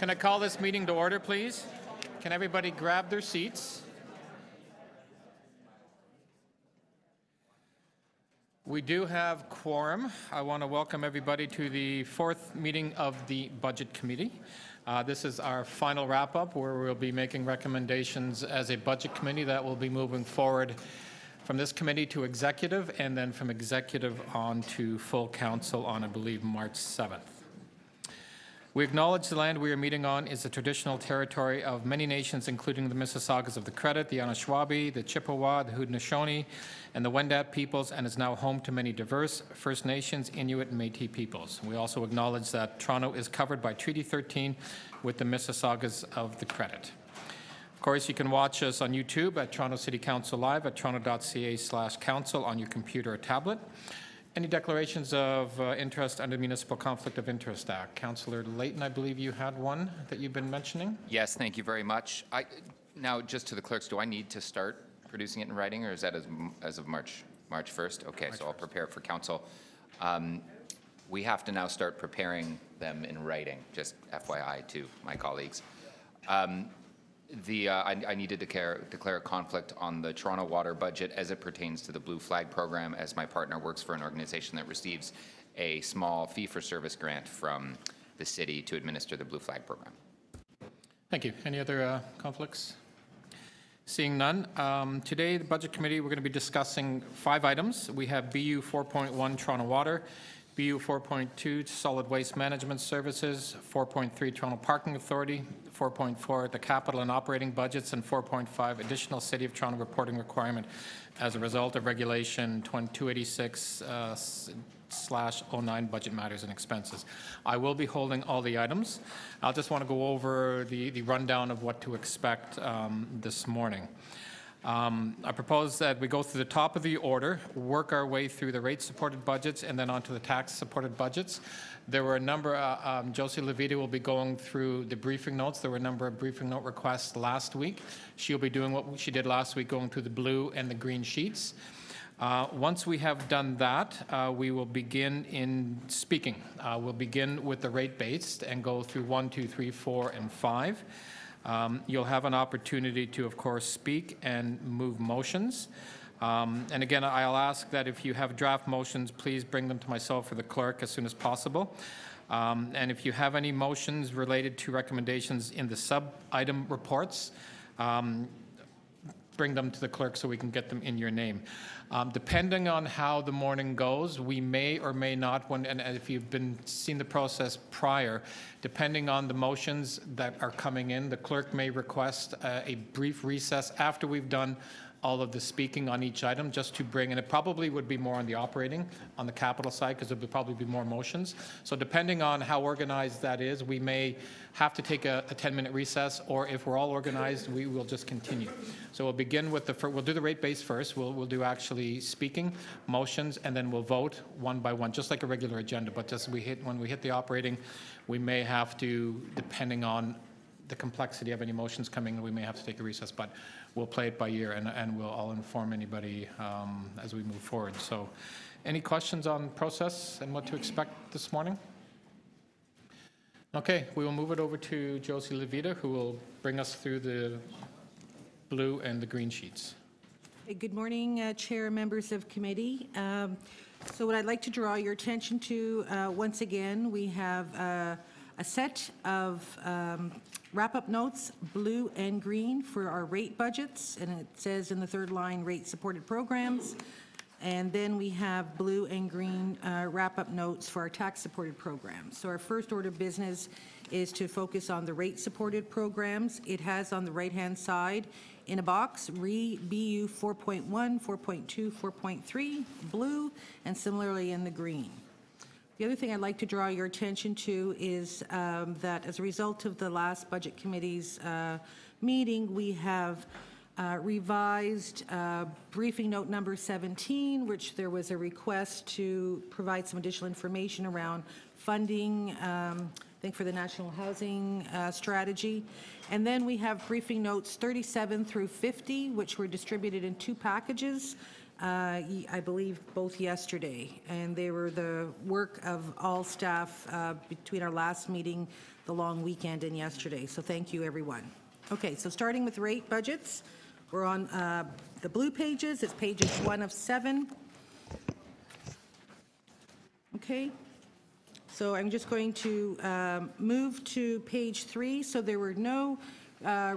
Can I call this meeting to order, please? Can everybody grab their seats? We do have quorum. I want to welcome everybody to the fourth meeting of the Budget Committee. This is our final wrap-up where we'll be making recommendations as a Budget Committee that will be moving forward from this committee to executive and then from executive on to full council on, I believe, March 7th. We acknowledge the land we are meeting on is the traditional territory of many nations, including the Mississaugas of the Credit, the Anishinaabe, the Chippewa, the Haudenosaunee, and the Wendat peoples, and is now home to many diverse First Nations, Inuit, and Métis peoples. We also acknowledge that Toronto is covered by Treaty 13 with the Mississaugas of the Credit. Of course, you can watch us on YouTube at Toronto City Council Live at toronto.ca/council on your computer or tablet. Any declarations of interest under the Municipal Conflict of Interest Act? Councillor Layton, I believe you had one that you've been mentioning. Yes, thank you very much. Now, just to the clerks, do I need to start producing it in writing, or is that as of March 1st? Okay, so I'll prepare it for council. We have to now start preparing them in writing, just FYI to my colleagues. I need to declare a conflict on the Toronto water budget as it pertains to the Blue Flag program, as my partner works for an organization that receives a small fee-for-service grant from the city to administer the Blue Flag program. Thank you. Any other conflicts? Seeing none. Today, the Budget Committee, we're going to be discussing 5 items. We have BU 4.1 Toronto Water, BU 4.2 Solid Waste Management Services, 4.3 Toronto Parking Authority, 4.4 the capital and operating budgets, and 4.5 additional City of Toronto reporting requirement as a result of Regulation 286/09 budget matters and expenses. I will be holding all the items. I'll just want to go over the rundown of what to expect this morning. I propose that we go through the top of the order, work our way through the rate-supported budgets, and then onto the tax-supported budgets. There were a number, Josie Levita will be going through the briefing notes. There were a number of briefing note requests last week. She'll be doing what she did last week, going through the blue and the green sheets. Once we have done that, we will begin in speaking. We'll begin with the rate-based and go through 1, 2, 3, 4, and 5. You'll have an opportunity to, of course, speak and move motions. And again, I'll ask that if you have draft motions, please bring them to myself or the clerk as soon as possible. And if you have any motions related to recommendations in the sub-item reports, bring them to the clerk so we can get them in your name. Depending on how the morning goes, we may or may not, and if you've seen the process prior, depending on the motions that are coming in, the clerk may request a brief recess after we've done all of the speaking on each item, just to bring, and it probably would be more on the operating, on the capital side, because there would probably be more motions. So depending on how organized that is, we may have to take a 10-minute recess, or if we're all organized, we will just continue. So we'll begin with we'll do the rate base first. We'll do actually speaking, motions, and then we'll vote one by one, just like a regular agenda. But just when we hit the operating, we may have to, depending on the complexity of any motions coming, we may have to take a recess, but we'll play it by ear, and I'll inform anybody as we move forward. So any questions on process and what to expect this morning? Okay, we will move it over to Josie Levita, who will bring us through the blue and the green sheets. Good morning, Chair, members of committee. So what I'd like to draw your attention to, once again, we have a set of wrap-up notes, blue and green, for our rate budgets, and it says in the third line, rate-supported programs. And then we have blue and green wrap-up notes for our tax-supported programs. So our first order of business is to focus on the rate-supported programs. It has on the right-hand side in a box, BU 4.1, 4.2, 4.3, blue, and similarly in the green. The other thing I'd like to draw your attention to is that as a result of the last Budget Committee's meeting, we have revised briefing note number 17, which there was a request to provide some additional information around funding, I think for the National Housing Strategy. And then we have briefing notes 37 through 50, which were distributed in 2 packages. I believe both yesterday, and they were the work of all staff between our last meeting, the long weekend, and yesterday. So thank you, everyone. Okay, so starting with rate budgets, we're on the blue pages. It's pages 1 of 7. Okay, so I'm just going to move to page 3. So there were no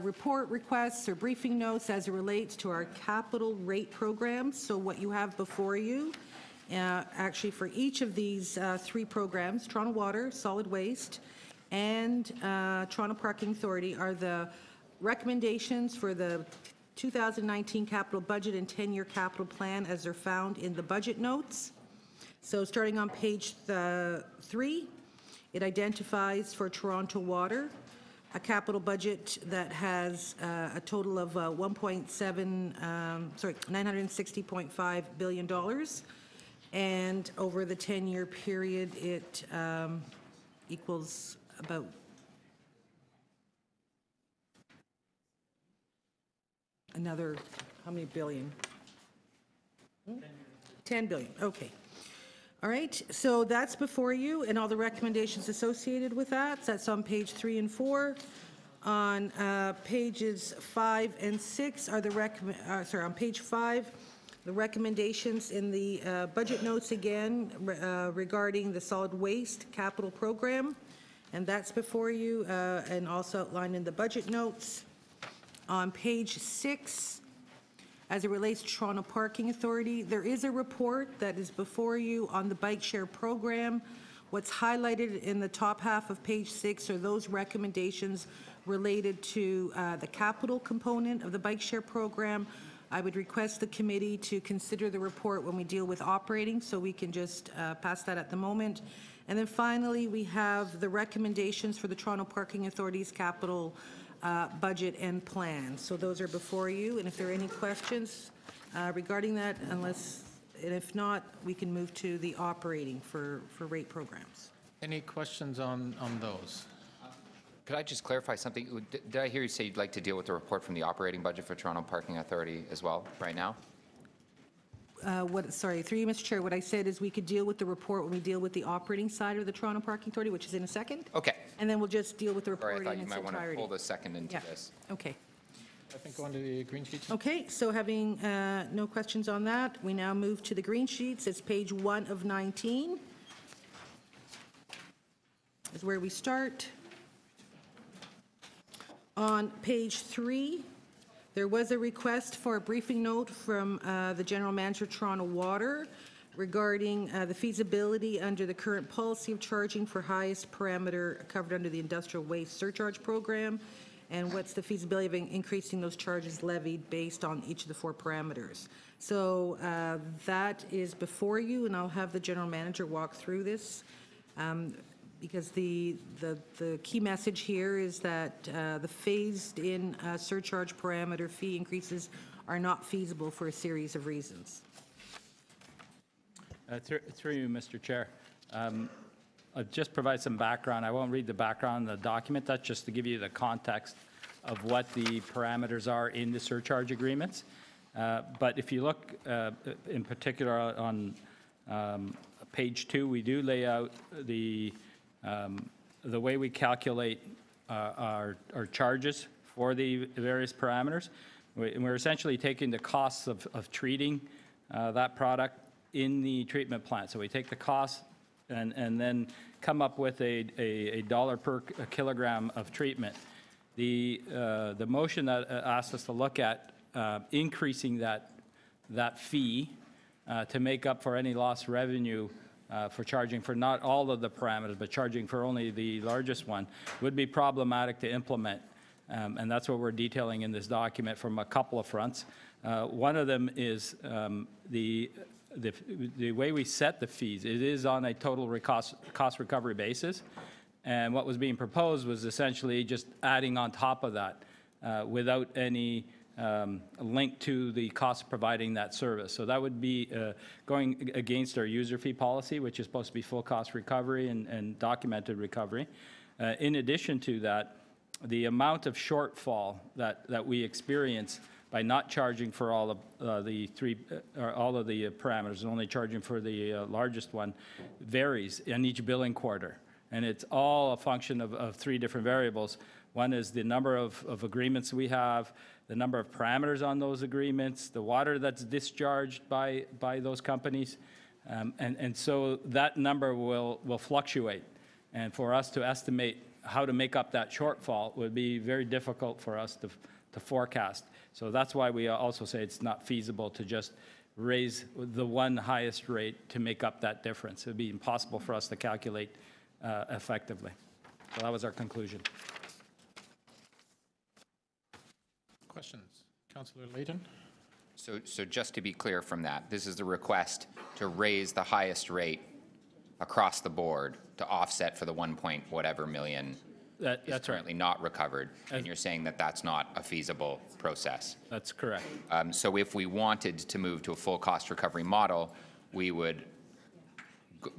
report requests or briefing notes as it relates to our capital rate programs. So what you have before you, actually for each of these 3 programs, Toronto Water, Solid Waste, and Toronto Parking Authority, are the recommendations for the 2019 capital budget and 10-year capital plan as they're found in the budget notes. So starting on page 3, it identifies for Toronto Water a capital budget that has a total of $960.5 billion, and over the 10-year period, it equals about another, how many billion? 10 billion, okay. All right, so that's before you, and all the recommendations associated with that. So that's on page 3 and 4. On pages 5 and 6 are the on page 5, the recommendations in the budget notes again regarding the solid waste capital program, and that's before you and also outlined in the budget notes. On page 6, as it relates to Toronto Parking Authority, there is a report that is before you on the bike share program. What's highlighted in the top half of page 6 are those recommendations related to the capital component of the bike share program. I would request the committee to consider the report when we deal with operating, so we can just pass that at the moment. And then finally, we have the recommendations for the Toronto Parking Authority's capital budget and plan. So those are before you, and if there are any questions regarding that, and if not, we can move to the operating for rate programs. Any questions on those? Could I just clarify something? Did I hear you say you'd like to deal with the report from the operating budget for Toronto Parking Authority as well right now? Sorry, through you, Mr. Chair, what I said is we could deal with the report when we deal with the operating side of the Toronto Parking Authority, which is in a second. Okay. And then we'll just deal with the Or I report thought in you its might want to entirety. pull the second into this. Okay. I think go on to the green sheets. Okay, so having no questions on that, we now move to the green sheets. It's page 1 of 19 is where we start. On page 3, there was a request for a briefing note from the General Manager of Toronto Water regarding the feasibility under the current policy of charging for highest parameter covered under the Industrial Waste Surcharge Program, and what's the feasibility of increasing those charges levied based on each of the 4 parameters. So that is before you, and I'll have the General Manager walk through this. Because the key message here is that the phased-in surcharge parameter fee increases are not feasible for a series of reasons. Through you, Mr. Chair. I'll just provide some background. I won't read the background in the document. That's just to give you the context of what the parameters are in the surcharge agreements. But if you look in particular on page 2, we do lay out the way we calculate our charges for the various parameters. We're essentially taking the costs of treating that product in the treatment plant. So we take the cost and then come up with a dollar per kilogram of treatment. The motion that asked us to look at increasing that fee to make up for any lost revenue for charging for not all of the parameters, but charging for only the largest one, would be problematic to implement. And that's what we're detailing in this document from a couple of fronts. One of them is the way we set the fees. It is on a total cost recovery basis. And what was being proposed was essentially just adding on top of that without any link to the cost of providing that service. So that would be going against our user fee policy, which is supposed to be full cost recovery and documented recovery. In addition to that, the amount of shortfall that we experience by not charging for all of all of the parameters, and only charging for the largest one, varies in each billing quarter. And it's all a function of 3 different variables. One is the number of agreements we have, the number of parameters on those agreements, the water that's discharged by those companies. And so that number will fluctuate. And for us to estimate how to make up that shortfall would be very difficult for us to forecast. So that's why we also say it's not feasible to just raise the one highest rate to make up that difference. It would be impossible for us to calculate effectively. So that was our conclusion. Questions? Councillor Layton? So just to be clear from that, this is the request to raise the highest rate across the board to offset for the 1 point whatever million That's currently not recovered, and you're saying that that's not a feasible process. That's correct. So if we wanted to move to a full cost recovery model, we would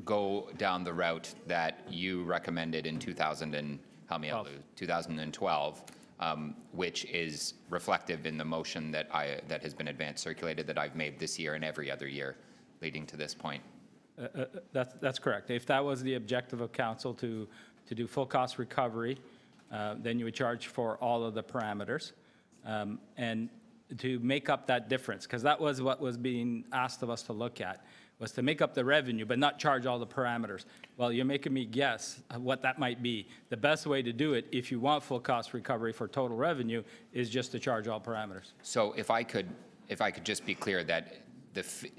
go down the route that you recommended in 2012, which is reflective in the motion that has been advanced circulated that I've made this year and every other year leading to this point. That's correct. If that was the objective of council to do full cost recovery, then you would charge for all of the parameters. And to make up that difference, because that was what was being asked of us to look at, was to make up the revenue but not charge all the parameters. Well, you're making me guess what that might be. The best way to do it, if you want full cost recovery for total revenue, is just to charge all parameters. So if I could just be clear that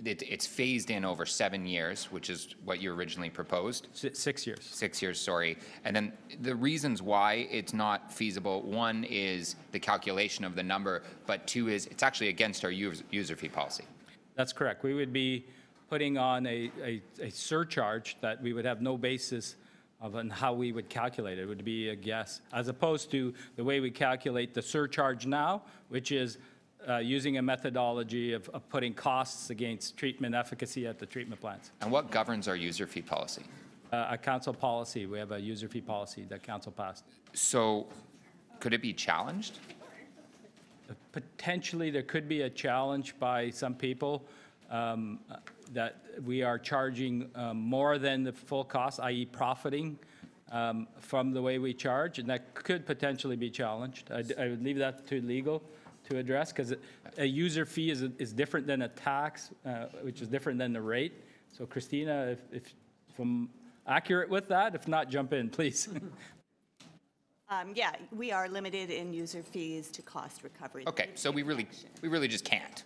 it's phased in over 7 years, which is what you originally proposed. 6 years. 6 years, sorry. And then the reasons why it's not feasible, one is the calculation of the number, but 2 is it's actually against our user fee policy. That's correct. We would be putting on a surcharge that we would have no basis of on how we would calculate it. It would be a guess, as opposed to the way we calculate the surcharge now, which is using a methodology of putting costs against treatment efficacy at the treatment plants. And what governs our user fee policy? A council policy. We have a user fee policy that council passed. So could it be challenged? Potentially, there could be a challenge by some people that we are charging more than the full cost, i.e. profiting from the way we charge, and that could potentially be challenged. I would leave that to legal to address, because a user fee is different than a tax, which is different than the rate. So Christina, if I'm accurate with that, if not, jump in, please. Yeah, we are limited in user fees to cost recovery. Okay, so we really just can't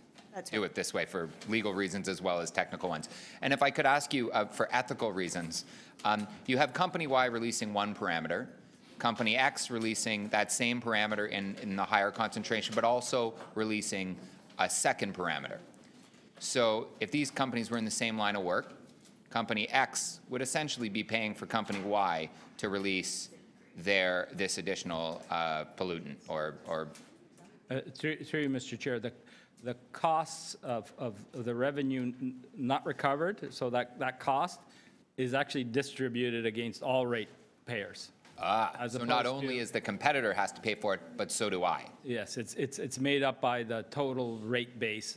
do it this way for legal reasons as well as technical ones. And if I could ask you for ethical reasons, you have company Y releasing one parameter, company X releasing that same parameter in the higher concentration, but also releasing a second parameter. So if these companies were in the same line of work, company X would essentially be paying for company Y to release this additional pollutant or Through you, Mr. Chair, the costs of the revenue not recovered, so that cost is actually distributed against all rate payers. So not only is the competitor has to pay for it, but so do I. Yes, it's made up by the total rate base,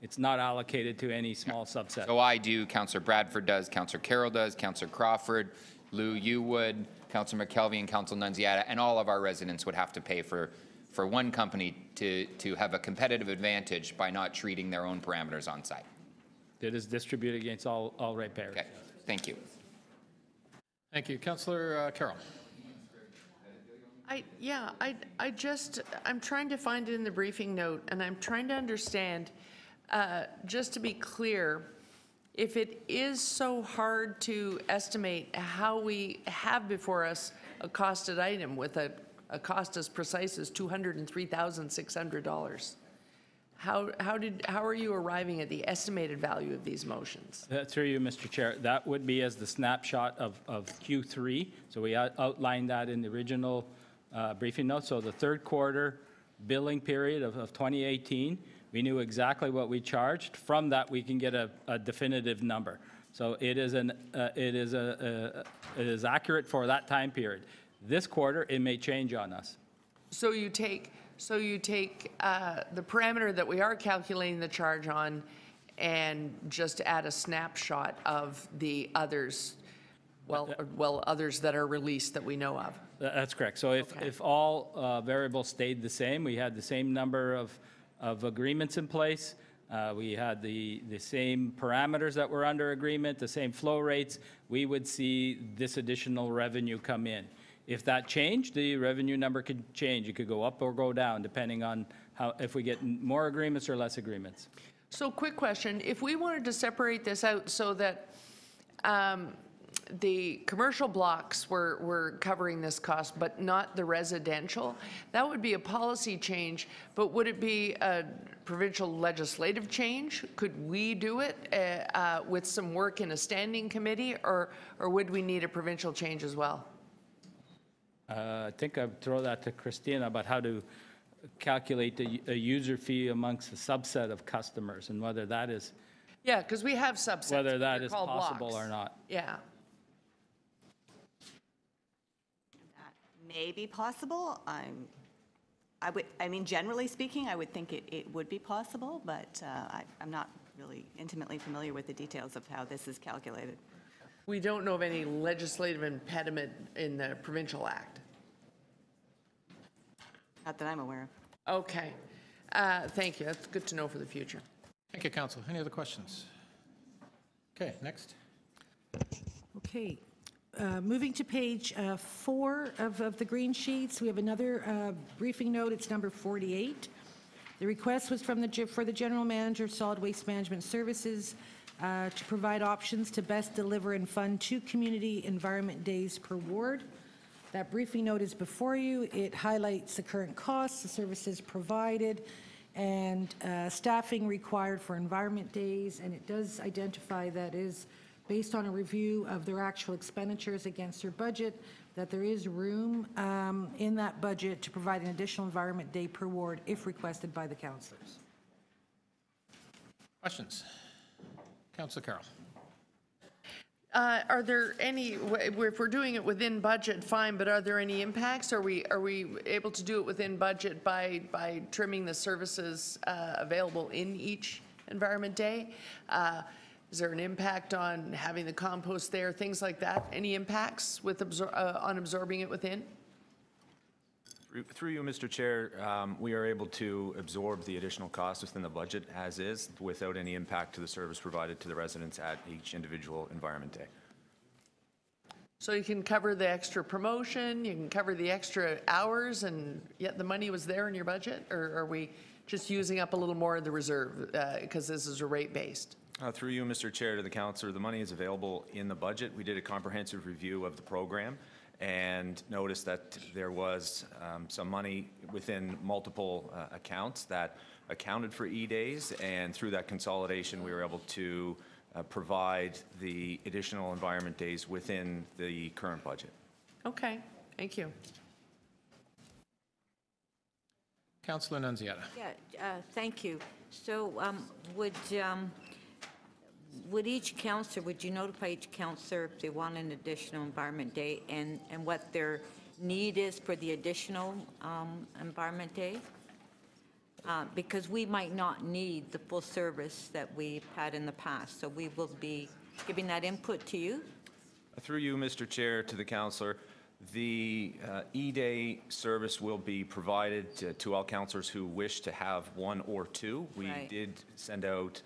it's not allocated to any small subset. So I do, Councillor Bradford does, Councillor Carroll does, Councillor Crawford, Lou, you would, Councillor McKelvey and Councillor Nunziata, and all of our residents would have to pay for one company to have a competitive advantage by not treating their own parameters on site. It is distributed against all rate payers. Okay, thank you. Thank you. Councillor Carroll. I'm trying to find it in the briefing note, and I'm trying to understand, just to be clear, if it is so hard to estimate how we have before us a costed item with a cost as precise as $203,600, how are you arriving at the estimated value of these motions? Through you, Mr. Chair, that would be as the snapshot of Q3. So we outlined that in the original briefing note. So the third quarter billing period of 2018, we knew exactly what we charged. From that, we can get a definitive number. So it is accurate for that time period. This quarter, it may change on us. So you take So you take the parameter that we are calculating the charge on and just add a snapshot of the others, others that are released that we know of. That's correct. So if all variables stayed the same, we had the same number of agreements in place, we had the same parameters that were under agreement, the same flow rates, we would see this additional revenue come in. If that changed, the revenue number could change. It could go up or go down, depending on if we get more agreements or less agreements. So quick question, if we wanted to separate this out so that the commercial blocks were covering this cost, but not the residential, that would be a policy change, but would it be a provincial legislative change? Could we do it with some work in a standing committee, or would we need a provincial change as well? I think I'd throw that to Christina about how to calculate a user fee amongst a subset of customers and whether that is. Yeah, because we have subsets. Whether that They're is called possible blocks. or not. Yeah. That may be possible. I mean, generally speaking, I would think it would be possible, but I'm not really intimately familiar with the details of how this is calculated. We don't know of any legislative impediment in the provincial act. Not that I'm aware of. Okay. Thank you. That's good to know for the future. Thank you, Council. Any other questions? Okay, next. Okay. Moving to page 4 of the green sheets, we have another briefing note. It's number 48. The request was for the General Manager of Solid Waste Management Services to provide options to best deliver and fund 2 community environment days per ward. That briefing note is before you. It highlights the current costs, the services provided, and staffing required for environment days, and it does identify that is based on a review of their actual expenditures against their budget, that there is room in that budget to provide an additional environment day per ward if requested by the councillors. Questions? Councillor Carroll. Are there any, if we're doing it within budget, fine, but are there any impacts? Are we able to do it within budget by trimming the services available in each environment day? Is there an impact on having the compost there, things like that? Any impacts with on absorbing it within? Through you, Mr. Chair, we are able to absorb the additional cost within the budget as is without any impact to the service provided to the residents at each individual environment day. So you can cover the extra promotion, you can cover the extra hours, and yet the money was there in your budget? Or are we just using up a little more of the reserve because this is a rate-based? Through you, Mr. Chair, to the councillor, the money is available in the budget. We did a comprehensive review of the program and noticed that there was some money within multiple accounts that accounted for E-days, and through that consolidation we were able to provide the additional environment days within the current budget. Okay, thank you. Councillor Nunziata. Yeah, thank you. So would each councillor, would you notify each councillor if they want an additional environment day and what their need is for the additional environment day? Because we might not need the full service that we've had in the past. So we will be giving that input to you. Through you, Mr. Chair, to the councillor, the E-day service will be provided to all councillors who wish to have 1 or 2. We did send out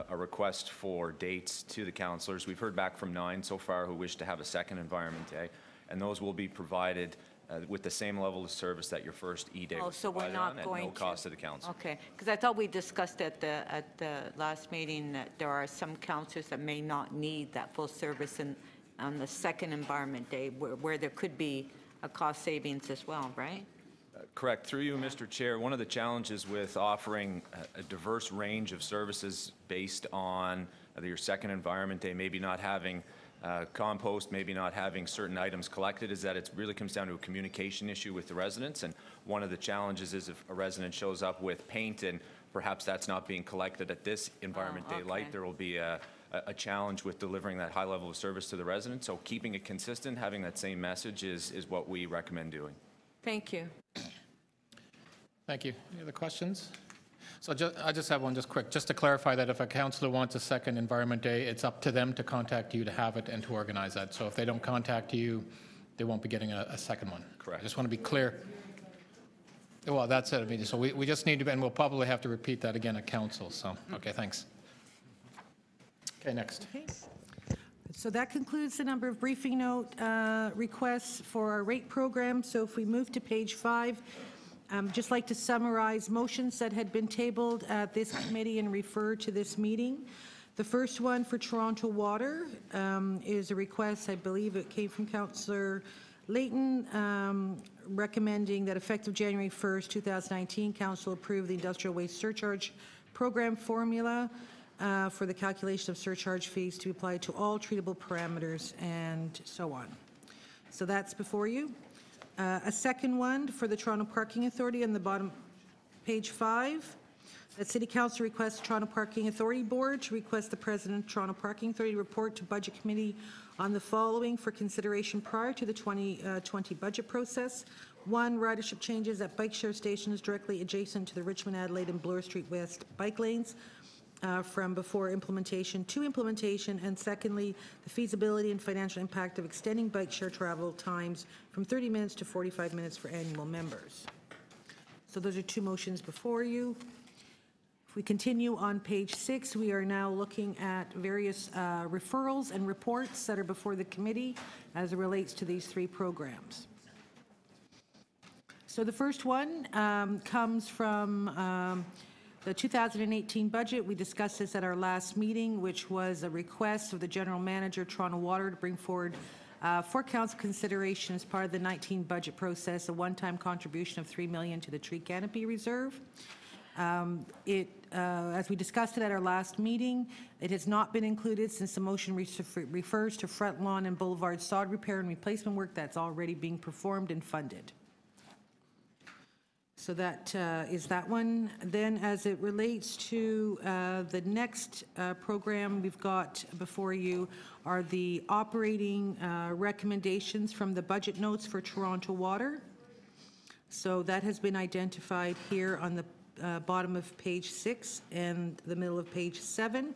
a request for dates to the councillors. We've heard back from 9 so far who wish to have a second environment day, and those will be provided with the same level of service that your first E-day was so we're provided not on at going no cost to the council. Okay, because I thought we discussed at the last meeting that there are some councillors that may not need that full service on the second environment day where there could be a cost savings as well, right? Correct. Through you, Mr. Chair, one of the challenges with offering a diverse range of services based on your second environment day, maybe not having compost, maybe not having certain items collected, is that it really comes down to a communication issue with the residents. And one of the challenges is if a resident shows up with paint and perhaps that's not being collected at this environment day light, there will be a challenge with delivering that high level of service to the residents. So keeping it consistent, having that same message is what we recommend doing. Thank you. Thank you. Any other questions? So I just have one just quick, just to clarify that if a councillor wants a second Environment Day, it's up to them to contact you to have it and to organize that. So if they don't contact you, they won't be getting a second one. Correct. I just want to be clear. Well, that's it. I mean, so we just need to, and we'll probably have to repeat that again at council. So, okay, thanks. Okay, next. Okay. So that concludes the number of briefing note requests for our rate program. So if we move to page 5, just like to summarize motions that had been tabled at this committee and refer to this meeting. The first one for Toronto Water is a request, I believe it came from Councillor Layton, recommending that effective January 1st, 2019, Council approve the industrial waste surcharge program formula for the calculation of surcharge fees to be applied to all treatable parameters and so on. So that's before you. A second one for the Toronto Parking Authority on the bottom, page 5. That City Council requests Toronto Parking Authority Board to request the President of Toronto Parking Authority report to Budget Committee on the following for consideration prior to the 2020 budget process. 1, ridership changes at bike share stations directly adjacent to the Richmond, Adelaide, and Bloor Street West bike lanes from before implementation to implementation. And secondly, the feasibility and financial impact of extending bike share travel times from 30 minutes to 45 minutes for annual members. So those are 2 motions before you. If we continue on page 6, we are now looking at various referrals and reports that are before the committee as it relates to these 3 programs. So the first one comes from the 2018 budget. We discussed this at our last meeting, which was a request of the General Manager, Toronto Water, to bring forward for council consideration as part of the 19 budget process a one-time contribution of $3 million to the tree canopy reserve. As we discussed it at our last meeting, it has not been included since the motion refers to front lawn and boulevard sod repair and replacement work that's already being performed and funded. So that is that one. Then as it relates to the next program we've got before you are the operating recommendations from the budget notes for Toronto Water. So that has been identified here on the bottom of page 6 and the middle of page 7.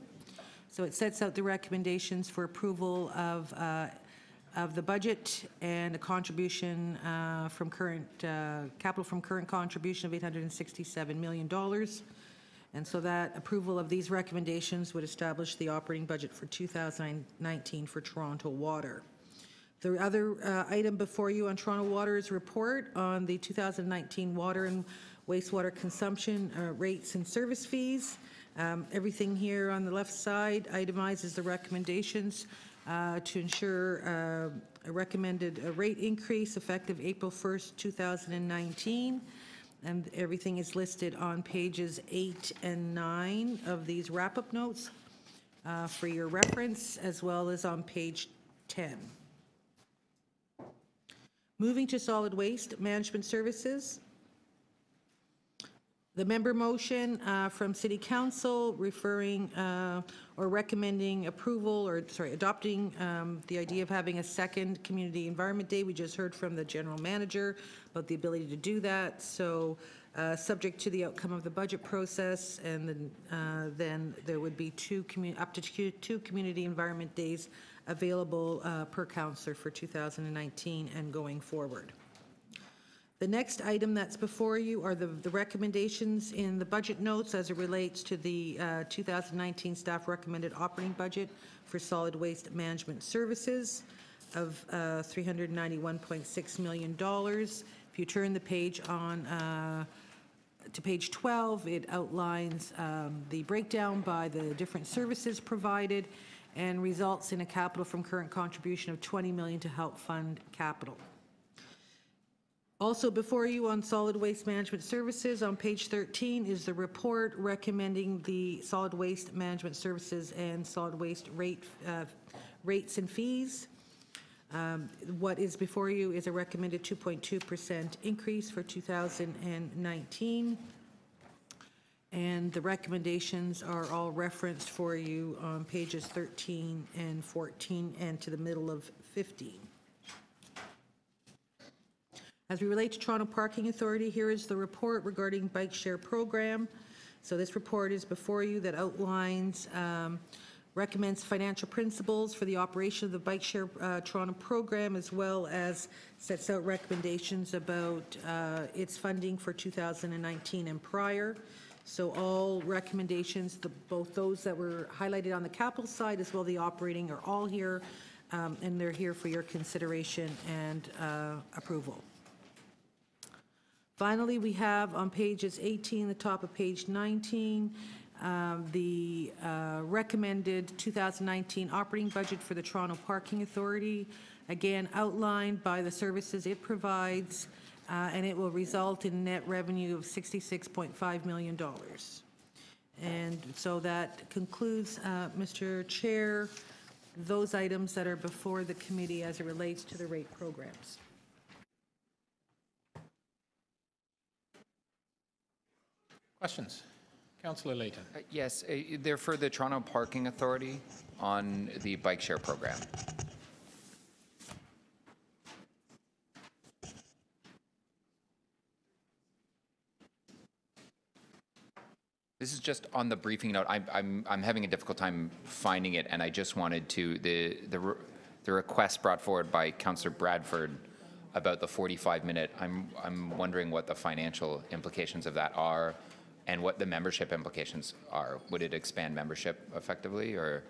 So it sets out the recommendations for approval of the budget and a contribution from current capital from current contribution of $867 million. And so that approval of these recommendations would establish the operating budget for 2019 for Toronto Water. The other item before you on Toronto Water's report on the 2019 water and wastewater consumption rates and service fees. Everything here on the left side itemizes the recommendations to ensure a recommended rate increase effective April 1st, 2019. And everything is listed on pages 8 and 9 of these wrap-up notes for your reference, as well as on page 10. Moving to solid waste management services. The member motion from City Council referring or recommending approval or, adopting the idea of having a second Community Environment Day. We just heard from the General Manager about the ability to do that. So subject to the outcome of the budget process, and then there would be up to two Community Environment Days available per councillor for 2019 and going forward. The next item that's before you are the recommendations in the budget notes as it relates to the 2019 staff recommended operating budget for solid waste management services of $391.6 million. If you turn the page on to page 12, it outlines the breakdown by the different services provided and results in a capital from current contribution of $20 million to help fund capital. Also before you on solid waste management services on page 13 is the report recommending the solid waste management services and solid waste rates and fees. What is before you is a recommended 2.2% increase for 2019. And the recommendations are all referenced for you on pages 13 and 14 and to the middle of 15. As we relate to Toronto Parking Authority, here is the report regarding bike share program. So this report is before you that outlines, recommends financial principles for the operation of the bike share Toronto program, as well as sets out recommendations about its funding for 2019 and prior. So all recommendations, both those that were highlighted on the capital side as well the operating, are all here, and they're here for your consideration and approval. Finally, we have on pages 18, the top of page 19, the recommended 2019 operating budget for the Toronto Parking Authority, again outlined by the services it provides, and it will result in net revenue of $66.5 million. And so that concludes, Mr. Chair, those items that are before the committee as it relates to the rate programs. Questions? Councillor Layton. Yes, they're for the Toronto Parking Authority on the bike share program. This is just on the briefing note. I'm having a difficult time finding it, and I just wanted to, the request brought forward by Councillor Bradford about the 45-minute, I'm wondering what the financial implications of that are and what the membership implications are. Would it expand membership effectively, or?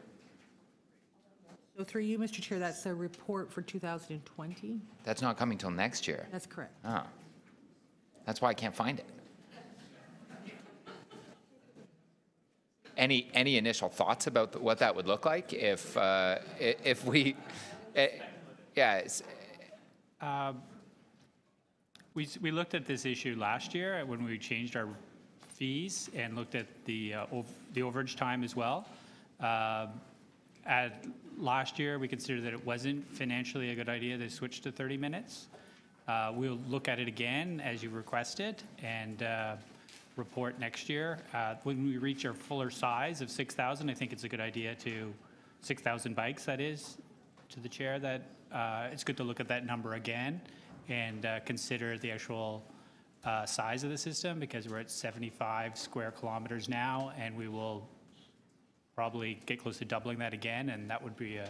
So through you, Mr. Chair, that's a report for 2020? That's not coming till next year. That's correct. Oh. That's why I can't find it. Any initial thoughts about what that would look like if we, yeah. We looked at this issue last year when we changed our fees and looked at the overage time as well. Last year, we considered that it wasn't financially a good idea to switch to 30 minutes. We'll look at it again as you requested and report next year. When we reach our fuller size of 6,000, I think it's a good idea to, 6,000 bikes that is, to the chair, that it's good to look at that number again and consider the actual size of the system, because we're at 75 square kilometers now, and we will probably get close to doubling that again, and that would be an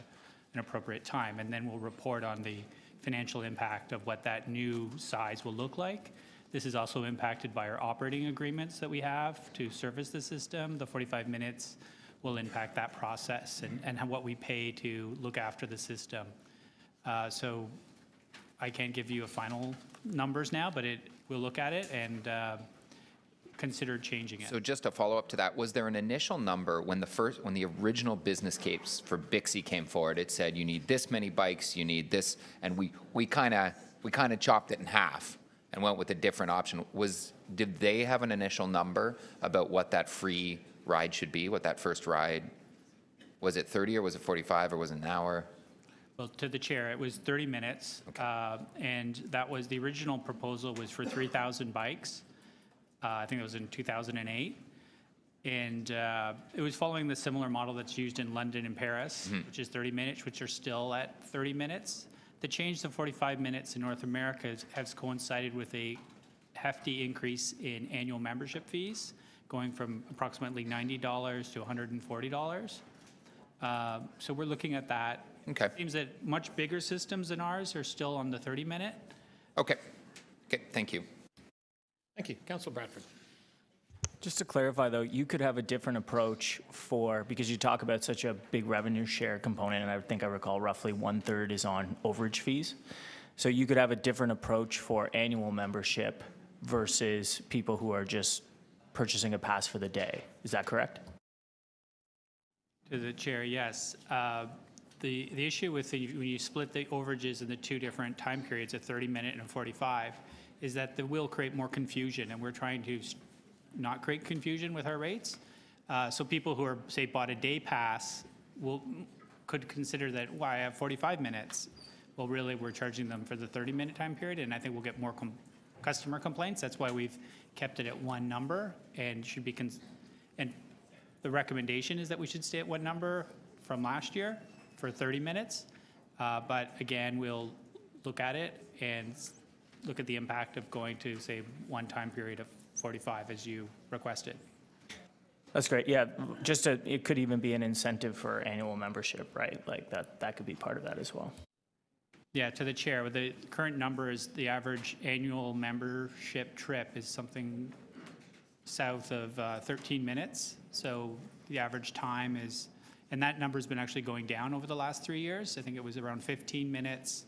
appropriate time. And then we'll report on the financial impact of what that new size will look like. This is also impacted by our operating agreements that we have to service the system. The 45 minutes will impact that process and what we pay to look after the system. So I can't give you a final numbers now, but we'll look at it and consider changing it. So just a follow up to that, was there an initial number when the original business case for Bixby came forward? It said you need this many bikes, you need this, and we kind of chopped it in half and went with a different option. Did they have an initial number about what that free ride should be, what that first ride? Was it 30 or was it 45 or was it an hour? Well, to the chair, it was 30 minutes, okay. And that was, the original proposal was for 3,000 bikes. I think it was in 2008. And it was following the similar model that's used in London and Paris, which is 30 minutes, which are still at 30 minutes. The change to 45 minutes in North America has coincided with a hefty increase in annual membership fees, going from approximately $90 to $140. So we're looking at that. Okay. It seems that much bigger systems than ours are still on the 30-minute. Okay. Okay, thank you. Thank you. Councillor Bradford. Just to clarify, though, you could have a different approach for, because you talk about such a big revenue share component, and I think I recall roughly 1/3 is on overage fees. So you could have a different approach for annual membership versus people who are just purchasing a pass for the day. Is that correct? To the chair, yes. The issue with when you split the overages in the two different time periods, a 30-minute and a 45, is that it will create more confusion, and we're trying to not create confusion with our rates. So people who are, say, bought a day pass could consider that, well, I have 45 minutes. Well, really, we're charging them for the 30-minute time period, and I think we'll get more customer complaints. That's why we've kept it at one number, and should be, and the recommendation is that we should stay at one number from last year for 30 minutes. But again, we'll look at it and look at the impact of going to, say, one time period of 45 as you requested. That's great. Yeah, it could even be an incentive for annual membership, right? Like that could be part of that as well. Yeah, to the chair, the current number is the average annual membership trip is something south of 13 minutes. So the average time is, and that number's been actually going down over the last 3 years. I think it was around 15 minutes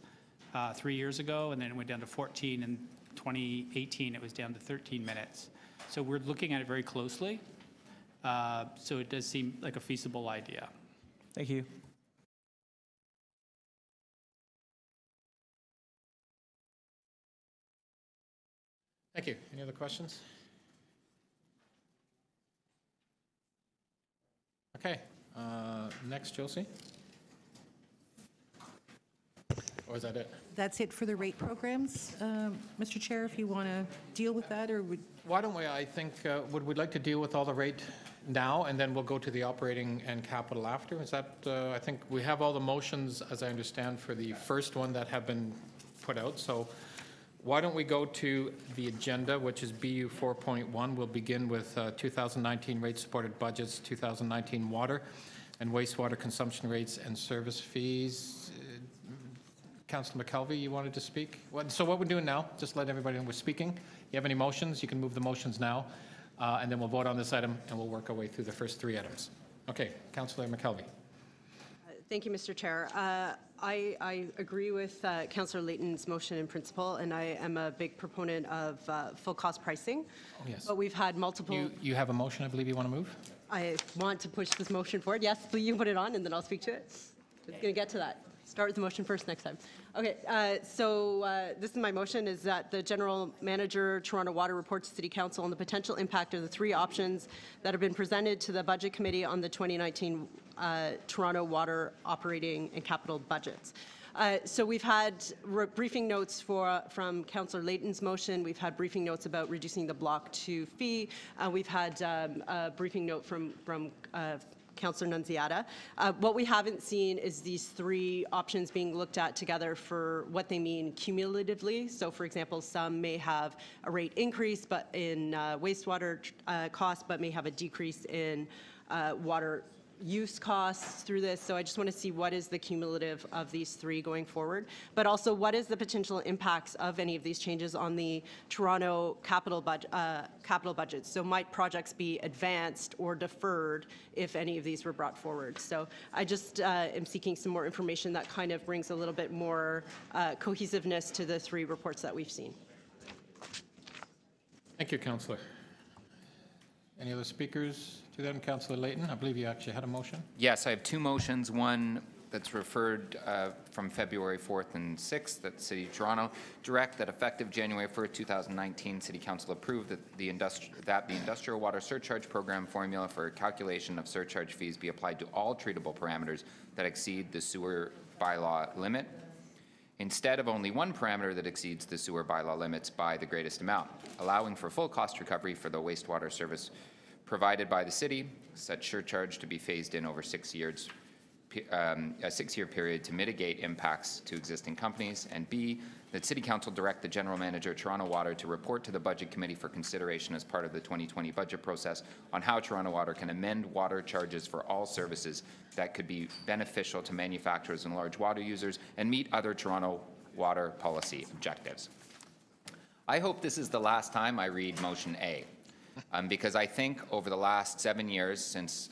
3 years ago, and then it went down to 14. In 2018, it was down to 13 minutes. So we're looking at it very closely. So it does seem like a feasible idea. Thank you. Thank you. Any other questions? Okay. Next, Josie. Or is that it? That's it for the rate programs. Mr. Chair, if you want to deal with that, or would... Why don't we, I think, would we like to deal with all the rate now, and then we'll go to the operating and capital after? Is that, I think we have all the motions, as I understand, for the first one that have been put out. So why don't we go to the agenda, which is BU 4.1. We'll begin with 2019 rate-supported budgets, 2019 water and wastewater consumption rates and service fees. Councillor McKelvey, you wanted to speak? So what we're doing now, just let everybody know we're speaking. You have any motions, you can move the motions now, and then we'll vote on this item, and we'll work our way through the first three items. Okay, Councillor McKelvey. Thank you, Mr. Chair. I agree with Councillor Layton's motion in principle, and I am a big proponent of full cost pricing. Oh, yes. But we've had multiple... You have a motion, I believe you want to move? I want to push this motion forward. Yes, please, you put it on, and then I'll speak to it. I'm going to get to that. Start with the motion first next time. Okay, this is my motion, is that the General Manager, Toronto Water, reports to City Council on the potential impact of the three options that have been presented to the Budget Committee on the 2019 Toronto Water operating and capital budgets. So we've had briefing notes from Councillor Layton's motion. We've had briefing notes about reducing the Block 2 fee. We've had a briefing note from Councillor Nunziata. What we haven't seen is these three options being looked at together for what they mean cumulatively. So, for example, some may have a rate increase but in wastewater costs, but may have a decrease in water use costs through this. So I just want to see what is the cumulative of these three going forward, but also what is the potential impacts of any of these changes on the Toronto capital budget. So might projects be advanced or deferred if any of these were brought forward? So I just am seeking some more information that kind of brings a little bit more cohesiveness to the three reports that we've seen. Thank you, Councillor. Any other speakers to that? Councillor Layton, I believe you actually had a motion. Yes, I have two motions. One that's referred from February 4th and 6th that City of Toronto direct that effective January 1st, 2019, City Council approved that the industrial water surcharge program formula for calculation of surcharge fees be applied to all treatable parameters that exceed the sewer bylaw limit, instead of only one parameter that exceeds the sewer bylaw limits by the greatest amount, allowing for full cost recovery for the wastewater service provided by the city, such surcharge to be phased in over 6 years, a 6-year period to mitigate impacts to existing companies, and B, that City Council direct the General Manager, Toronto Water, to report to the Budget Committee for consideration as part of the 2020 budget process on how Toronto Water can amend water charges for all services that could be beneficial to manufacturers and large water users and meet other Toronto Water policy objectives. I hope this is the last time I read Motion A. Because I think over the last 7 years since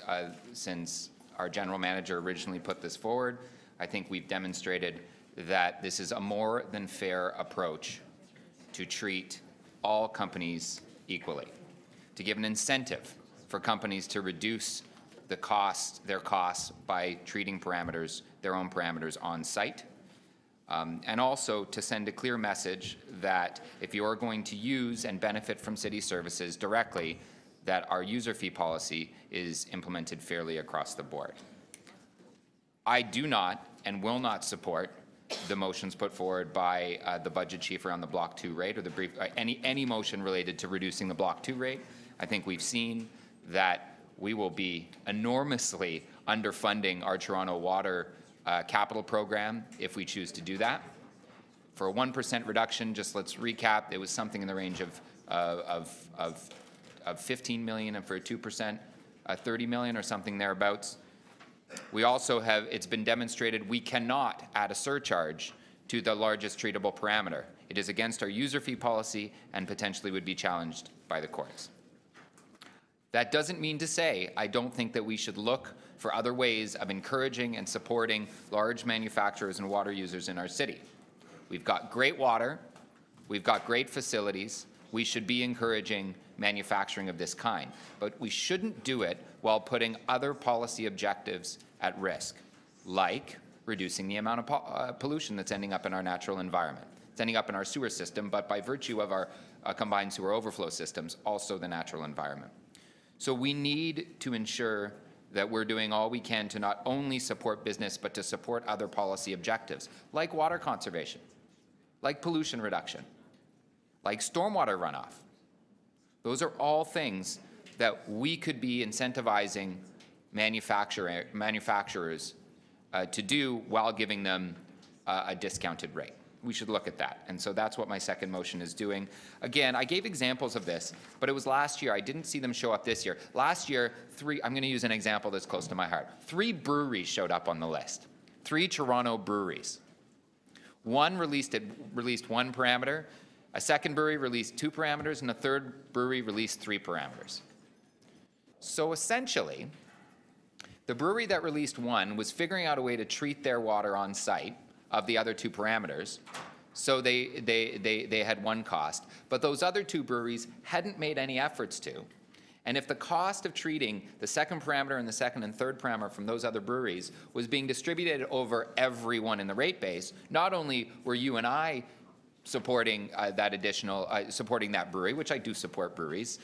our general manager originally put this forward, I think we've demonstrated that this is a more than fair approach to treat all companies equally, to give an incentive for companies to reduce their costs by treating their own parameters on site, and also to send a clear message that if you are going to use and benefit from city services directly, that our user fee policy is implemented fairly across the board. I do not and will not support the motions put forward by the budget chief around the Block 2 rate, or any motion related to reducing the Block 2 rate. I think we've seen that we will be enormously underfunding our Toronto Water capital program if we choose to do that. For a 1% reduction, just let's recap, it was something in the range of 15 million, and for a 2%, 30 million or something thereabouts. We also have, it's been demonstrated we cannot add a surcharge to the largest treatable parameter. It is against our user fee policy and potentially would be challenged by the courts. That doesn't mean to say I don't think that we should look for other ways of encouraging and supporting large manufacturers and water users in our city. We've got great water, we've got great facilities, we should be encouraging manufacturing of this kind, but we shouldn't do it while putting other policy objectives at risk, like reducing the amount of pollution that's ending up in our natural environment. It's ending up in our sewer system, but by virtue of our combined sewer overflow systems, also the natural environment. So we need to ensure that we're doing all we can to not only support business, but to support other policy objectives, like water conservation, like pollution reduction, like stormwater runoff. Those are all things that we could be incentivizing manufacturers to do while giving them a discounted rate. We should look at that. And so that's what my second motion is doing. Again, I gave examples of this, but it was last year. I didn't see them show up this year. Last year, I'm going to use an example that's close to my heart. 3 breweries showed up on the list. 3 Toronto breweries. One released one parameter, a second brewery released 2 parameters, and a third brewery released 3 parameters. So essentially, the brewery that released 1 was figuring out a way to treat their water on site of the other 2 parameters, so they had one cost. But those other 2 breweries hadn't made any efforts to. And if the cost of treating the second parameter and the second and third parameter from those other breweries was being distributed over everyone in the rate base, not only were you and I supporting supporting that brewery, which I do support breweries,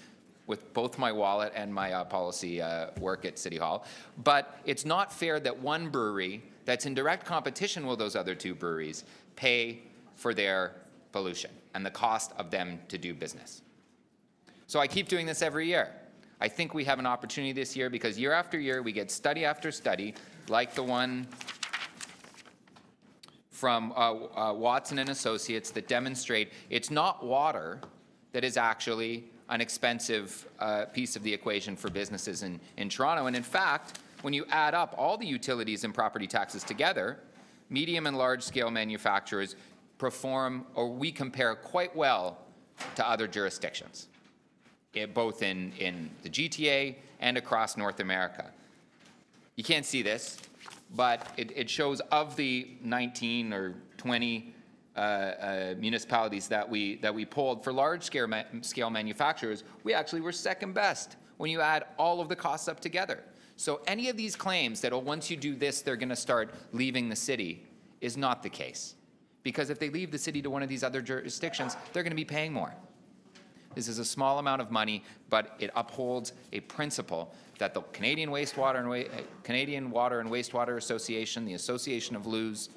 with both my wallet and my policy work at City Hall, but it's not fair that one brewery that's in direct competition with those other 2 breweries pay for their pollution and the cost of them to do business. So I keep doing this every year. I think we have an opportunity this year because year after year we get study after study, like the one from Watson and Associates, that demonstrate it's not water that is actually an expensive piece of the equation for businesses in Toronto. And in fact, when you add up all the utilities and property taxes together, medium and large scale manufacturers perform, or we compare quite well to other jurisdictions, both in the GTA and across North America. You can't see this, but it shows of the 19 or 20 municipalities that we polled for large scale manufacturers, we actually were second best when you add all of the costs up together. So any of these claims that, oh, once you do this, they're going to start leaving the city, is not the case. Because if they leave the city to one of these other jurisdictions, they're going to be paying more. This is a small amount of money, but it upholds a principle that the Canadian Water and Wastewater Association, the Association of Loos,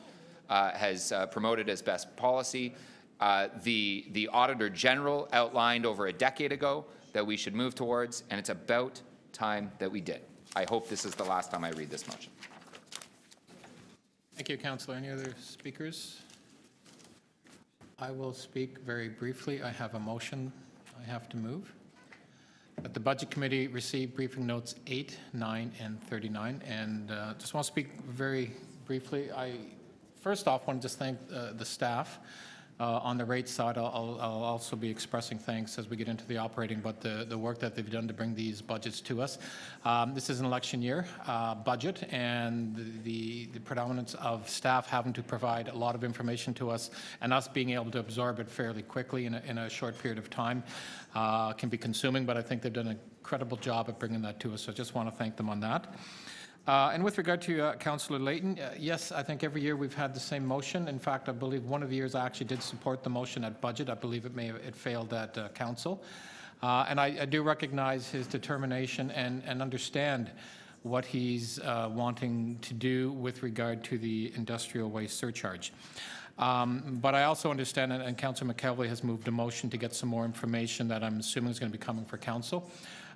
has promoted as best policy. The Auditor General outlined over a decade ago that we should move towards, and it's about time that we did. I hope this is the last time I read this motion. Thank you, Councillor. Any other speakers? I will speak very briefly. I have a motion I have to move. That the Budget Committee received briefing notes 8, 9, and 39, and just want to speak very briefly. I first off want to just thank the staff. On the rate side, I'll also be expressing thanks as we get into the operating, but the work that they've done to bring these budgets to us. This is an election year budget, and the predominance of staff having to provide a lot of information to us, and us being able to absorb it fairly quickly in a short period of time can be consuming, but I think they've done an incredible job at bringing that to us, so I just want to thank them on that. And with regard to Councillor Layton, yes, I think every year we've had the same motion. In fact, I believe one of the years I actually did support the motion at budget. I believe it failed at council. And I do recognize his determination and understand what he's wanting to do with regard to the industrial waste surcharge. But I also understand, and Councillor McKelvey has moved a motion to get some more information that I'm assuming is going to be coming for council.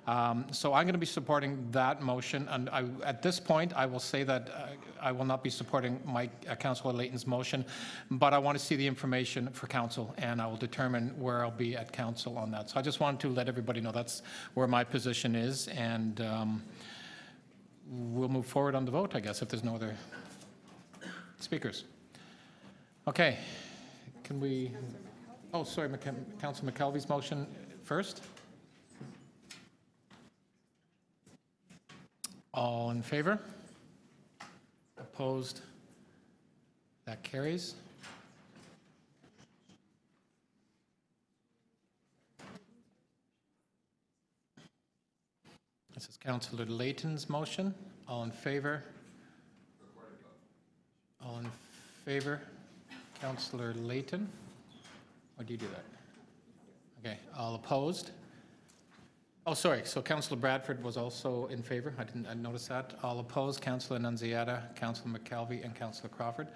So I'm going to be supporting that motion, and at this point, I will say that I will not be supporting Councillor Layton's motion, but I want to see the information for council, and I will determine where I'll be at council on that. So I just wanted to let everybody know that's where my position is, and we'll move forward on the vote, I guess, if there's no other speakers. Okay, can we, oh, sorry, Councillor McKelvey's motion first. All in favor? Opposed? That carries. This is Councillor Layton's motion. All in favor? All in favor? Councillor Layton? Or do you do that? Okay, all opposed? Oh, sorry, so Councillor Bradford was also in favor. I didn't notice that. All opposed, Councillor Nunziata, Councillor McKelvey, and Councillor Crawford.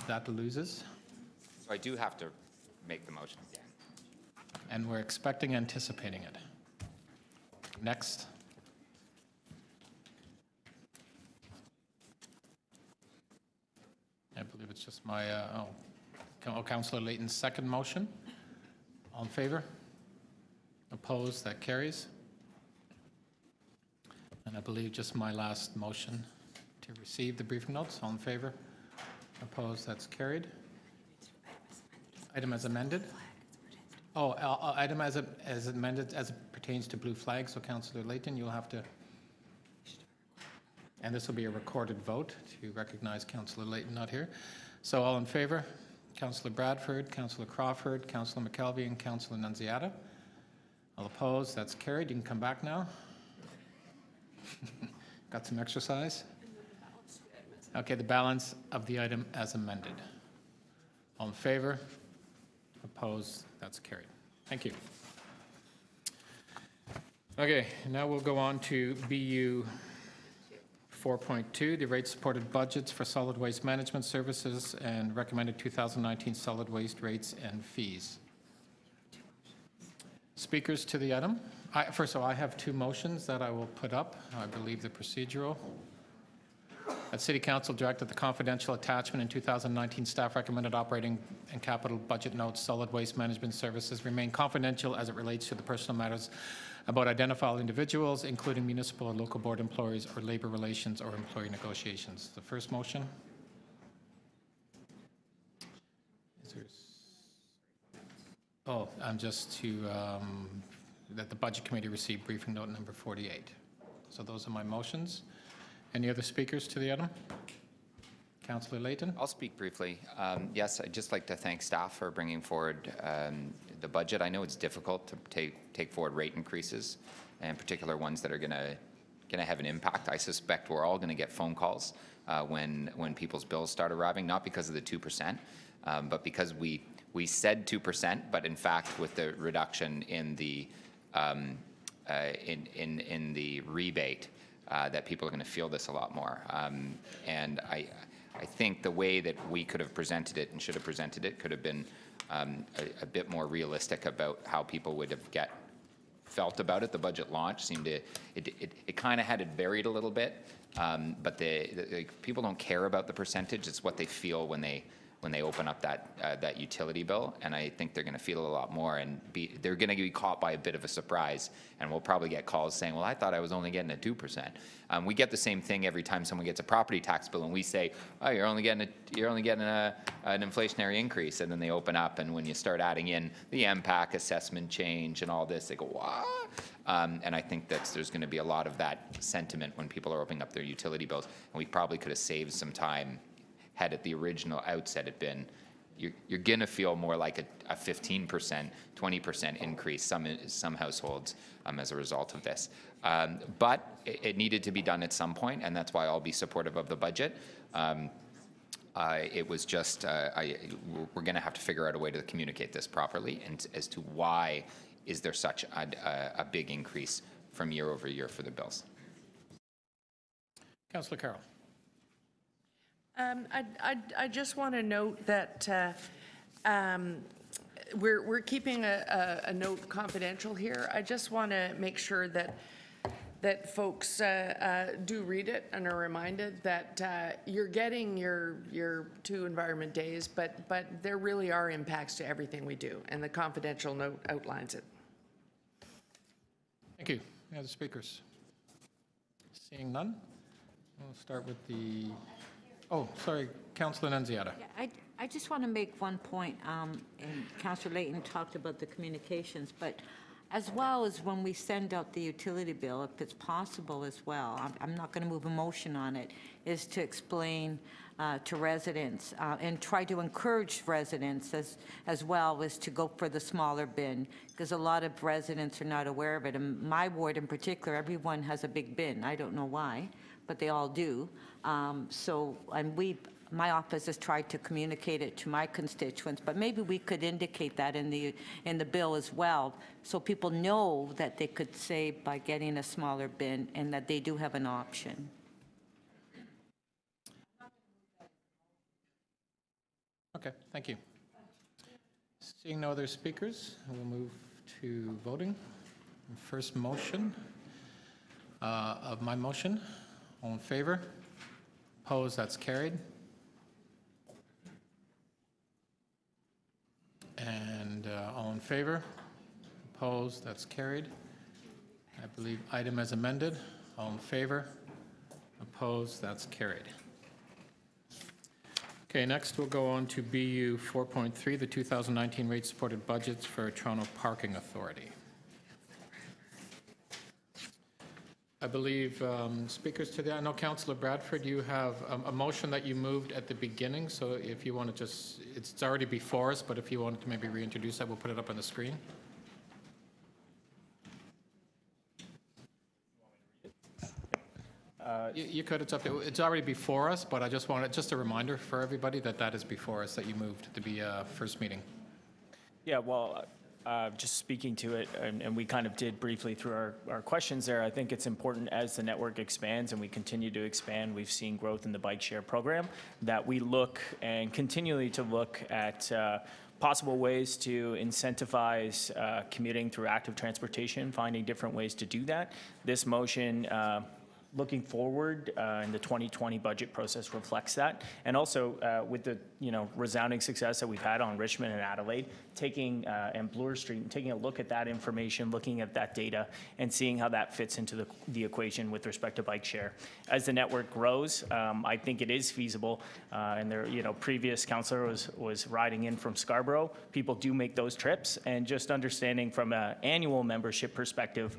That loses. So I do have to make the motion again. And we're expecting, anticipating it. Next. I believe it's just my, Councillor Layton's second motion. All in favor? Opposed? That carries. And I believe just my last motion to receive the briefing notes. All in favor? Opposed? That's carried. Item as amended. Oh, item as amended as it pertains to blue flags. So Councillor Layton, you'll have to, and this will be a recorded vote to recognize Councillor Layton not here. So all in favor? Councillor Bradford, Councillor Crawford, Councillor McKelvey, and Councillor Nunziata. All opposed? That's carried. You can come back now. Got some exercise? Okay, the balance of the item as amended. All in favor? Opposed? That's carried. Thank you. Okay, now we'll go on to BU 4.2, the rate-supported budgets for solid waste management services and recommended 2019 solid waste rates and fees. Speakers to the item? First of all, I have two motions that I will put up. I believe the procedural. That City Council directed the confidential attachment in 2019 staff recommended operating and capital budget notes solid waste management services remain confidential as it relates to the personal matters about identified individuals, including municipal or local board employees or labor relations or employee negotiations. The first motion. Oh, just to, that the Budget Committee receive briefing note number 48. So those are my motions. Any other speakers to the item? Councillor Layton? I'll speak briefly. Yes, I'd just like to thank staff for bringing forward the budget. I know it's difficult to take forward rate increases, and particular ones that are going to have an impact. I suspect we're all going to get phone calls when people's bills start arriving, not because of the 2%, but because we said 2%, but in fact, with the reduction in the in the rebate, that people are going to feel this a lot more. And I think the way that we could have presented it and should have presented it could have been a bit more realistic about how people would have felt about it. The budget launch seemed to it kind of had it buried a little bit, but the people don't care about the percentage. It's what they feel when they open up that utility bill, and I think they're going to feel a lot more, and they're going to be caught by a bit of a surprise, and we'll probably get calls saying, well, I thought I was only getting a 2%. We get the same thing every time someone gets a property tax bill, and we say, oh, you're only getting an inflationary increase, and then they open up, and when you start adding in the MPAC assessment change and all this, they go, what? And I think that there's going to be a lot of that sentiment when people are opening up their utility bills, and we probably could have saved some time had at the original outset it been, you're going to feel more like a 15%, 20% increase, some households as a result of this. But it needed to be done at some point, and that's why I'll be supportive of the budget. It was just, we're going to have to figure out a way to communicate this properly, and as to why is there such a big increase from year over year for the bills. Councillor Carroll. I just want to note that we're keeping a note confidential here. I just want to make sure that folks do read it and are reminded that you're getting your 2 environment days, but there really are impacts to everything we do, and the confidential note outlines it. Thank you. Any other speakers? Seeing none, we'll start with the, oh, sorry, Councillor Nunziata. Yeah, I just want to make one point, and Councillor Layton talked about the communications, but as well as when we send out the utility bill, if it's possible as well, I'm not going to move a motion on it, is to explain to residents and try to encourage residents as well as to go for the smaller bin, because a lot of residents are not aware of it. In my ward in particular, everyone has a big bin. I don't know why, but they all do. My office has tried to communicate it to my constituents, but maybe we could indicate that in the bill as well, so people know that they could save by getting a smaller bin and that they do have an option. Okay, thank you. Seeing no other speakers, we'll move to voting. First motion of my motion. All in favor? Opposed? That's carried. And all in favor? Opposed? That's carried. I believe item as amended. All in favor? Opposed? That's carried. Okay, next we'll go on to BU 4.3, the 2019 rate-supported budgets for Toronto Parking Authority. I believe speakers to that. I know Councillor Bradford, you have a motion that you moved at the beginning, so if you want to just, it's already before us, but if you wanted to maybe reintroduce that, we'll put it up on the screen. You could, it's up there. It's already before us, but I just wanted, just a reminder for everybody that that is before us, that you moved to be first meeting. Yeah, well, just speaking to it, and we kind of did briefly through our questions there, I think it's important as the network expands and we continue to expand, we've seen growth in the bike share program, that we look and continually to look at possible ways to incentivize commuting through active transportation, finding different ways to do that. This motion, looking forward in the 2020 budget process reflects that. And also with the resounding success that we've had on Richmond and Adelaide, taking and Bloor Street and taking a look at that information, looking at that data and seeing how that fits into the equation with respect to bike share. As the network grows, I think it is feasible. And there, previous councillor was riding in from Scarborough. People do make those trips, and just understanding from an annual membership perspective,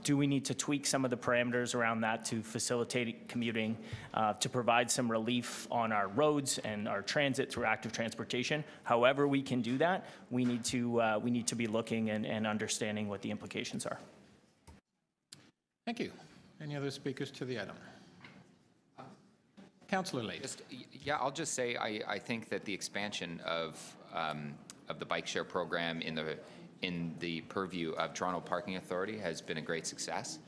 do we need to tweak some of the parameters around that to facilitate commuting, to provide some relief on our roads and our transit through active transportation. However we can do that, we need to be looking and understanding what the implications are. Thank you. Any other speakers to the item? Councillor Layton. Yeah, I'll just say I think that the expansion of the bike share program in the purview of Toronto Parking Authority has been a great success.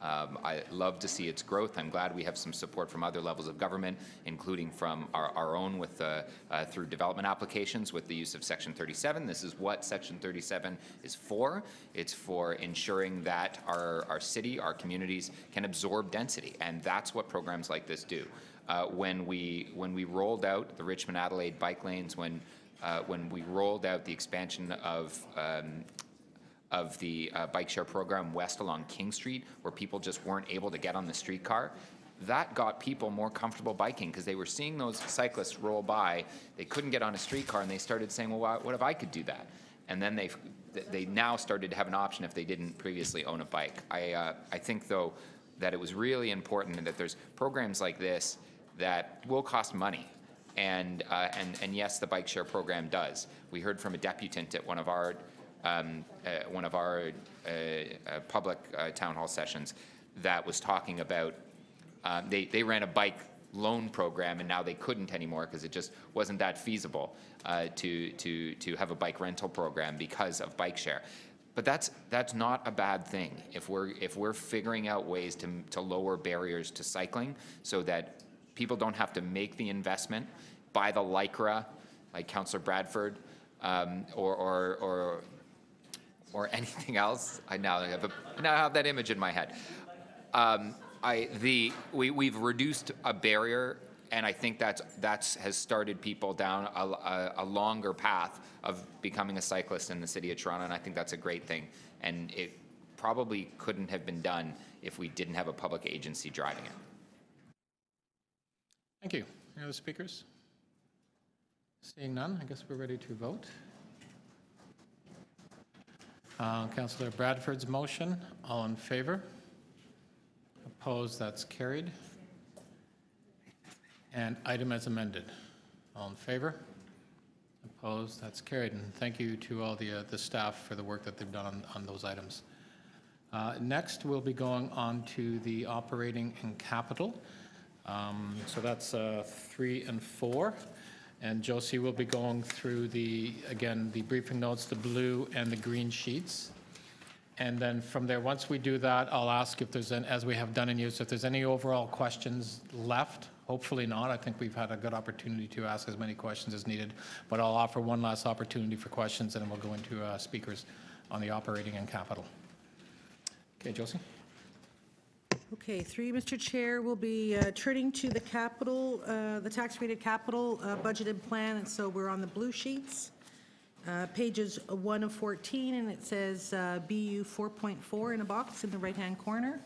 I love to see its growth. I'm glad we have some support from other levels of government, including from our own with through development applications with the use of Section 37. This is what Section 37 is for. It's for ensuring that our city, our communities can absorb density, and that's what programs like this do. When we rolled out the Richmond-Adelaide bike lanes, when we rolled out the expansion of the bike share program west along King Street, where people just weren't able to get on the streetcar, that got people more comfortable biking because they were seeing those cyclists roll by. They couldn't get on a streetcar, and they started saying, well, what if I could do that? And then they now started to have an option if they didn't previously own a bike. I think, though, that it was really important that there's programs like this that will cost money. And yes, the bike share program does. We heard from a deputant at one of our public town hall sessions that was talking about they ran a bike loan program, and now they couldn't anymore because it just wasn't that feasible to have a bike rental program because of bike share. But that's not a bad thing if we're figuring out ways to lower barriers to cycling so that people don't have to make the investment, buy the Lycra, like Councillor Bradford, or anything else. I now have that image in my head. We've reduced a barrier, and I think that's has started people down a longer path of becoming a cyclist in the city of Toronto, and I think that's a great thing. And it probably couldn't have been done if we didn't have a public agency driving it. Thank you. Any other speakers? Seeing none, I guess we're ready to vote. Councillor Bradford's motion, all in favor? Opposed, that's carried. And item as amended, all in favor? Opposed, that's carried. And thank you to all the staff for the work that they've done on those items. Next, we'll be going on to the operating and capital. So that's 3 and 4. And Josie will be going through again, the briefing notes, the blue and the green sheets. And then from there, once we do that, I'll ask if there's, as we have done in use, if there's any overall questions left. Hopefully not. I think we've had a good opportunity to ask as many questions as needed. But I'll offer one last opportunity for questions, and then we'll go into speakers on the operating and capital. Okay, Josie. Okay, 3, Mr. Chair, we'll be turning to the capital, the tax-rated capital budgeted plan, and so we're on the blue sheets, pages 1 of 14, and it says BU 4.4 in a box in the right-hand corner.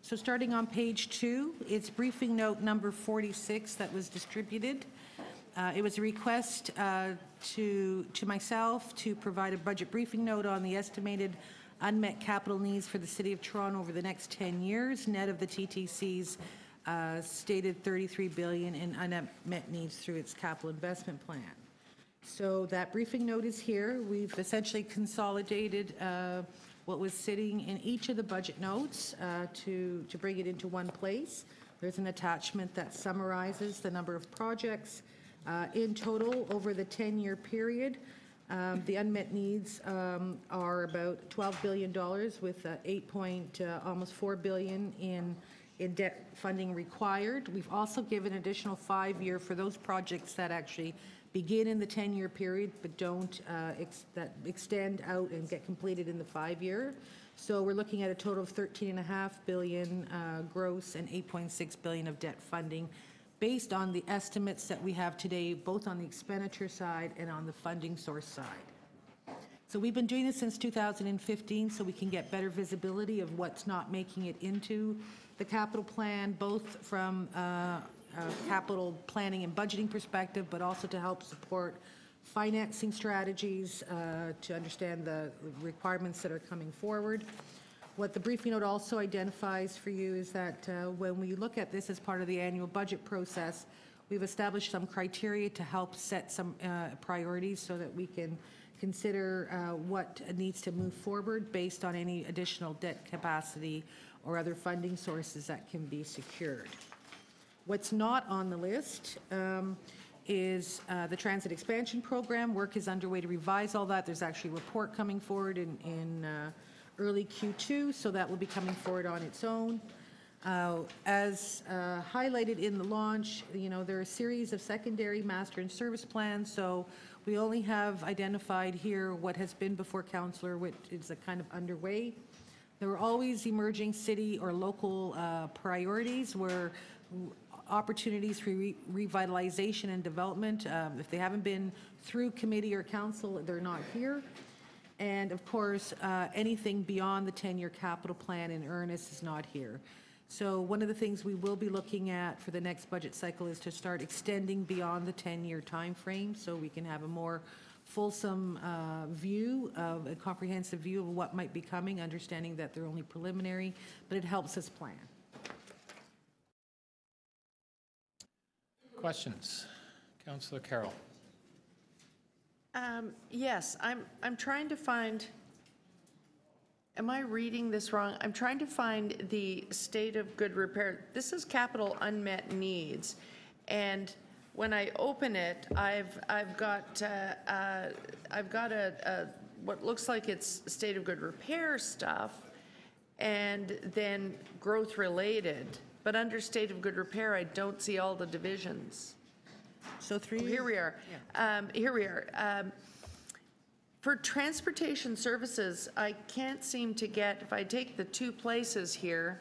So starting on page 2, it's briefing note number 46 that was distributed. It was a request to myself to provide a budget briefing note on the estimated unmet capital needs for the City of Toronto over the next 10 years, net of the TTC's stated $33 billion in unmet needs through its capital investment plan. So that briefing note is here. We've essentially consolidated what was sitting in each of the budget notes to bring it into one place. There's an attachment that summarizes the number of projects in total over the 10-year period. The unmet needs are about $12 billion with almost $4 billion in debt funding required. We've also given additional 5-year for those projects that actually begin in the 10-year period but don't that extend out and get completed in the 5-year. So we're looking at a total of $13.5 billion gross and $8.6 billion of debt funding, based on the estimates that we have today, both on the expenditure side and on the funding source side. So we've been doing this since 2015, so we can get better visibility of what's not making it into the capital plan, both from a capital planning and budgeting perspective, but also to help support financing strategies to understand the requirements that are coming forward. What the briefing note also identifies for you is that when we look at this as part of the annual budget process, we've established some criteria to help set some priorities so that we can consider what needs to move forward based on any additional debt capacity or other funding sources that can be secured. What's not on the list is the transit expansion program. Work is underway to revise all that. There's actually a report coming forward in early Q2, so that will be coming forward on its own. As highlighted in the launch, there are a series of secondary master and service plans, so we only have identified here what has been before Councillor, which is kind of underway. There are always emerging city or local priorities where opportunities for revitalization and development, if they haven't been through committee or council, they're not here. And of course, anything beyond the 10-year capital plan in earnest is not here. So one of the things we will be looking at for the next budget cycle is to start extending beyond the 10-year time frame so we can have a more fulsome view of a comprehensive view of what might be coming, understanding that they're only preliminary, but it helps us plan. Questions? Councillor Carroll. Yes, I'm trying to find, am I reading this wrong? I'm trying to find the state of good repair. This is capital unmet needs, and when I open it, I've got what looks like it's state of good repair stuff, and then growth related. But under state of good repair, I don't see all the divisions. So Here we are. Yeah. Here we are. For transportation services, I can't seem to get, if I take the two places here,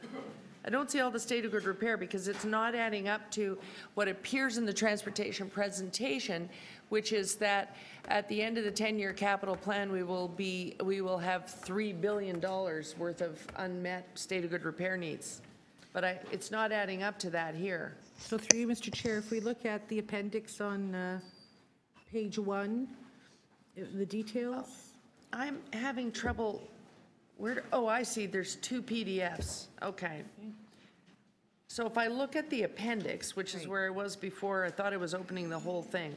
I don't see all the state of good repair because it's not adding up to what appears in the transportation presentation, which is that at the end of the 10-year capital plan, we will have $3 billion worth of unmet state of good repair needs. But it's not adding up to that here. So through you, Mr. Chair, if we look at the appendix on page 1, the details. I'm having trouble, oh, I see, there's 2 PDFs, okay. So if I look at the appendix, which is where I was before, I thought I was opening the whole thing.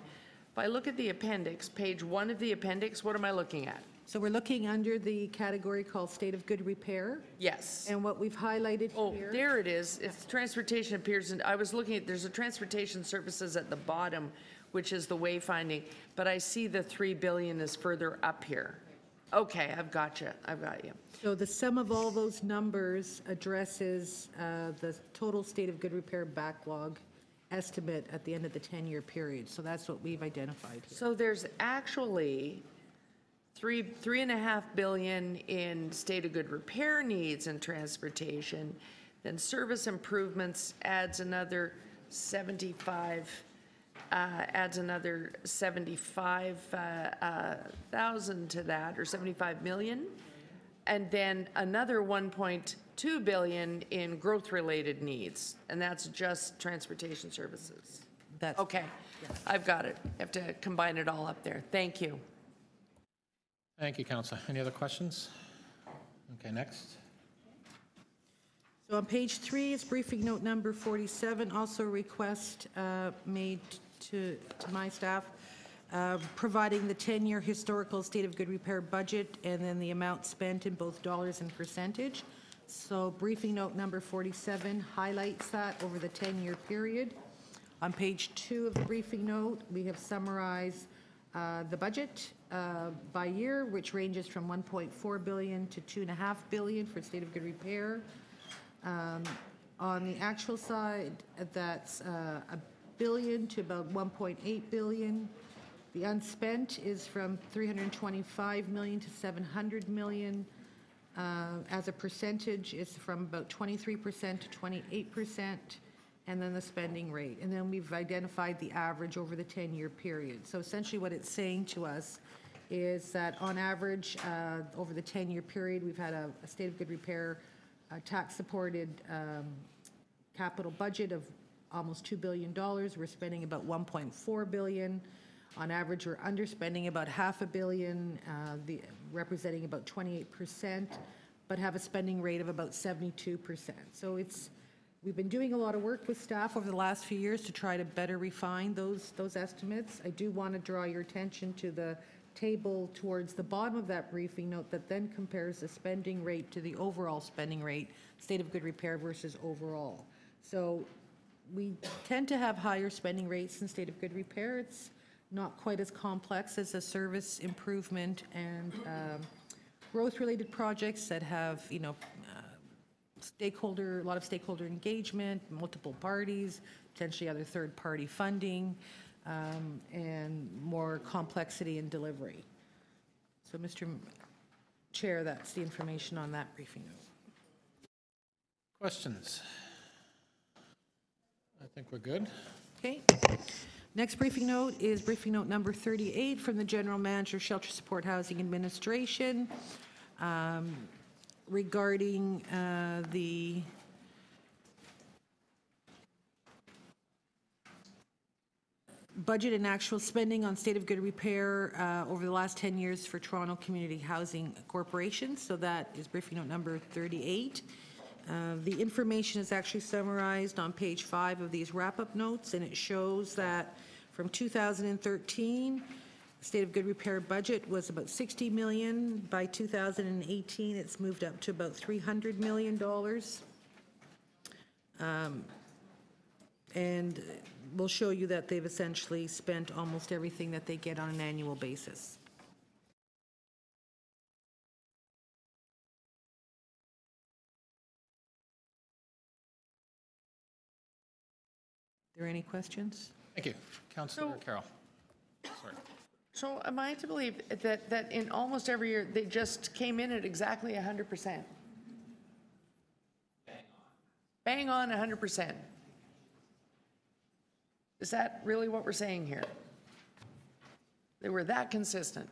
If I look at the appendix, page 1 of the appendix, what am I looking at? So we're looking under the category called state of good repair. Yes. And what we've highlighted Oh, here. there it is. It's transportation appears in, I was looking at, there's a transportation services at the bottom, which is the wayfinding, but I see the 3 billion is further up here. Okay, I've got you. I've got you. So the sum of all those numbers addresses the total state of good repair backlog estimate at the end of the 10-year period. So that's what we've identified here. So there's actually three and a half billion in state of good repair needs and transportation. Then service improvements adds another 75. Adds another 75,000 to that, or 75 million, and then another 1.2 billion in growth-related needs, and that's just transportation services. That's Okay, I've got it. I have to combine it all up there. Thank you. Thank you, Councillor. Any other questions? Okay, next. So on page 3, it's briefing note number 47, also a request made to my staff, providing the 10-year historical state of good repair budget and then the amount spent in both dollars and percentage. So briefing note number 47 highlights that over the 10-year period. On page 2 of the briefing note, we have summarized the budget by year, which ranges from 1.4 billion to 2.5 billion for state of good repair. On the actual side, that's $1 billion to about 1.8 billion. The unspent is from 325 million to 700 million. As a percentage, it's from about 23% to 28%, and then the spending rate. And then we've identified the average over the 10-year period. So essentially what it's saying to us is that on average, over the 10-year period, we've had a state of good repair tax-supported capital budget of almost $2 billion. We're spending about $1.4 billion. On average, we're underspending about $500 million, representing about 28%, but have a spending rate of about 72%. So we've been doing a lot of work with staff over the last few years to try to better refine those estimates. I do want to draw your attention to the table towards the bottom of that briefing note that then compares the spending rate to the overall spending rate, state of good repair versus overall. So we tend to have higher spending rates in state of good repair. It's not quite as complex as the service improvement and growth-related projects that have, a lot of stakeholder engagement, multiple parties, potentially other third-party funding, and more complexity in delivery. So, Mr. Chair, that's the information on that briefing note. Questions? I think we're good. Okay. Next briefing note is briefing note number 38 from the General Manager, Shelter Support Housing Administration, regarding the budget and actual spending on state of good repair over the last 10 years for Toronto Community Housing Corporation. So that is briefing note number 38. The information is actually summarized on page 5 of these wrap-up notes, and it shows that from 2013, the state of good repair budget was about $60 million. By 2018, it's moved up to about $300 million. And we'll show you that they've essentially spent almost everything that they get on an annual basis. Are there any questions? Thank you. Councillor Carroll. Sorry. So am I to believe that in almost every year, they just came in at exactly 100%? Bang on 100%. Is that really what we're saying here? They were that consistent?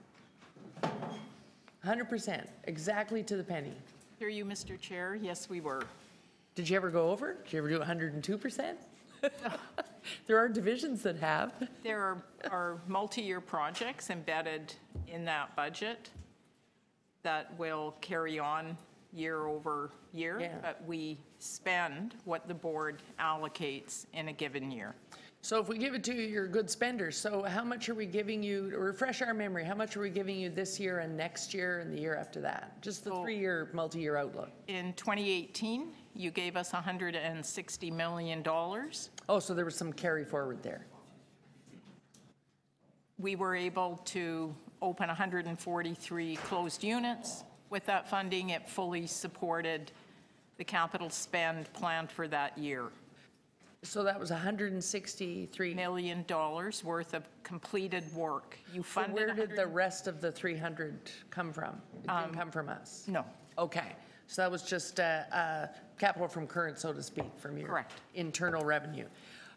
100%, exactly to the penny. Hear you, Mr. Chair. Yes, we were. Did you ever go over? Did you ever do 102%? There are divisions that have. There are multi-year projects embedded in that budget that will carry on year over year, Yeah. but we spend what the board allocates in a given year. So if we give it to you, you're a good spender. So how much are we giving you, to refresh our memory, how much are we giving you this year and next year and the year after that? Just the So- 3-year, multi-year outlook. In 2018, you gave us $160 million. Oh, so there was some carry forward there. We were able to open 143 closed units. With that funding, it fully supported the capital spend planned for that year. So that was 163. $1 million worth of completed work. You So funded where did the 100 rest of the 300 come from? It didn't come from us? No, Okay, so that was just capital from current, so to speak, from your Correct. internal revenue.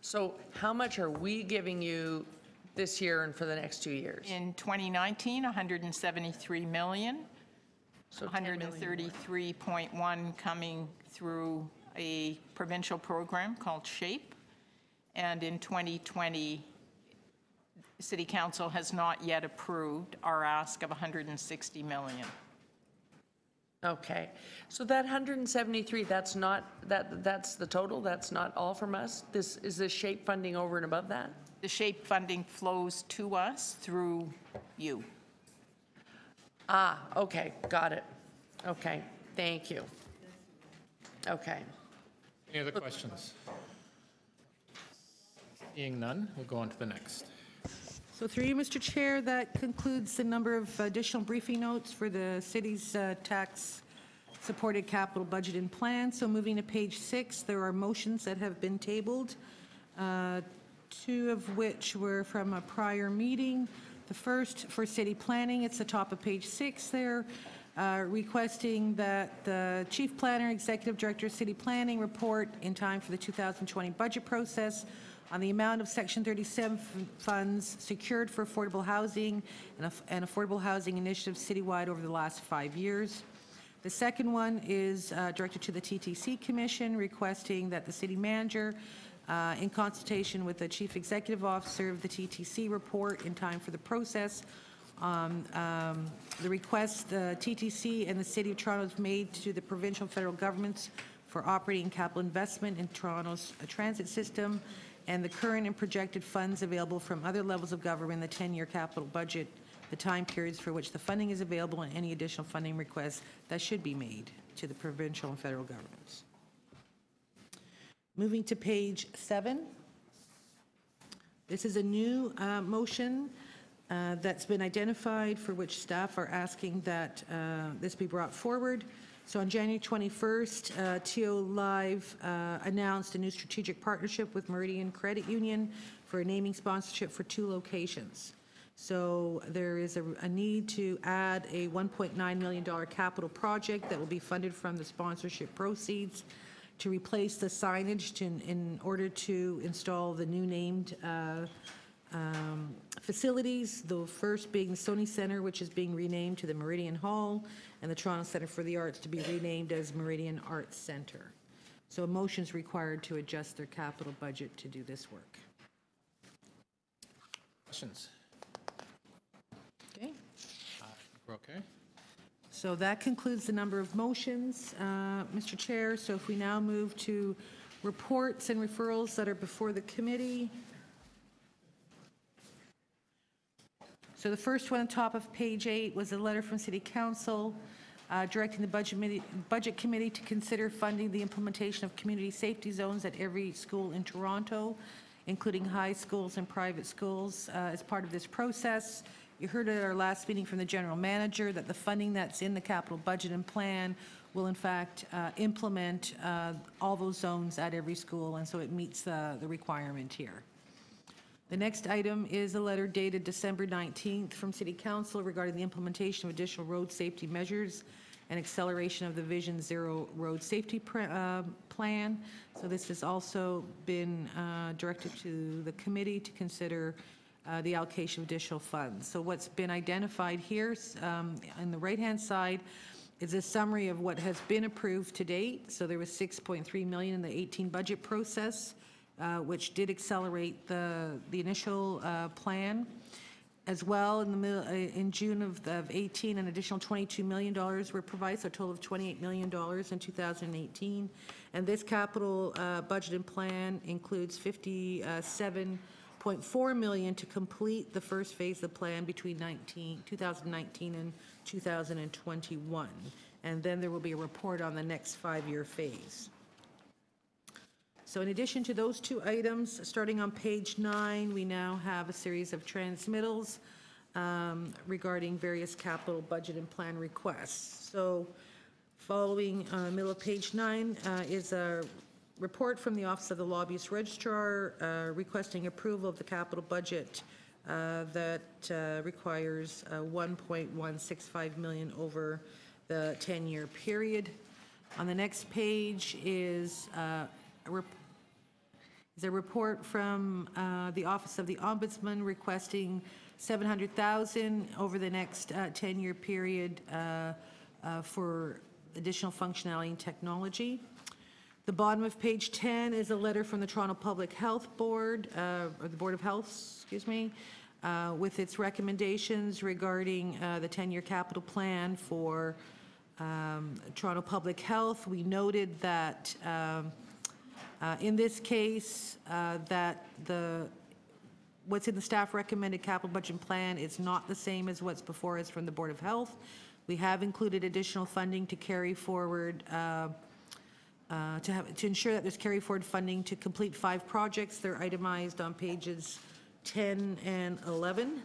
So how much are we giving you this year and for the next 2 years? in 2019, 173 million, So 10 million more. 133.1 coming through a provincial program called SHAPE. And in 2020, City Council has not yet approved our ask of 160 million. Okay, so that 173, that's the total? That's not all from us? Is this SHAPE funding over and above that? The SHAPE funding flows to us through you. Ah, okay, got it. Okay, thank you. Okay. Any other questions? Seeing none, we'll go on to the next. So through you, Mr. Chair, that concludes the number of additional briefing notes for the city's tax-supported capital budget and plan. So moving to page 6, there are motions that have been tabled, 2 of which were from a prior meeting. The first for city planning, it's the top of page 6 there, requesting that the chief planner, executive director of city planning report in time for the 2020 budget process on the amount of Section 37 funds secured for affordable housing and affordable housing initiatives citywide over the last 5 years. The second one is directed to the TTC Commission, requesting that the city manager, in consultation with the chief executive officer of the TTC, report in time for the process. The request the TTC and the City of Toronto has made to the provincial and federal governments for operating capital investment in Toronto's transit system, and the current and projected funds available from other levels of government in the 10-year capital budget, the time periods for which the funding is available, and any additional funding requests that should be made to the provincial and federal governments. Moving to page 7. This is a new motion that's been identified, for which staff are asking that this be brought forward. So on January 21st, TO Live announced a new strategic partnership with Meridian Credit Union for a naming sponsorship for 2 locations. So there is a need to add a $1.9 million capital project that will be funded from the sponsorship proceeds to replace the signage in order to install the new named facilities, the first being the Sony Center, which is being renamed to the Meridian Hall, and the Toronto Centre for the Arts to be renamed as Meridian Arts Centre. So a motion is required to adjust their capital budget to do this work. Questions? Okay. We're okay? So that concludes the number of motions, Mr. Chair. So if we now move to reports and referrals that are before the committee. So the first one on top of page 8 was a letter from City Council directing the Budget Committee to consider funding the implementation of community safety zones at every school in Toronto, including high schools and private schools, as part of this process. You heard at our last meeting from the general manager that the funding that's in the capital budget and plan will in fact implement all those zones at every school, and so it meets the requirement here. The next item is a letter dated December 19th from City Council regarding the implementation of additional road safety measures and acceleration of the Vision Zero Road Safety Plan. So this has also been directed to the committee to consider the allocation of additional funds. So what's been identified here on the right-hand side is a summary of what has been approved to date. So there was $6.3 million in the 18 budget process, which did accelerate the initial plan. As well, in June of 18, an additional $22 million were provided, so a total of $28 million in 2018. And this capital budget and plan includes $57.4 million to complete the first phase of the plan between 2019 and 2021. And then there will be a report on the next 5-year phase. So in addition to those two items, starting on page 9, we now have a series of transmittals regarding various capital budget and plan requests. So following middle of page 9 is a report from the Office of the Lobbyist Registrar requesting approval of the capital budget that requires $1.165 million over the 10-year period. On the next page is a report from the Office of the Ombudsman requesting $700,000 over the next 10-year period for additional functionality and technology. The bottom of page 10 is a letter from the Toronto Public Health Board, or the Board of Health, excuse me, with its recommendations regarding the 10-year capital plan for Toronto Public Health. We noted that in this case, that what's in the staff recommended capital budget plan is not the same as what's before us from the Board of Health. We have included additional funding to carry forward, to ensure that there's carry forward funding to complete 5 projects. They're itemized on pages 10 and 11,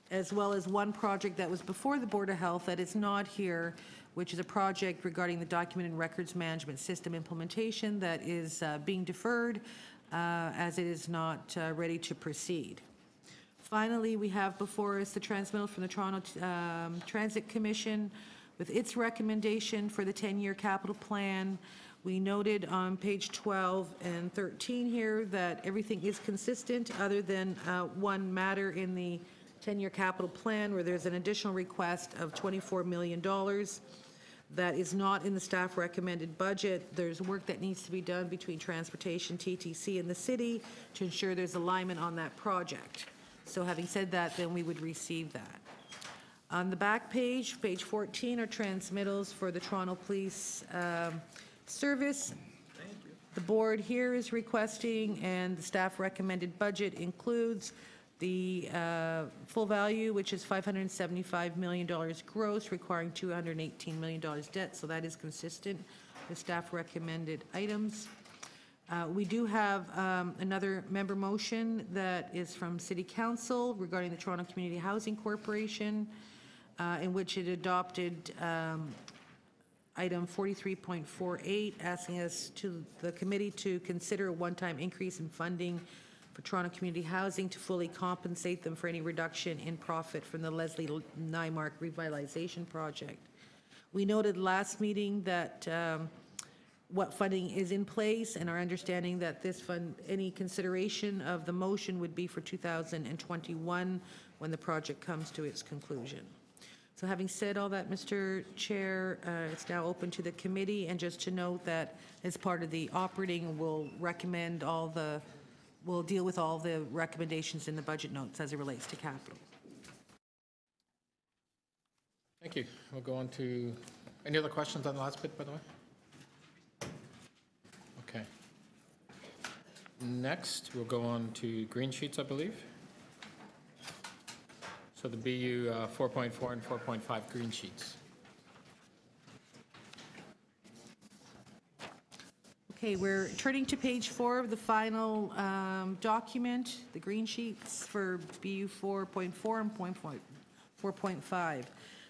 as well as 1 project that was before the Board of Health that is not here, which is a project regarding the document and records management system implementation that is being deferred as it is not ready to proceed. Finally, we have before us the transmittal from the Toronto Transit Commission with its recommendation for the 10-year capital plan. We noted on page 12 and 13 here that everything is consistent other than one matter in the 10-year capital plan where there's an additional request of $24 million that is not in the staff recommended budget. There's work that needs to be done between transportation, TTC, and the city to ensure there's alignment on that project. So having said that, then we would receive that. On the back page, page 14, are transmittals for the Toronto Police Service. The board here is requesting, and the staff recommended budget includes the full value, which is $575 million gross, requiring $218 million debt, so that is consistent with staff recommended items. We do have another member motion that is from City Council regarding the Toronto Community Housing Corporation, in which it adopted item 43.48, asking us to the committee to consider a one-time increase in funding for Toronto Community Housing to fully compensate them for any reduction in profit from the Leslie Nymark Revitalization Project. We noted last meeting that what funding is in place, and our understanding that this fund, any consideration of the motion would be for 2021 when the project comes to its conclusion. So having said all that, Mr. Chair, it's now open to the committee, and just to note that as part of the operating, we'll recommend all the, we'll deal with all the recommendations in the budget notes as it relates to capital. Thank you. We'll go on to, any other questions on the last bit, by the way? Okay. Next, we'll go on to green sheets, I believe. So the BU 4.4 and 4.5 green sheets. Okay, we're turning to page 4 of the final document, the green sheets for BU 4.4 and 4.5.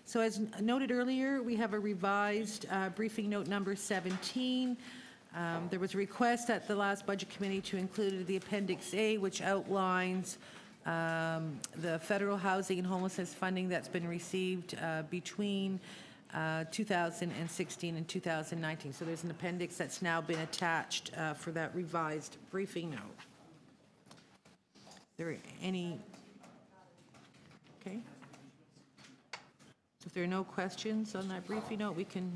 So as noted earlier, we have a revised briefing note number 17 There was a request at the last Budget Committee to include the Appendix A, which outlines the federal housing and homelessness funding that's been received between 2016 and 2019. So there's an appendix that's now been attached for that revised briefing note. Are there any? Okay. So if there are no questions on that briefing note, we can.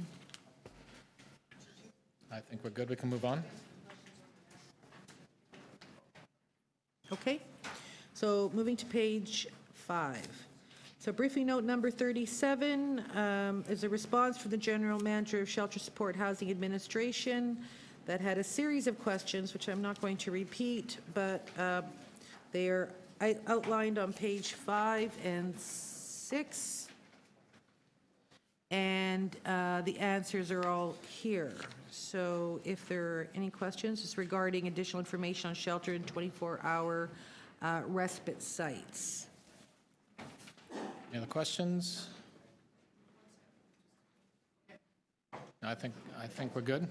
I think we're good. We can move on. Okay. So moving to page 5. So briefing note number 37 is a response from the General Manager of Shelter Support Housing Administration that had a series of questions, which I'm not going to repeat, but they are outlined on page 5 and 6. And the answers are all here. So if there are any questions just regarding additional information on shelter and 24-hour respite sites. Any other questions? I think we're good.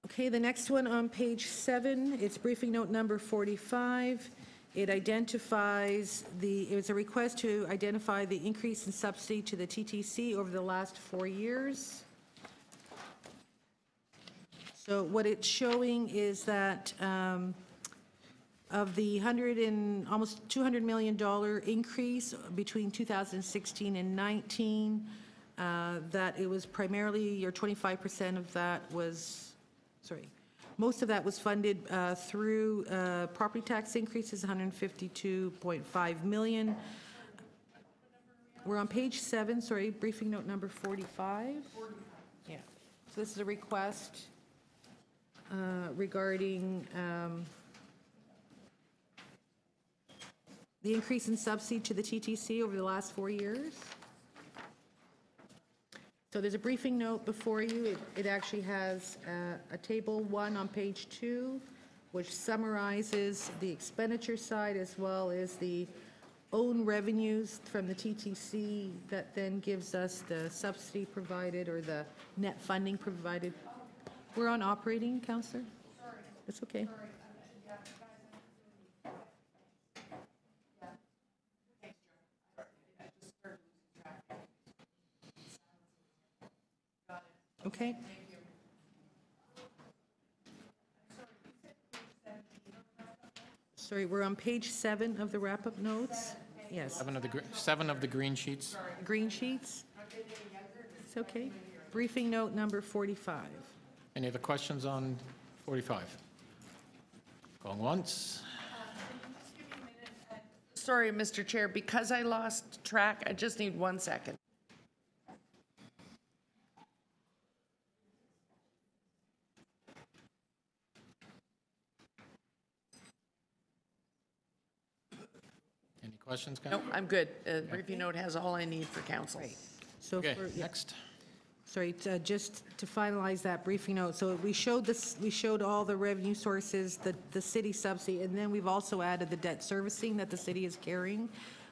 Okay, the next one on page 7, it's briefing note number 45. It identifies it was a request to identify the increase in subsidy to the TTC over the last 4 years. So what it's showing is that of the almost $200 million increase between 2016 and 19, that it was primarily, or 25% of that was, most of that was funded through property tax increases, $152.5 million. We're on page 7, briefing note number 45. Yeah. So this is a request regarding the increase in subsidy to the TTC over the last 4 years. So there's a briefing note before you. It actually has a table 1 on page 2, which summarizes the expenditure side as well as the own revenues from the TTC that then gives us the subsidy provided or the net funding provided. We're on operating, Councillor? Sorry. It's okay. Sorry. Okay. Sorry, we're on page 7 of the wrap-up notes. Yes. 7 of the green sheets. Green sheets? It's okay. Briefing note number 45. Any other questions on 45? Going once. Sorry, Mr. Chair, because I lost track, I just need 1 second. Any questions, No, Councillor? I'm good. Briefing note has all I need for council. So Okay, for, next. sorry, just to finalize that briefing note, so we showed this, we showed all the revenue sources, the city subsidy, and then we've also added the debt servicing that the city is carrying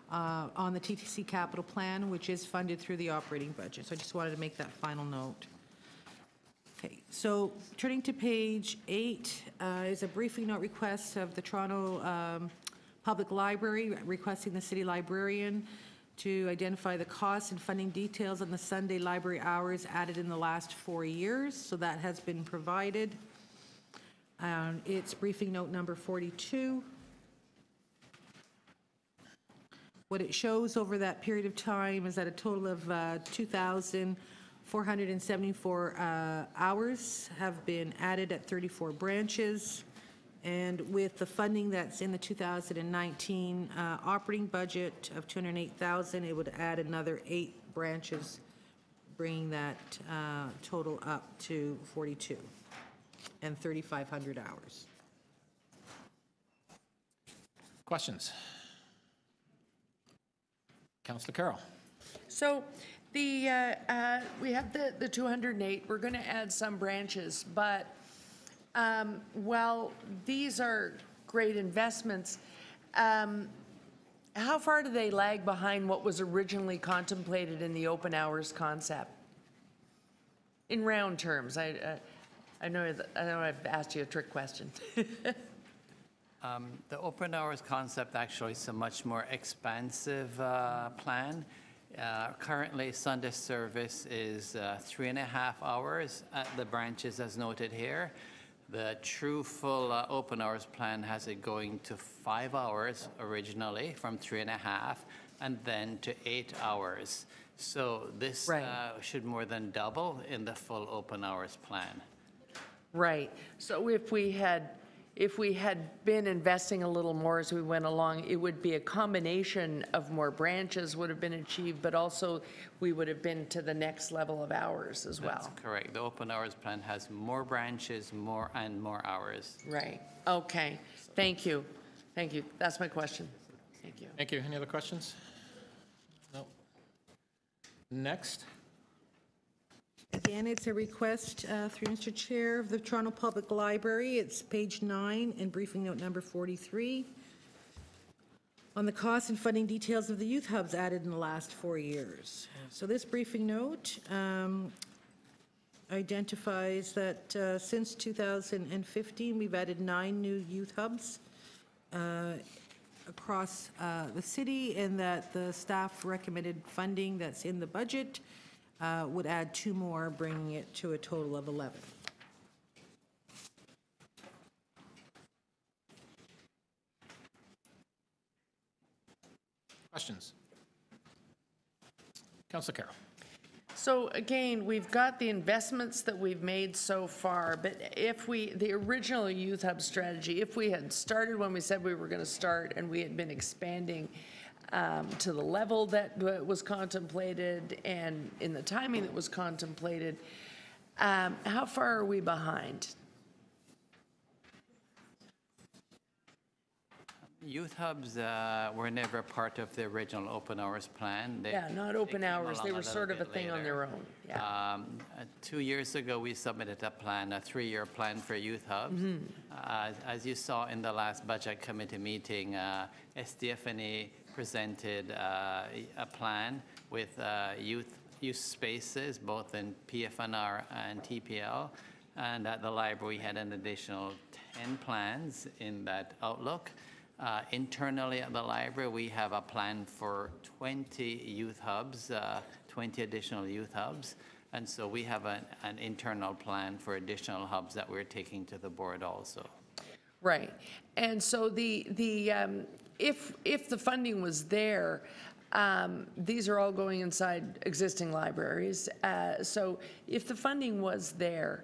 on the TTC capital plan, which is funded through the operating budget. So I just wanted to make that final note. Okay, so turning to page 8 is a briefing note request of the Toronto Public Library requesting the city librarian to identify the costs and funding details on the Sunday library hours added in the last 4 years. So that has been provided. It's briefing note number 42. What it shows over that period of time is that a total of 2,474 hours have been added at 34 branches. And with the funding that's in the 2019 operating budget of $208,000, it would add another 8 branches, bringing that total up to 42 and 3,500 hours. Questions? Councillor Carroll. So we have the 208. We're going to add some branches, but well, these are great investments. How far do they lag behind what was originally contemplated in the open hours concept? In round terms, I know I've asked you a trick question. The open hours concept actually is a much more expansive plan. Currently, Sunday service is 3.5 hours at the branches as noted here. The true full open hours plan has it going to 5 hours originally from 3.5 and then to 8 hours. So this should more than double in the full open hours plan. Right. So if we had been investing a little more as we went along, it would be a combination of more branches would have been achieved, but also we would have been to the next level of hours as well. That's correct. The open hours plan has more branches, more hours. Right. Okay. Thank you. Thank you. That's my question. Thank you. Thank you. Any other questions? No. Next. Again, it's a request through Mr. Chair of the Toronto Public Library. It's page 9 and briefing note number 43 on the cost and funding details of the youth hubs added in the last 4 years. So this briefing note identifies that since 2015, we've added 9 new youth hubs across the city, and that the staff recommended funding that's in the budget would add 2 more, bringing it to a total of 11. Questions? Councillor Carroll. So again, we've got the investments that we've made so far, but if the original youth hub strategy, if we had started when we said we were going to start and we had been expanding to the level that was contemplated and in the timing that was contemplated, how far are we behind? Youth hubs were never part of the original open hours plan. Yeah, not open hours. They were sort of a thing on their own. Yeah. 2 years ago, we submitted a plan, a 3-year plan for youth hubs. As you saw in the last budget committee meeting, SDF&E presented a plan with youth spaces, both in PFNR and TPL. And at the library, we had an additional 10 plans in that outlook. Internally at the library, we have a plan for 20 youth hubs, 20 additional youth hubs. And so we have an internal plan for additional hubs that we're taking to the board also. Right. And so if the funding was there, these are all going inside existing libraries. So if the funding was there,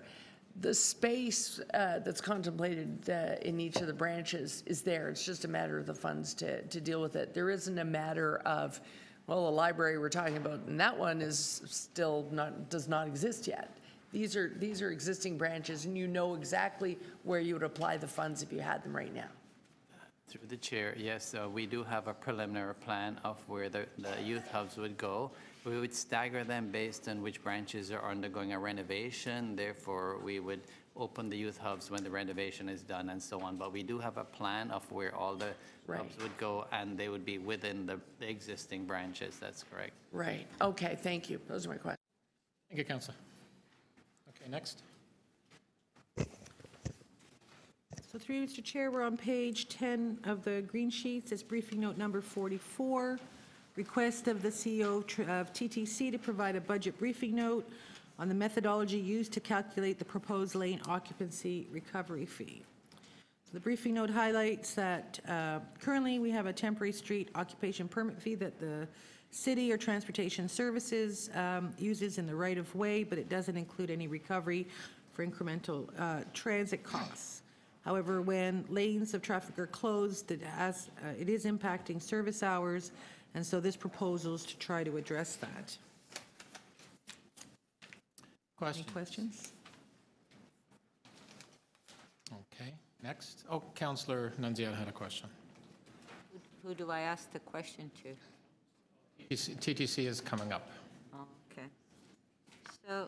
the space that's contemplated in each of the branches is there. It's just a matter of the funds to deal with it. There isn't a matter of, well, the library we're talking about, and that one is still does not exist yet. These are existing branches, and you know exactly where you would apply the funds if you had them right now. Through the chair, yes, we do have a preliminary plan of where the youth hubs would go. We would stagger them based on which branches are undergoing a renovation. Therefore, we would open the youth hubs when the renovation is done and so on. But we do have a plan of where all the hubs would go, and they would be within the existing branches. That's correct. Right. Okay, thank you. Those are my questions. Thank you, Councillor. Okay, next. So through you, Mr. Chair, we're on page 10 of the green sheets. It's briefing note number 44. Request of the CEO of TTC to provide a budget briefing note on the methodology used to calculate the proposed lane occupancy recovery fee. So the briefing note highlights that currently we have a temporary street occupation permit fee that the city or transportation services uses in the right of way, but it doesn't include any recovery for incremental transit costs. However, when lanes of traffic are closed, it is impacting service hours, and so this proposal is to try to address that. Questions? Any questions? Okay, next. Oh, Councillor Nunziata had a question. Who do I ask the question to? TTC is coming up. Oh, okay. So,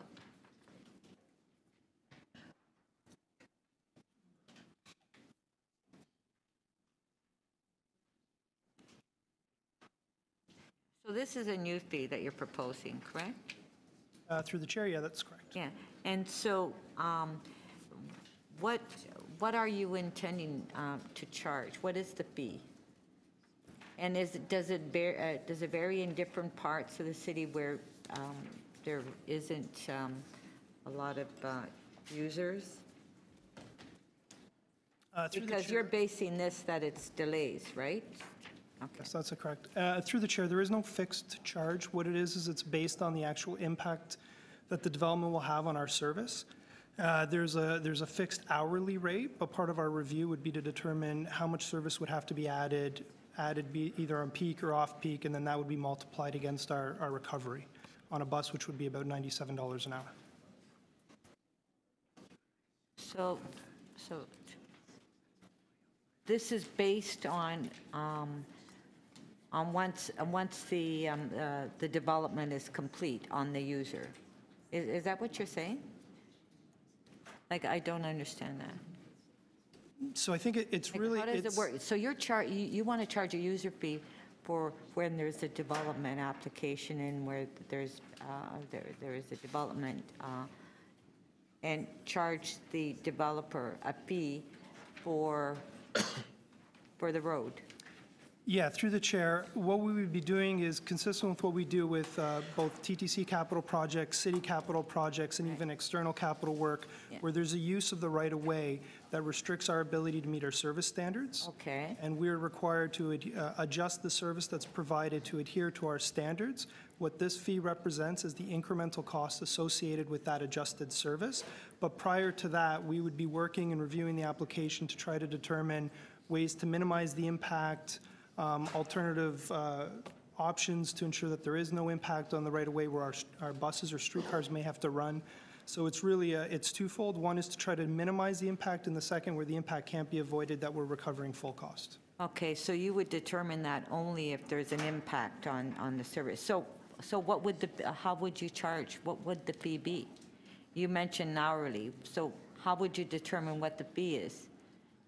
So this is a new fee that you're proposing, correct? Through the chair, yeah, that's correct. Yeah, and so what are you intending to charge? What is the fee? And does it vary in different parts of the city where there isn't a lot of users? Because you're basing this that it's delays, right? Okay. Yes, that's correct. Through the chair, there is no fixed charge. What it is it's based on the actual impact that the development will have on our service. There's a fixed hourly rate, but part of our review would be to determine how much service would have to be added be either on peak or off peak, and then that would be multiplied against our recovery on a bus, which would be about $97 an hour. So this is based on once the development is complete on the user. Is that what you're saying? Like, I don't understand that. So I think it's really... How does it work? So you want to charge a user fee for when there's a development application and where there is a development and charge the developer a fee for the road. Yeah, through the chair, what we would be doing is consistent with what we do with both TTC capital projects, city capital projects, and even external capital work, where there's a use of the right-of-way that restricts our ability to meet our service standards. Okay. And we're required to adjust the service that's provided to adhere to our standards. What this fee represents is the incremental cost associated with that adjusted service. But prior to that, we would be working and reviewing the application to try to determine ways to minimize the impact, alternative options to ensure that there is no impact on the right-of-way where our buses or streetcars may have to run. So it's really, it's twofold. One is to try to minimize the impact, and the second, where the impact can't be avoided, that we're recovering full cost. Okay, so you would determine that only if there's an impact on the service. So what would how would you charge? What would the fee be? You mentioned hourly, so how would you determine what the fee is?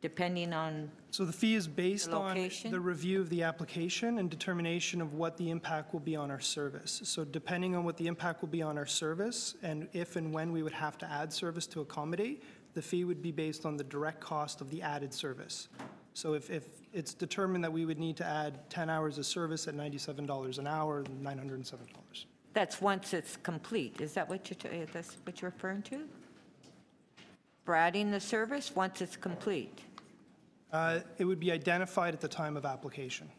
Depending on So the fee is based the on location? the review of the application and determination of what the impact will be on our service. So depending on what the impact will be on our service and if and when we would have to add service to accommodate, the fee would be based on the direct cost of the added service. So if it's determined that we would need to add 10 hours of service at $97 an hour, $907. That's once it's complete. Is that what that's what you're referring to? For adding the service once it's complete? It would be identified at the time of application.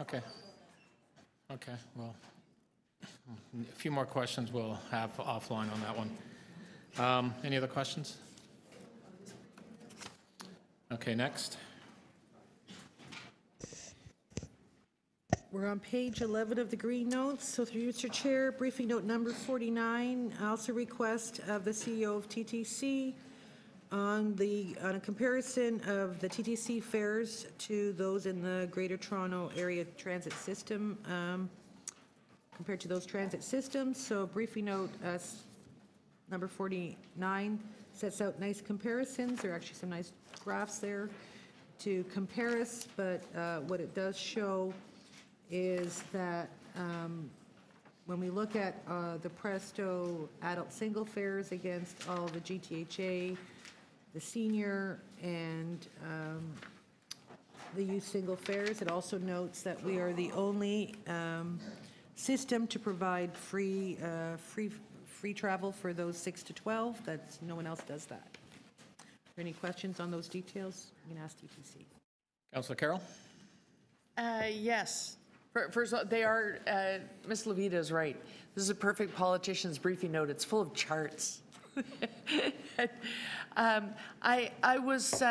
Okay. Okay, well, a few more questions we'll have offline on that one. Any other questions? Okay, next. We're on page 11 of the green notes. So through you, Mr. Chair, briefing note number 49, I also request of the CEO of TTC on a comparison of the TTC fares to those in the Greater Toronto Area Transit System, compared to those transit systems. So briefing note number 49 sets out nice comparisons. There are actually some nice graphs there to compare us, but what it does show is that when we look at the Presto adult single fares against all the GTHA, the senior, and the youth single fares, it also notes that we are the only system to provide free travel for those 6 to 12. That's, no one else does that. Are there any questions on those details? You can ask TTC. Councillor Carroll? Yes. First of all, they are, Ms. Levita is right. This is a perfect politician's briefing note. It's full of charts. I was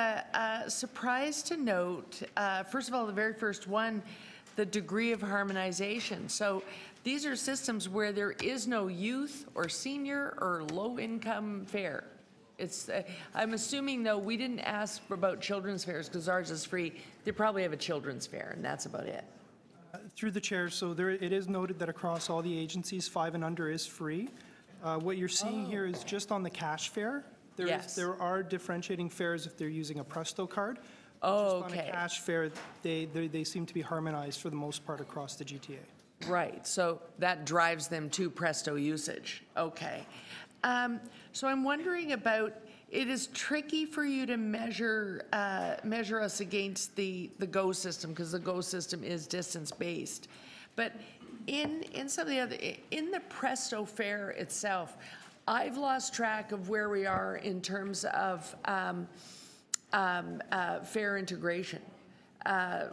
surprised to note, first of all, the very first one, the degree of harmonization. So these are systems where there is no youth or senior or low-income fare. It's, I'm assuming, though, we didn't ask about children's fares because ours is free. They probably have a children's fare, and that's about it. Through the chair, so it is noted that across all the agencies, 5 and under is free. What you're seeing here is just on the cash fare. There are differentiating fares if they're using a Presto card. Oh, Just on a cash fare, they seem to be harmonized for the most part across the GTA. Right, so that drives them to Presto usage. Okay. So I'm wondering about, it is tricky for you to measure us against the GO system, because the GO system is distance-based. But in some of the other, in the Presto fare itself, I've lost track of where we are in terms of fare integration.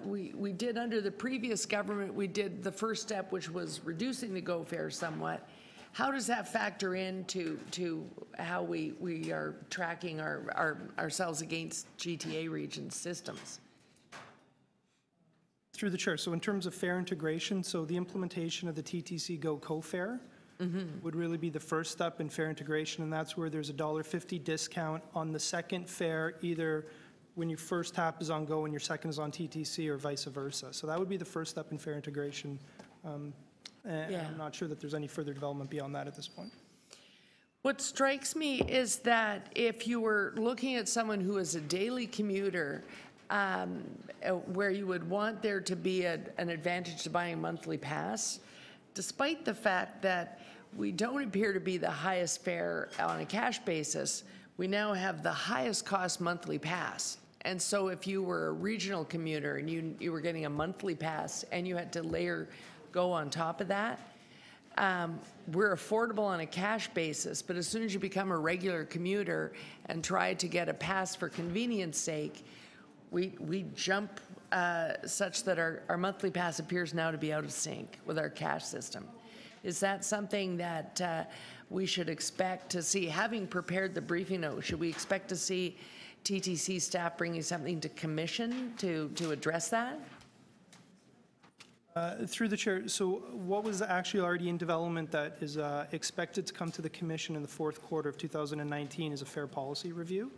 We did under the previous government, we did the first step, which was reducing the GO fare somewhat. How does that factor into how we are tracking ourselves against GTA region systems? Through the chair, so in terms of fare integration, so the implementation of the TTC Go co-fare would really be the first step in fare integration, and that's where there's a $1.50 discount on the second fare, either when your first tap is on Go and your second is on TTC, or vice versa. So that would be the first step in fare integration. And I'm not sure that there's any further development beyond that at this point. What strikes me is that if you were looking at someone who is a daily commuter, where you would want there to be an advantage to buying a monthly pass, despite the fact that we don't appear to be the highest fare on a cash basis, we now have the highest cost monthly pass. And so if you were a regional commuter and you were getting a monthly pass and you had to layer Go on top of that, we're affordable on a cash basis, but as soon as you become a regular commuter and try to get a pass for convenience sake, we jump such that our monthly pass appears now to be out of sync with our cash system. Is that something that we should expect to see? Having prepared the briefing note, should we expect to see TTC staff bringing something to commission to address that? Through the chair, so what was actually already in development that is expected to come to the commission in the fourth quarter of 2019 is a fare policy review.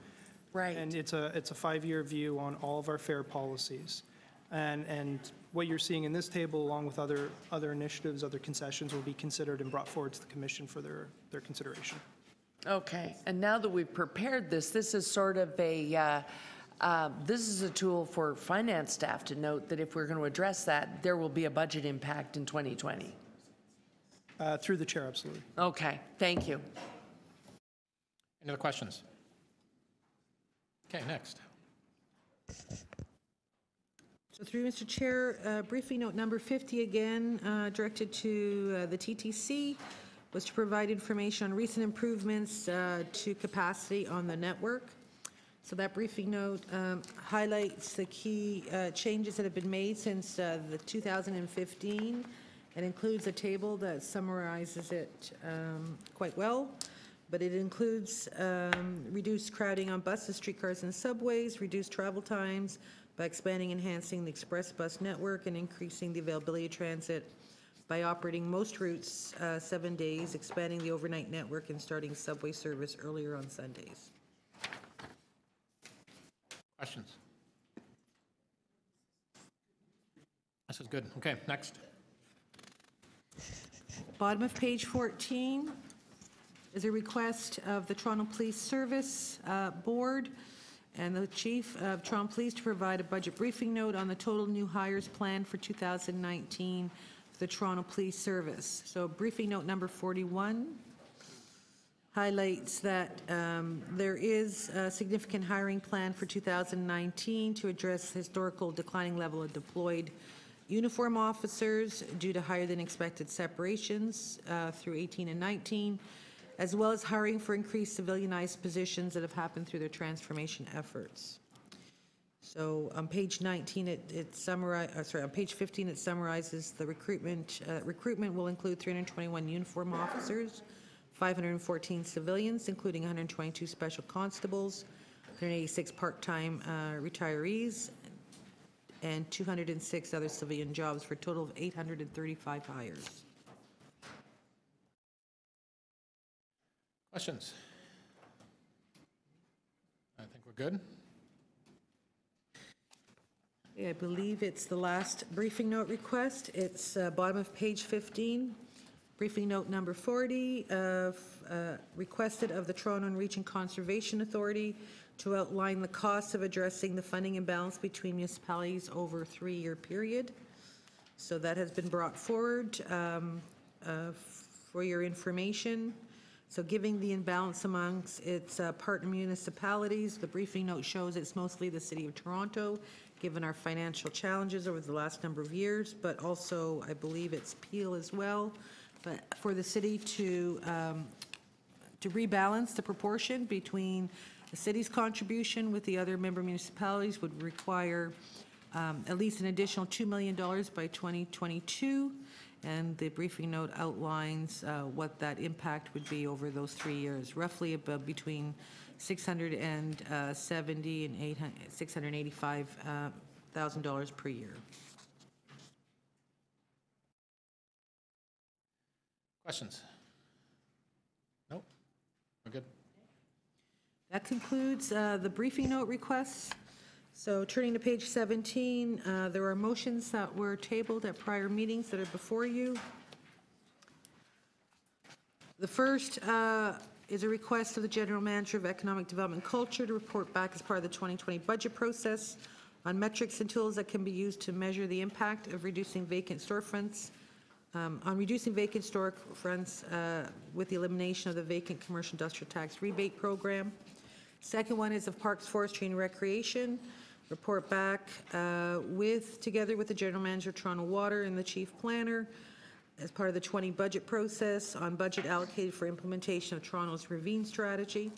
Right. And it's a 5-year view on all of our fare policies. And what you're seeing in this table, along with other initiatives, other concessions, will be considered and brought forward to the commission for their consideration. Okay, and now that we've prepared this is sort of a, this is a tool for finance staff to note that if we're going to address that, there will be a budget impact in 2020. Through the chair, absolutely. Okay, thank you. Any other questions? Okay, next. So through Mr. Chair, briefing note number 50 again, directed to the TTC, was to provide information on recent improvements to capacity on the network. So that briefing note highlights the key changes that have been made since the 2015 and includes a table that summarizes it quite well. But it includes reduced crowding on buses, streetcars, and subways, reduced travel times by expanding and enhancing the express bus network and increasing the availability of transit by operating most routes 7 days, expanding the overnight network, and starting subway service earlier on Sundays. Questions? This is good. Okay, next. Bottom of page 14 is a request of the Toronto Police Service Board and the Chief of Toronto Police to provide a budget briefing note on the total new hires planned for 2019 for the Toronto Police Service. So briefing note number 41 highlights that there is a significant hiring plan for 2019 to address the historical declining level of deployed uniform officers due to higher than expected separations through 18 and 19, as well as hiring for increased civilianized positions that have happened through their transformation efforts. So on page 19, on page 15, it summarizes the recruitment. Recruitment will include 321 uniform officers, 514 civilians, including 122 special constables, 186 part-time retirees, and 206 other civilian jobs for a total of 835 hires. Questions? I think we're good. I believe it's the last briefing note request. It's bottom of page 15. Briefing note number 40, requested of the Toronto and Region Conservation Authority to outline the costs of addressing the funding imbalance between municipalities over a 3-year period. So that has been brought forward for your information. So giving the imbalance amongst its partner municipalities, the briefing note shows it's mostly the City of Toronto, given our financial challenges over the last number of years, but also I believe it's Peel as well. But for the city to rebalance the proportion between the city's contribution with the other member municipalities would require at least an additional $2 million by 2022. And the briefing note outlines what that impact would be over those 3 years, roughly about between $670,000 and $685,000 per year. Questions? Nope. We're good. That concludes the briefing note requests. So turning to page 17, there are motions that were tabled at prior meetings that are before you. The first is a request of the General Manager of Economic Development and Culture to report back as part of the 2020 budget process on metrics and tools that can be used to measure the impact of reducing vacant storefronts, with the elimination of the vacant commercial industrial tax rebate program. Second one is of Parks, Forestry and Recreation. Report back together with the General Manager of Toronto Water and the Chief Planner as part of the 20 budget process on budget allocated for implementation of Toronto's ravine strategy.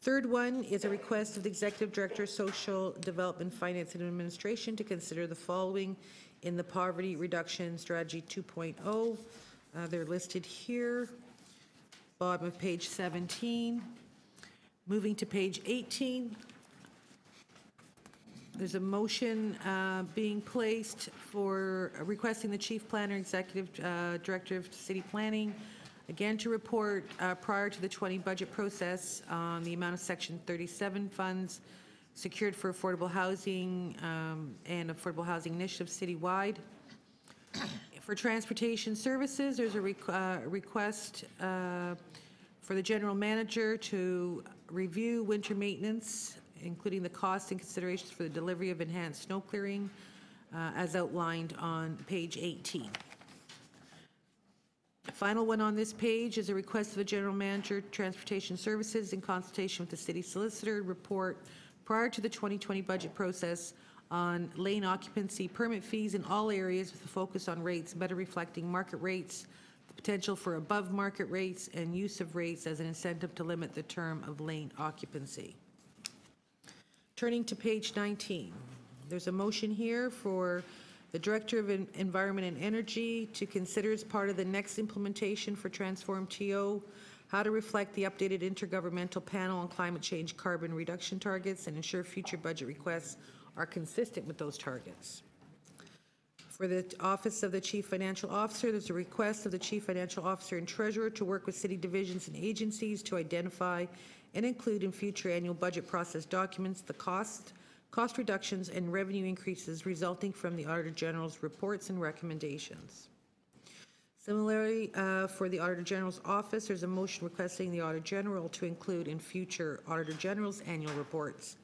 Third one is a request of the Executive Director of Social Development, Finance and Administration to consider the following in the Poverty Reduction Strategy 2.0. They're listed here, bottom of page 17. Moving to page 18, there's a motion being placed for requesting the Chief Planner, Executive Director of City Planning, again to report prior to the 20 budget process on the amount of Section 37 funds secured for affordable housing and affordable housing initiatives citywide. For transportation services, there's a request for the General Manager to review winter maintenance, including the cost and considerations for the delivery of enhanced snow clearing, as outlined on page 18. The final one on this page is a request of the General Manager, Transportation Services, in consultation with the City Solicitor, report prior to the 2020 budget process on lane occupancy permit fees in all areas with a focus on rates better reflecting market rates, the potential for above market rates, and use of rates as an incentive to limit the term of lane occupancy. Turning to page 19, there's a motion here for the Director of Environment and Energy to consider as part of the next implementation for Transform TO how to reflect the updated Intergovernmental Panel on Climate Change carbon reduction targets and ensure future budget requests are consistent with those targets. For the Office of the Chief Financial Officer, there's a request of the Chief Financial Officer and Treasurer to work with city divisions and agencies to identify and include in future annual budget process documents the cost reductions and revenue increases resulting from the Auditor General's reports and recommendations. Similarly, for the Auditor General's office, there's a motion requesting the Auditor General to include in future Auditor General's annual reports,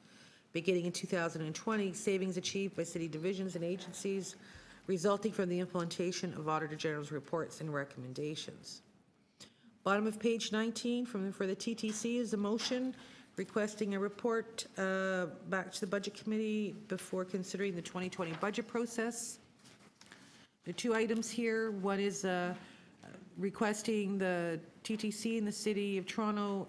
beginning in 2020, savings achieved by city divisions and agencies resulting from the implementation of Auditor General's reports and recommendations. Bottom of page 19 for the TTC is a motion requesting a report back to the Budget Committee before considering the 2020 budget process. There are two items here. One is requesting the TTC in the City of Toronto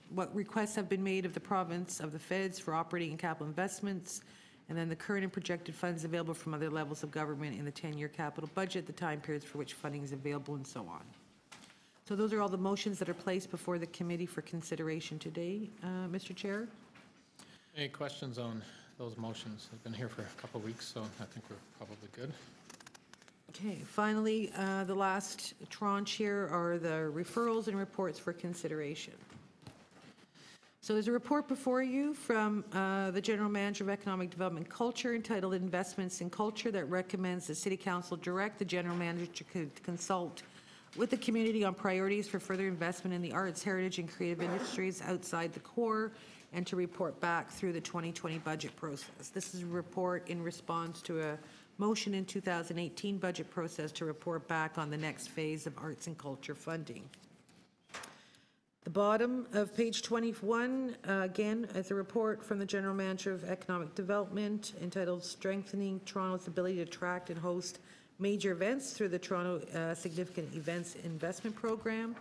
what requests have been made of the province of the feds for operating and capital investments, and then the current and projected funds available from other levels of government in the 10-year capital budget, the time periods for which funding is available, and so on. So those are all the motions that are placed before the committee for consideration today, Mr. Chair. Any questions on those motions? I've been here for a couple of weeks, so I think we're probably good. Okay, finally, the last tranche here are the referrals and reports for consideration. So there's a report before you from the General Manager of Economic Development Culture entitled Investments in Culture that recommends the City Council direct the General Manager to consult with the community on priorities for further investment in the arts, heritage, and creative industries outside the core, and to report back through the 2020 budget process. This is a report in response to a motion in 2018 budget process to report back on the next phase of arts and culture funding. The bottom of page 21, again, is a report from the General Manager of Economic Development entitled Strengthening Toronto's Ability to Attract and Host Major Events through the Toronto Significant Events Investment Program.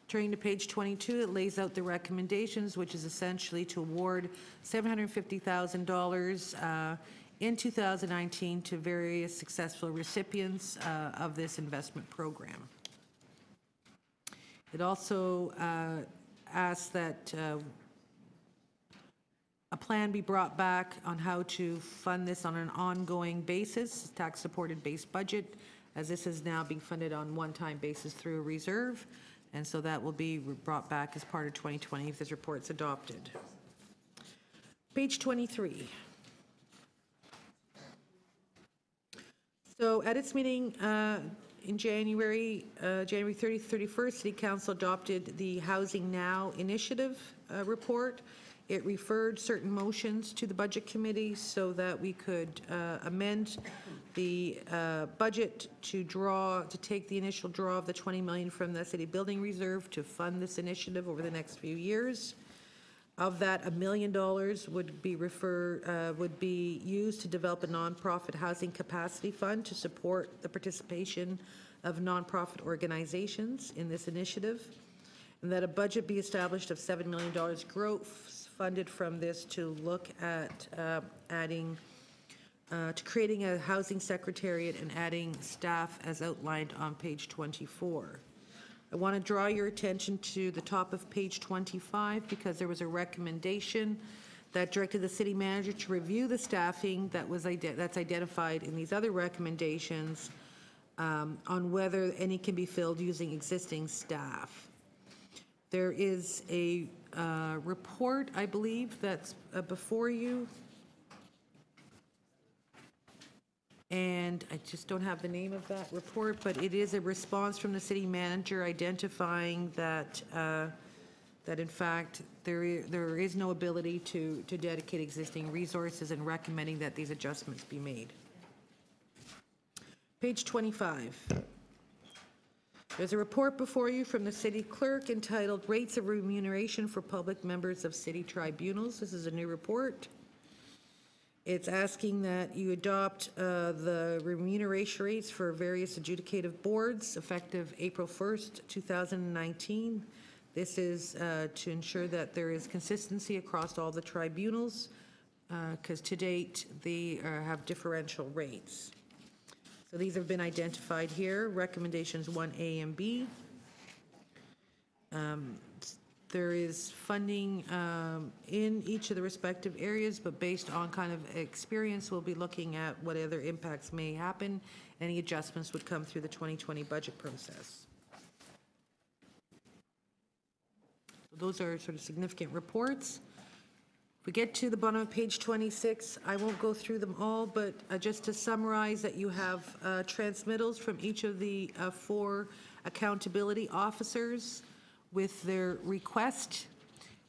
Turning to page 22, it lays out the recommendations, which is essentially to award $750,000 in 2019 to various successful recipients of this investment program. It also asks that a plan be brought back on how to fund this on an ongoing basis, tax-supported base budget, as this is now being funded on one-time basis through a reserve, and so that will be brought back as part of 2020 if this report's adopted. Page 23. So at its meeting in January 30th, 31st, City Council adopted the Housing Now initiative report. It referred certain motions to the Budget Committee so that we could amend the budget to take the initial draw of the $20 million from the City Building Reserve to fund this initiative over the next few years. Of that, $1 million would be used to develop a nonprofit housing capacity fund to support the participation of nonprofit organizations in this initiative, and that a budget be established of $7 million growth funded from this to look at creating a housing secretariat and adding staff as outlined on page 24. I want to draw your attention to the top of page 25 because there was a recommendation that directed the city manager to review the staffing that's identified in these other recommendations on whether any can be filled using existing staff. There is a report, I believe, that's before you. And I just don't have the name of that report, but it is a response from the city manager identifying that that in fact there is no ability to dedicate existing resources and recommending that these adjustments be made. Page 25. There's a report before you from the city clerk entitled Rates of Remuneration for Public Members of City Tribunals. This is a new report. It's asking that you adopt the remuneration rates for various adjudicative boards effective April 1st, 2019. This is to ensure that there is consistency across all the tribunals because to date they have differential rates. So these have been identified here, recommendations 1A and B. There is funding in each of the respective areas, but based on kind of experience, we'll be looking at what other impacts may happen. Any adjustments would come through the 2020 budget process. So those are sort of significant reports. If we get to the bottom of page 26, I won't go through them all, but just to summarize that you have transmittals from each of the 4 accountability officers with their request,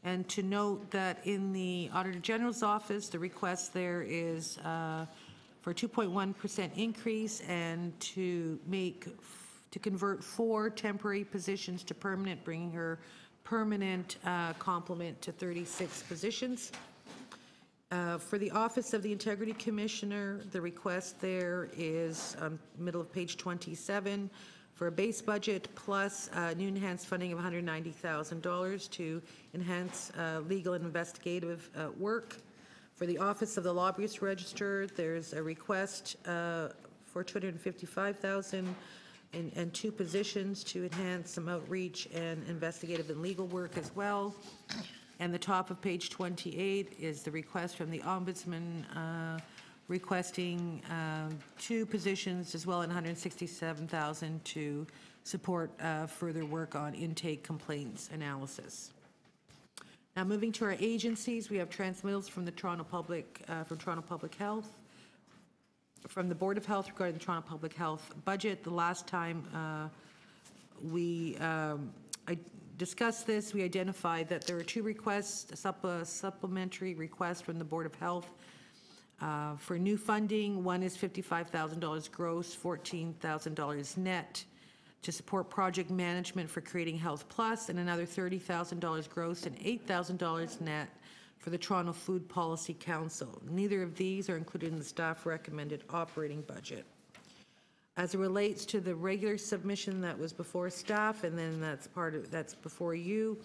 and to note that in the Auditor General's office, the request there is for 2.1% increase and to convert 4 temporary positions to permanent, bringing her permanent complement to 36 positions. For the Office of the Integrity Commissioner, the request there is middle of page 27 for a base budget plus new enhanced funding of $190,000 to enhance legal and investigative work. For the Office of the Lobbyist Register, there's a request for $255,000 and 2 positions to enhance some outreach and investigative and legal work as well. And the top of page 28 is the request from the Ombudsman requesting 2 positions as well and $167,000 to support further work on intake complaints analysis. Now, moving to our agencies, we have transmittals from the Toronto Public Health, from the Board of Health regarding the Toronto Public Health budget. The last time we discussed this, we identified that there are two requests, supplementary requests from the Board of Health for new funding. One is $55,000 gross, $14,000 net to support project management for Creating Health Plus, and another $30,000 gross and $8,000 net for the Toronto Food Policy Council. Neither of these are included in the staff recommended operating budget. As it relates to the regular submission that was before staff, and then that's before you,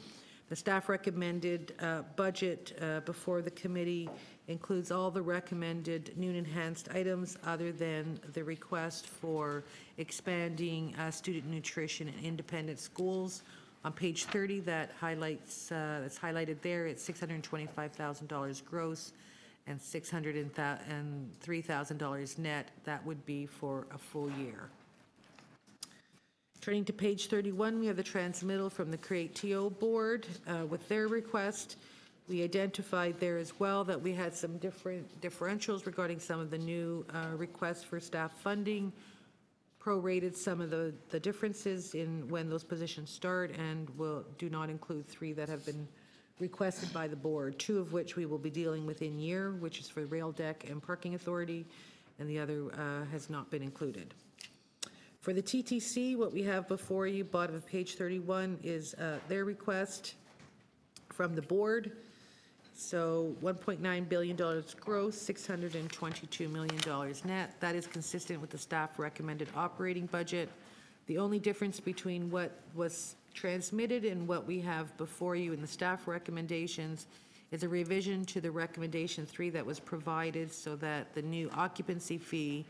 the staff recommended budget before the committee includes all the recommended new and enhanced items other than the request for expanding student nutrition in independent schools. On page 30, that highlights, that's highlighted there, it's $625,000 gross and $603,000 net. That would be for a full year. Turning to page 31, we have the transmittal from the Create TO Board with their request. We identified there as well that we had some different differentials regarding some of the new requests for staff funding, prorated some of the differences in when those positions start, and do not include 3 that have been requested by the board, 2 of which we will be dealing with in year, which is for the Rail Deck and Parking Authority, and the other has not been included. For the TTC, what we have before you, bottom of page 31, is their request from the board. So $1.9 billion gross, $622 million net. That is consistent with the staff recommended operating budget. The only difference between what was transmitted and what we have before you in the staff recommendations is a revision to the recommendation 3 that was provided, so that the new occupancy fee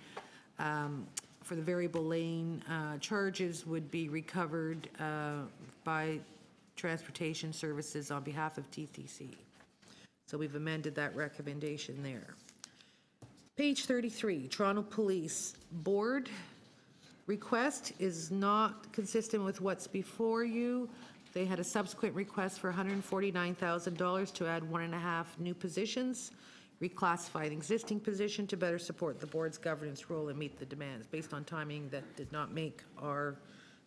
for the variable lane charges would be recovered by transportation services on behalf of TTC. So we've amended that recommendation there. Page 33, Toronto Police Board request is not consistent with what's before you. They had a subsequent request for $149,000 to add 1.5 new positions, reclassify an existing position to better support the board's governance role and meet the demands based on timing that did not make our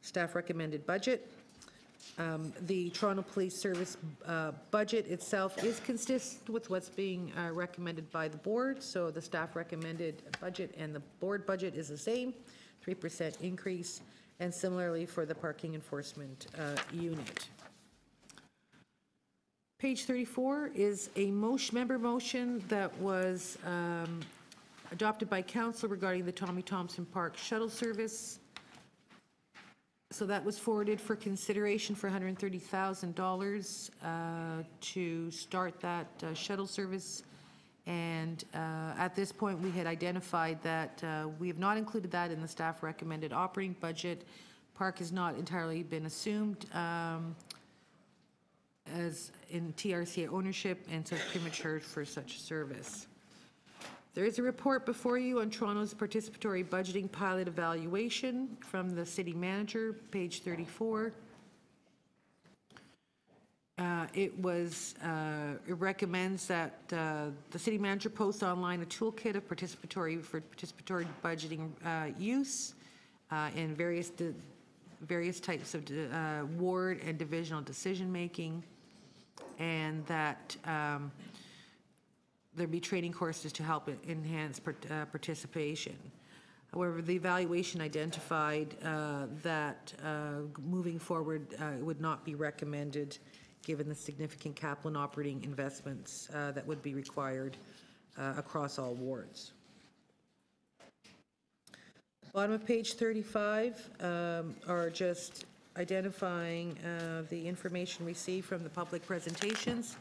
staff recommended budget. The Toronto Police Service budget itself is consistent with what's being recommended by the board, so the staff recommended budget and the board budget is the same, 3% increase, and similarly for the parking enforcement unit. Page 34 is a member motion that was adopted by council regarding the Tommy Thompson Park shuttle service. So that was forwarded for consideration for $130,000 to start that shuttle service. And at this point, we had identified that we have not included that in the staff recommended operating budget. Park has not entirely been assumed as in TRCA ownership, and so it's premature for such service. There is a report before you on Toronto's participatory budgeting pilot evaluation from the city manager, page 34. It recommends that the city manager post online a toolkit of participatory budgeting use in various types of ward and divisional decision making, and that there be training courses to help enhance participation. However, the evaluation identified that moving forward would not be recommended given the significant capital and operating investments that would be required across all wards. Bottom of page 35 are just identifying the information received from the public presentations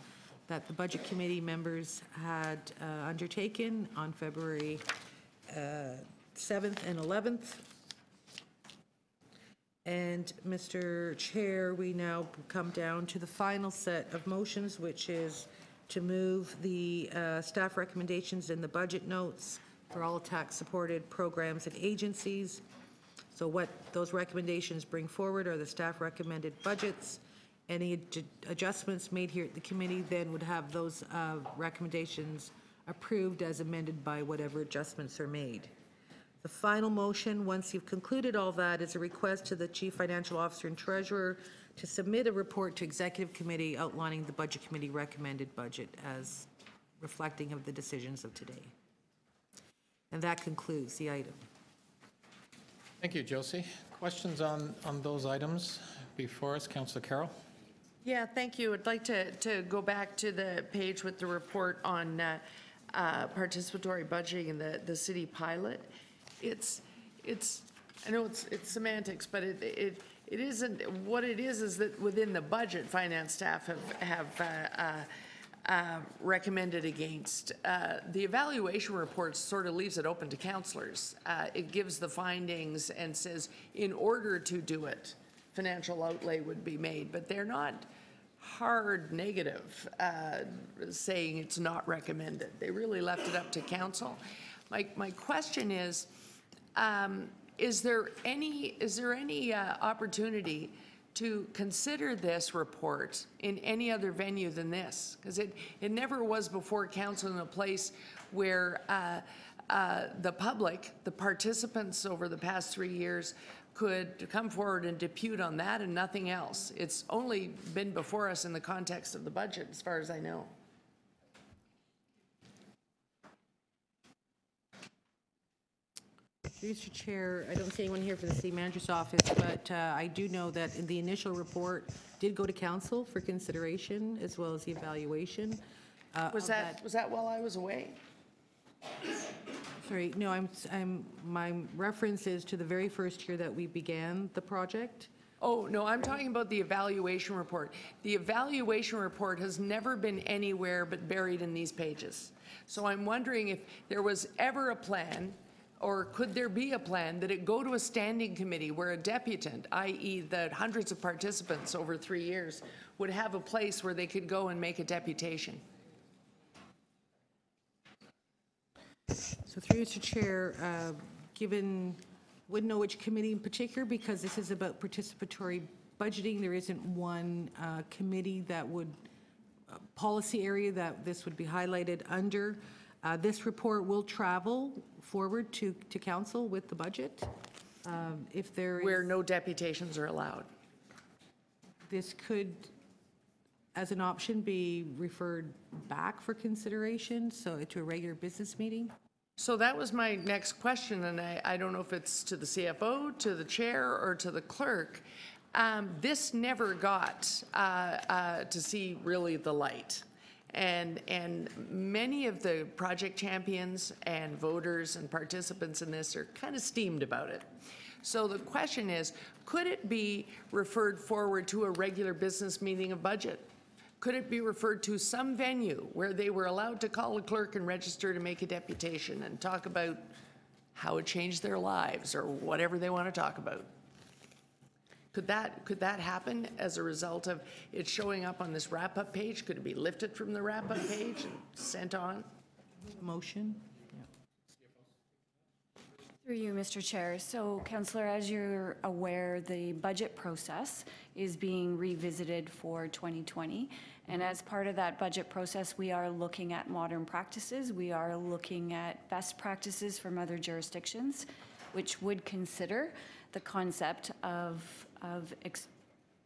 that the Budget Committee members had undertaken on February 7th and 11th. And Mr. Chair, we now come down to the final set of motions, which is to move the staff recommendations in the budget notes for all tax-supported programs and agencies. So what those recommendations bring forward are the staff recommended budgets Any adjustments made here at the committee then would have those recommendations approved as amended by whatever adjustments are made. The final motion, once you've concluded all that, is a request to the Chief Financial Officer and Treasurer to submit a report to Executive Committee outlining the Budget Committee recommended budget as reflecting of the decisions of today. And that concludes the item. Thank you, Josie. Questions on those items before us? Councillor Carroll? Yeah, thank you. I'd like to go back to the page with the report on participatory budgeting and the city pilot. It's I know it's semantics, but it isn't. What it is that within the budget, finance staff have recommended against. The evaluation report sort of leaves it open to councillors. It gives the findings and says, in order to do it, financial outlay would be made, but they're not hard negative saying it's not recommended. They really left it up to council. My question is there any opportunity to consider this report in any other venue than this? Because it never was before council in a place where the public, the participants over the past 3 years, could come forward and depute on that and nothing else. It's only been before us in the context of the budget, as far as I know. Mr. Chair, I don't see anyone here for the City Manager's office, but I do know that in the initial report did go to council for consideration as well as the evaluation. Was that while I was away? Sorry, no, my reference is to the very first year that we began the project. Oh, no, I'm talking about the evaluation report. The evaluation report has never been anywhere but buried in these pages. So I'm wondering if there was ever a plan, or could there be a plan that it go to a standing committee where a deputant, i.e. the hundreds of participants over 3 years, would have a place where they could go and make a deputation? So through Mr. Chair, given, wouldn't know which committee in particular, because this is about participatory budgeting, there isn't one committee that would, policy area that this would be highlighted under. This report will travel forward to council with the budget. If there where no deputations are allowed. This could, as an option, be referred back for consideration, so to a regular business meeting. So that was my next question, and I don't know if it's to the CFO, to the chair, or to the clerk. This never got to see really the light. And many of the project champions and voters and participants in this are kind of steamed about it. So the question is, could it be referred forward to a regular business meeting of budget? Could it be referred to some venue where they were allowed to call a clerk and register to make a deputation and talk about how it changed their lives or whatever they want to talk about? Could that happen as a result of it showing up on this wrap-up page? Could it be lifted from the wrap-up page and sent on? Motion? Through you, Mr. Chair. So, Councillor, as you're aware, the budget process is being revisited for 2020. And as part of that budget process, we are looking at modern practices. We are looking at best practices from other jurisdictions, which would consider the concept of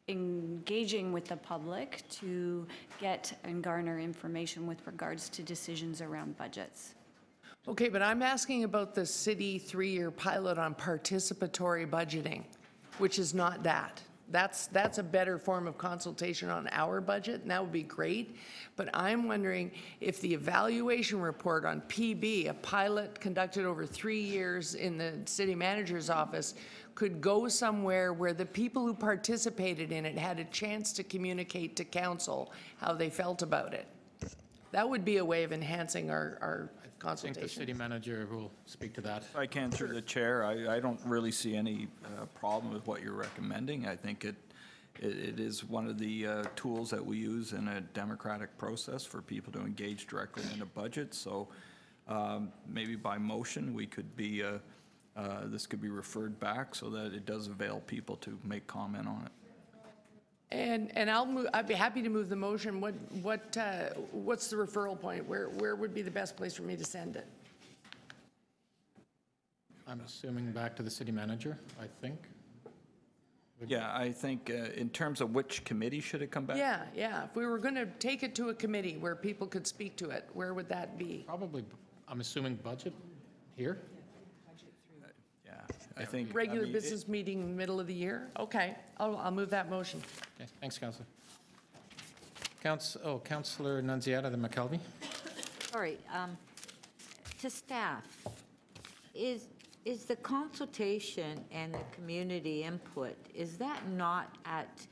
engaging with the public to get and garner information with regards to decisions around budgets. Okay, but I'm asking about the city 3-year pilot on participatory budgeting, which is not that. That's a better form of consultation on our budget, and that would be great. But I'm wondering if the evaluation report on PB, a pilot conducted over 3 years in the city manager's office, could go somewhere where the people who participated in it had a chance to communicate to council how they felt about it. That would be a way of enhancing our consultation. I think the city manager will speak to that. If I can, through the chair, I don't really see any problem with what you're recommending. I think it is one of the tools that we use in a democratic process for people to engage directly in a budget. So maybe by motion, we could be, this could be referred back so that it does avail people to make comment on it. And I'd be happy to move the motion. What's the referral point? Where would be the best place for me to send it? I'm assuming back to the city manager, I think. Yeah, I think in terms of which committee should it come back? Yeah. If we were going to take it to a committee where people could speak to it, where would that be? Probably, I'm assuming budget here? Yeah, I think. Regular I mean, business meeting, middle of the year? Okay, I'll move that motion. Okay, thanks, Councillor. Councillor Nunziata, then McKelvey. Sorry, to staff, is the consultation and the community input, is that not at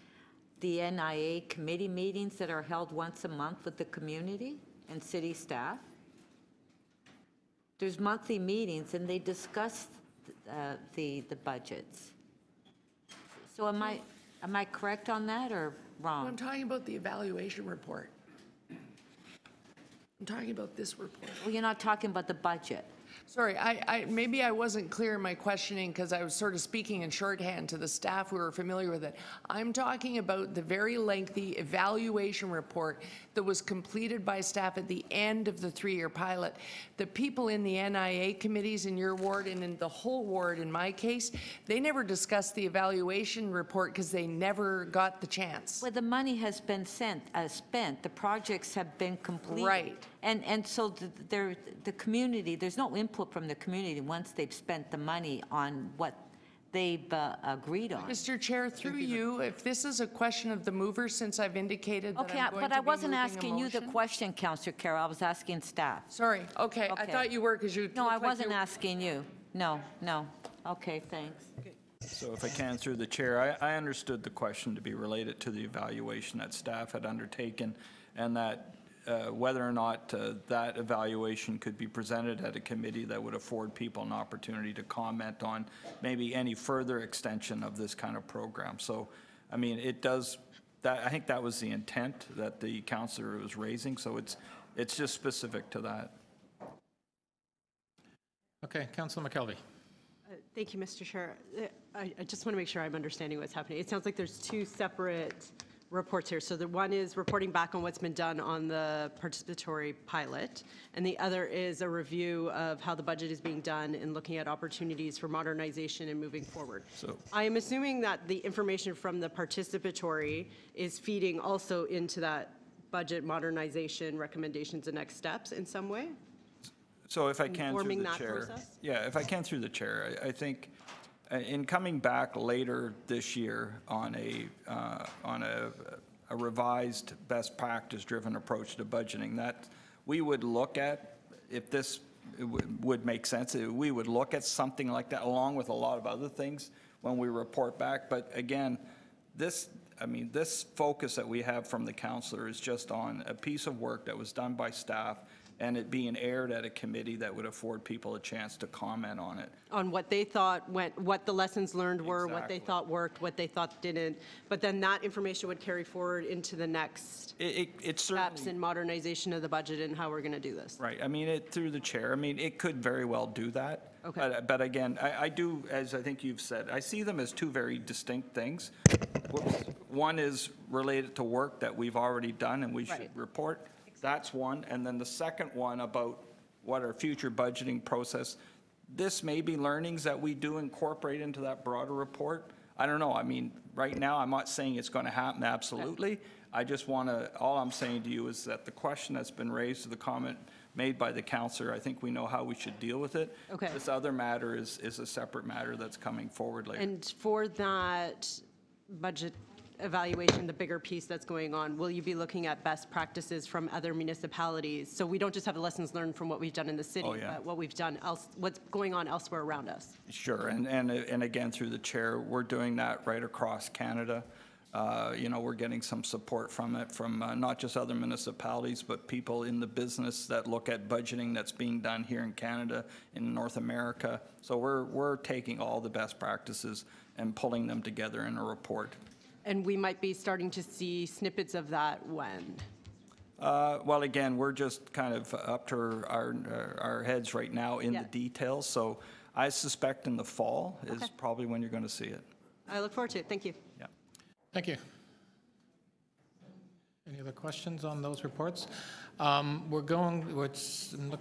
the NIA committee meetings that are held once a month with the community and city staff? There's monthly meetings and they discuss the budgets. So am I correct on that or wrong? I'm talking about the evaluation report. I'm talking about this report. Well, you're not talking about the budget. Sorry, maybe I wasn't clear in my questioning because I was sort of speaking in shorthand to the staff who are familiar with it. I'm talking about the very lengthy evaluation report that was completed by staff at the end of the 3-year pilot. The people in the NIA committees in your ward and in the whole ward in my case, they never discussed the evaluation report because they never got the chance. Well, the money has been spent. The projects have been completed. Right. And so the community, there's no input from the community once they've spent the money on what they've agreed on. Mr. Chair, through you, if this is a question of the mover, since I've indicated that Okay, I'm going but to I be wasn't moving a asking you the motion. question, Councillor Carroll. I was asking staff. Sorry, okay, I Okay. thought you were because you No, I looked like wasn't you- asking you. No. Okay, thanks. So if I can, through the chair, I understood the question to be related to the evaluation that staff had undertaken and that whether or not that evaluation could be presented at a committee that would afford people an opportunity to comment on maybe any further extension of this kind of program. So, I mean, it does, I think that was the intent that the councillor was raising, so it's just specific to that. Okay, Councillor McKelvey. Thank you, Mr. Chair. I just want to make sure I'm understanding what's happening. It sounds like there's two separate reports here. So the one is reporting back on what's been done on the participatory pilot, and the other is a review of how the budget is being done and looking at opportunities for modernization and moving forward. So I am assuming that the information from the participatory is feeding also into that budget modernization recommendations and next steps in some way? So if I can through Informing the that chair. process? Yeah, if I can through the chair, I think in coming back later this year on a revised best practice driven approach to budgeting, that we would look at, if this would make sense, we would look at something like that along with a lot of other things when we report back. But again, this focus that we have from the councillor is just on a piece of work that was done by staff and it being aired at a committee that would afford people a chance to comment on it. On what they thought went, what the lessons learned were, what they Exactly. thought worked, what they thought didn't. But then that information would carry forward into the next It's steps certainly, in modernization of the budget and how we're going to do this. right, I mean, through the chair, I mean, it could very well do that. Okay. But again, I do, as I think you've said, I see them as two very distinct things. One is related to work that we've already done and we should Right. report. That's one. And then the second one about what our future budgeting process, this may be learnings that we do incorporate into that broader report. I don't know. I mean, right now, I'm not saying it's going to happen absolutely. I just want to, all I'm saying to you is that the question that's been raised, to the comment made by the councillor, I think we know how we should deal with it. Okay. This other matter is a separate matter that's coming forward later. And for that budget evaluation, the bigger piece that's going on, will you be looking at best practices from other municipalities? So we don't just have the lessons learned from what we've done in the city, Oh, yeah. but what we've done what's going on elsewhere around us. Sure, and again, through the chair, we're doing that right across Canada. You know, we're getting some support from it, from not just other municipalities, but people in the business that look at budgeting that's being done here in Canada, in North America. So we're taking all the best practices and pulling them together in a report. And we might be starting to see snippets of that when? Well, again, we're just kind of up to our heads right now in Yeah. the details. So I suspect in the fall is Okay. probably when you're going to see it. I look forward to it. Thank you. Yeah. Thank you. Any other questions on those reports? I'm looking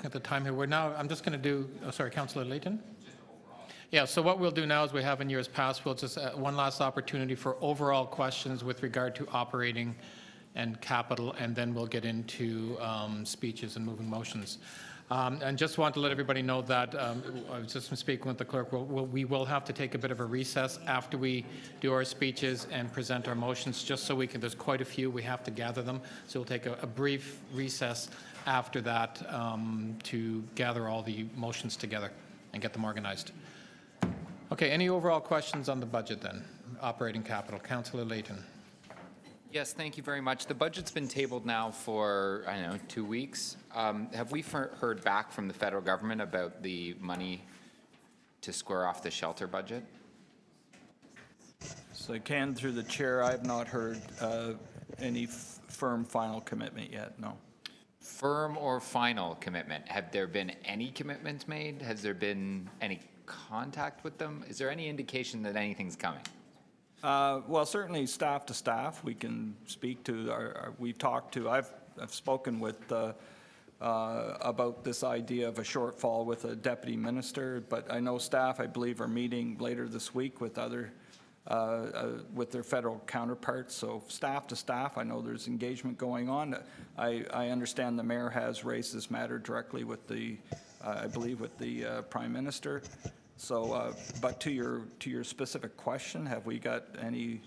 at the time here. I'm just going to do, sorry, Councillor Layton? Yeah, so what we'll do now is we have in years past, we'll just, one last opportunity for overall questions with regard to operating and capital, and then we'll get into speeches and moving motions. And just want to let everybody know that I was just speaking with the clerk. We will have to take a bit of a recess after we do our speeches and present our motions, just so we can. There's quite a few. We have to gather them, so we'll take a brief recess after that to gather all the motions together and get them organized. Okay. Any overall questions on the budget then? Operating capital. Councillor Layton. Yes, thank you very much. The budget's been tabled now for, I don't know, 2 weeks. Have we heard back from the federal government about the money to square off the shelter budget? So again, through the chair, I have not heard any firm final commitment yet, no. Firm or final commitment? Have there been any commitments made? Has there been any contact with them? Is there any indication that anything's coming? Well, certainly staff to staff, we can speak to. We've talked to. I've spoken with about this idea of a shortfall with a deputy minister, but I know staff, I believe, are meeting later this week with other with their federal counterparts. So staff to staff, I know there's engagement going on. I understand the mayor has raised this matter directly with the, I believe, with the Prime Minister. So, but to your specific question, have we got any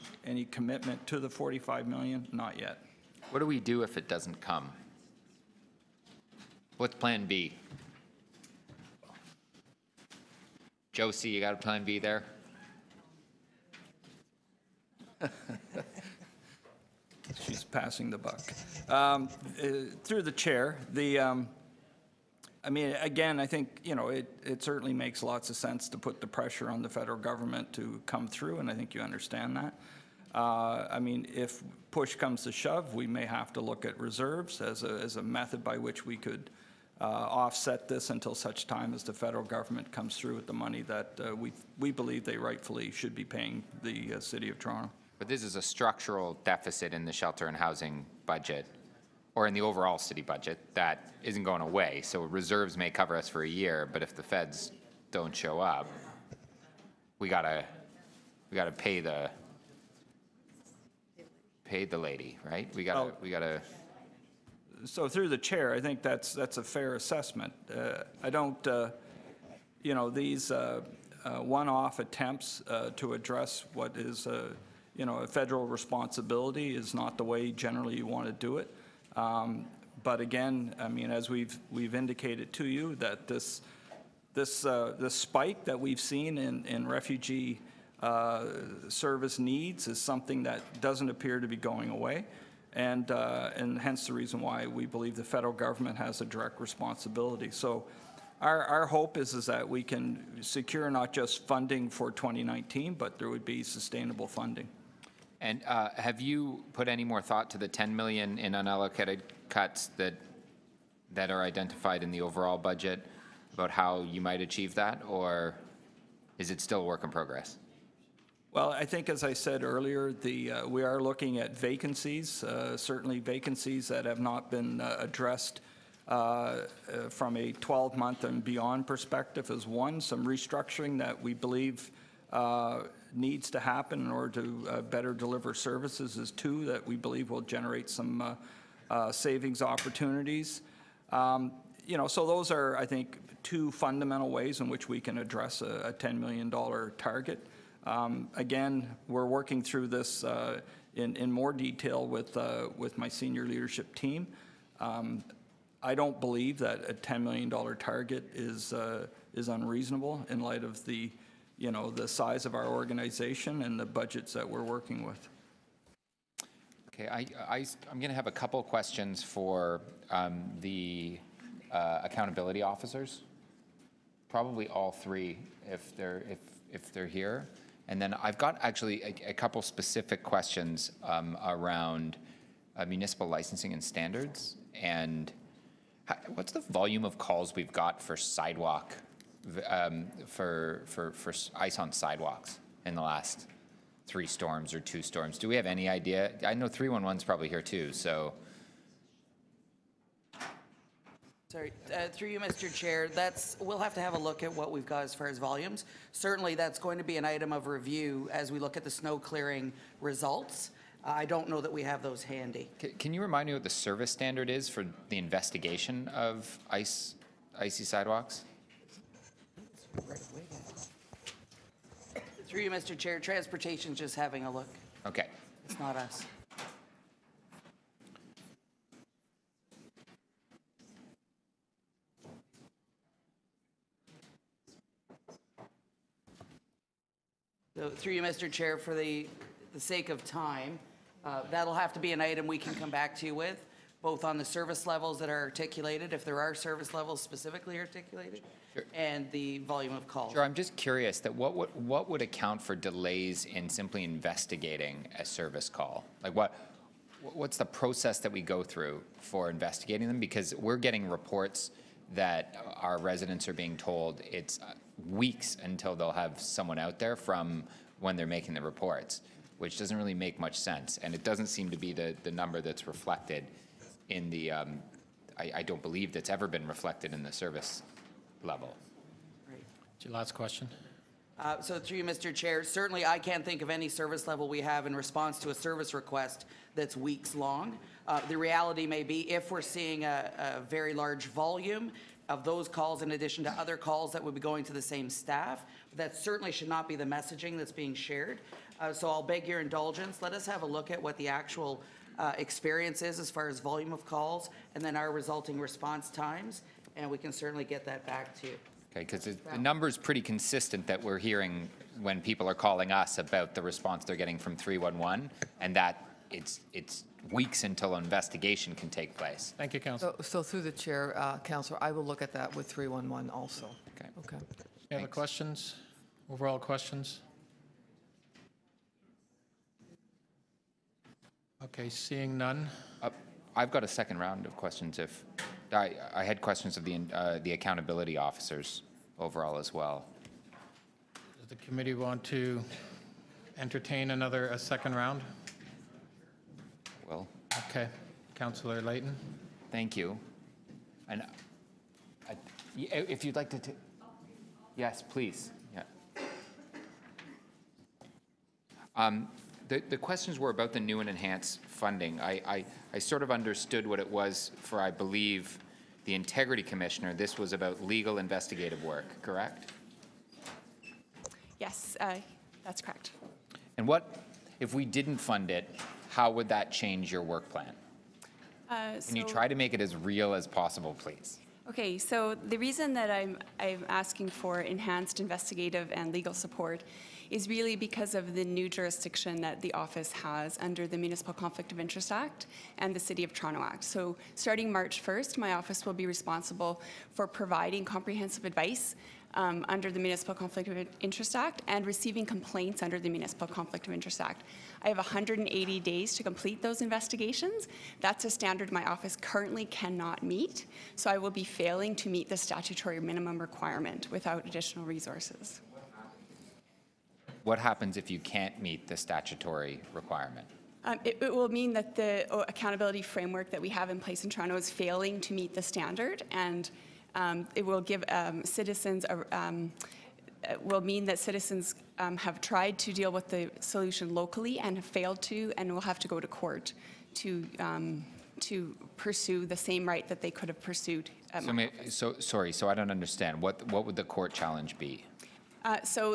commitment to the 45 million? Not yet. What do we do if it doesn't come? What's plan B? Josie, you got a plan B there? She's passing the buck. Through the chair, I mean, again, I think, you know, it certainly makes lots of sense to put the pressure on the federal government to come through, and I think you understand that. I mean, if push comes to shove, we may have to look at reserves as a method by which we could offset this until such time as the federal government comes through with the money that we believe they rightfully should be paying the City of Toronto. But this is a structural deficit in the shelter and housing budget, or in the overall city budget, that isn't going away. So reserves may cover us for a year, but if the feds don't show up, we gotta pay the lady, right? We gotta. So through the chair, I think that's a fair assessment. I don't, you know, these one-off attempts to address what is, you know, a federal responsibility is not the way generally you want to do it. But again, I mean, as we've indicated to you, that this spike that we've seen in refugee service needs is something that doesn't appear to be going away, and hence the reason why we believe the federal government has a direct responsibility. So our hope is that we can secure not just funding for 2019, but there would be sustainable funding. And have you put any more thought to the 10 million in unallocated cuts that are identified in the overall budget about how you might achieve that, or is it still a work in progress? Well, I think, as I said earlier, we are looking at vacancies, certainly vacancies that have not been addressed from a 12-month and beyond perspective is one. Some restructuring that we believe needs to happen in order to better deliver services is two, that we believe will generate some savings opportunities. You know, so those are, I think, two fundamental ways in which we can address a $10 million target. Again, we're working through this in more detail with my senior leadership team. I don't believe that a $10 million target is unreasonable in light of the, you know, the size of our organization and the budgets that we're working with. Okay, I'm going to have a couple questions for the accountability officers, probably all three if they're here. And then I've got actually a couple specific questions around municipal licensing and standards. And what's the volume of calls we've got for sidewalk, for ice on sidewalks in the last 3 storms or 2 storms. Do we have any idea? I know 311's probably here too, so. Sorry, through you, Mr. Chair, we'll have to have a look at what we've got as far as volumes. Certainly, that's going to be an item of review as we look at the snow clearing results. I don't know that we have those handy. Can you remind me what the service standard is for the investigation of icy sidewalks? Through you, Mr. Chair, Transportation's just having a look. Okay. It's not us. So through you, Mr. Chair, for the sake of time, that'll have to be an item we can come back to you with, both on the service levels that are articulated, if there are service levels specifically articulated, sure, and the volume of calls. Sure, I'm just curious that what would account for delays in simply investigating a service call? Like what's the process that we go through for investigating them? Because we're getting reports that our residents are being told it's weeks until they'll have someone out there from when they're making the reports, which doesn't really make much sense. And it doesn't seem to be the number that's reflected in the, I don't believe that's ever been reflected in the service level. Right. Your last question. So through you, Mr. Chair, certainly I can't think of any service level we have in response to a service request that's weeks long. The reality may be if we're seeing a very large volume of those calls in addition to other calls that would be going to the same staff, that certainly should not be the messaging that's being shared. So I'll beg your indulgence. Let us have a look at what the actual experience is as far as volume of calls and then our resulting response times, and we can certainly get that back to you. Okay, because the number's pretty consistent that we're hearing when people are calling us about the response they're getting from 311, and that it's weeks until an investigation can take place. Thank you, Councillor. So through the chair, Councillor, I will look at that with 311 also. Okay. Okay. Any other questions? Overall questions? Okay, seeing none. I've got a second round of questions. If I had questions of the accountability officers overall as well. Does the committee want to entertain a second round? Well. Okay, Councillor Layton. Thank you. And if you'd like to, yes, please. Yeah. The questions were about the new and enhanced funding. I sort of understood what it was for, I believe, the Integrity Commissioner. This was about legal investigative work, correct? Yes, that's correct. And what, if we didn't fund it, how would that change your work plan? Can you try to make it as real as possible, please? Okay, so the reason that I'm asking for enhanced investigative and legal support is really because of the new jurisdiction that the office has under the Municipal Conflict of Interest Act and the City of Toronto Act. So starting March 1st, my office will be responsible for providing comprehensive advice under the Municipal Conflict of Interest Act and receiving complaints under the Municipal Conflict of Interest Act. I have 180 days to complete those investigations. That's a standard my office currently cannot meet, so I will be failing to meet the statutory minimum requirement without additional resources. What happens if you can't meet the statutory requirement? It will mean that the accountability framework that we have in place in Toronto is failing to meet the standard, and it will give citizens will mean that citizens have tried to deal with the solution locally and have failed to, and will have to go to court to pursue the same right that they could have pursued. Sorry, so I don't understand. What would the court challenge be? So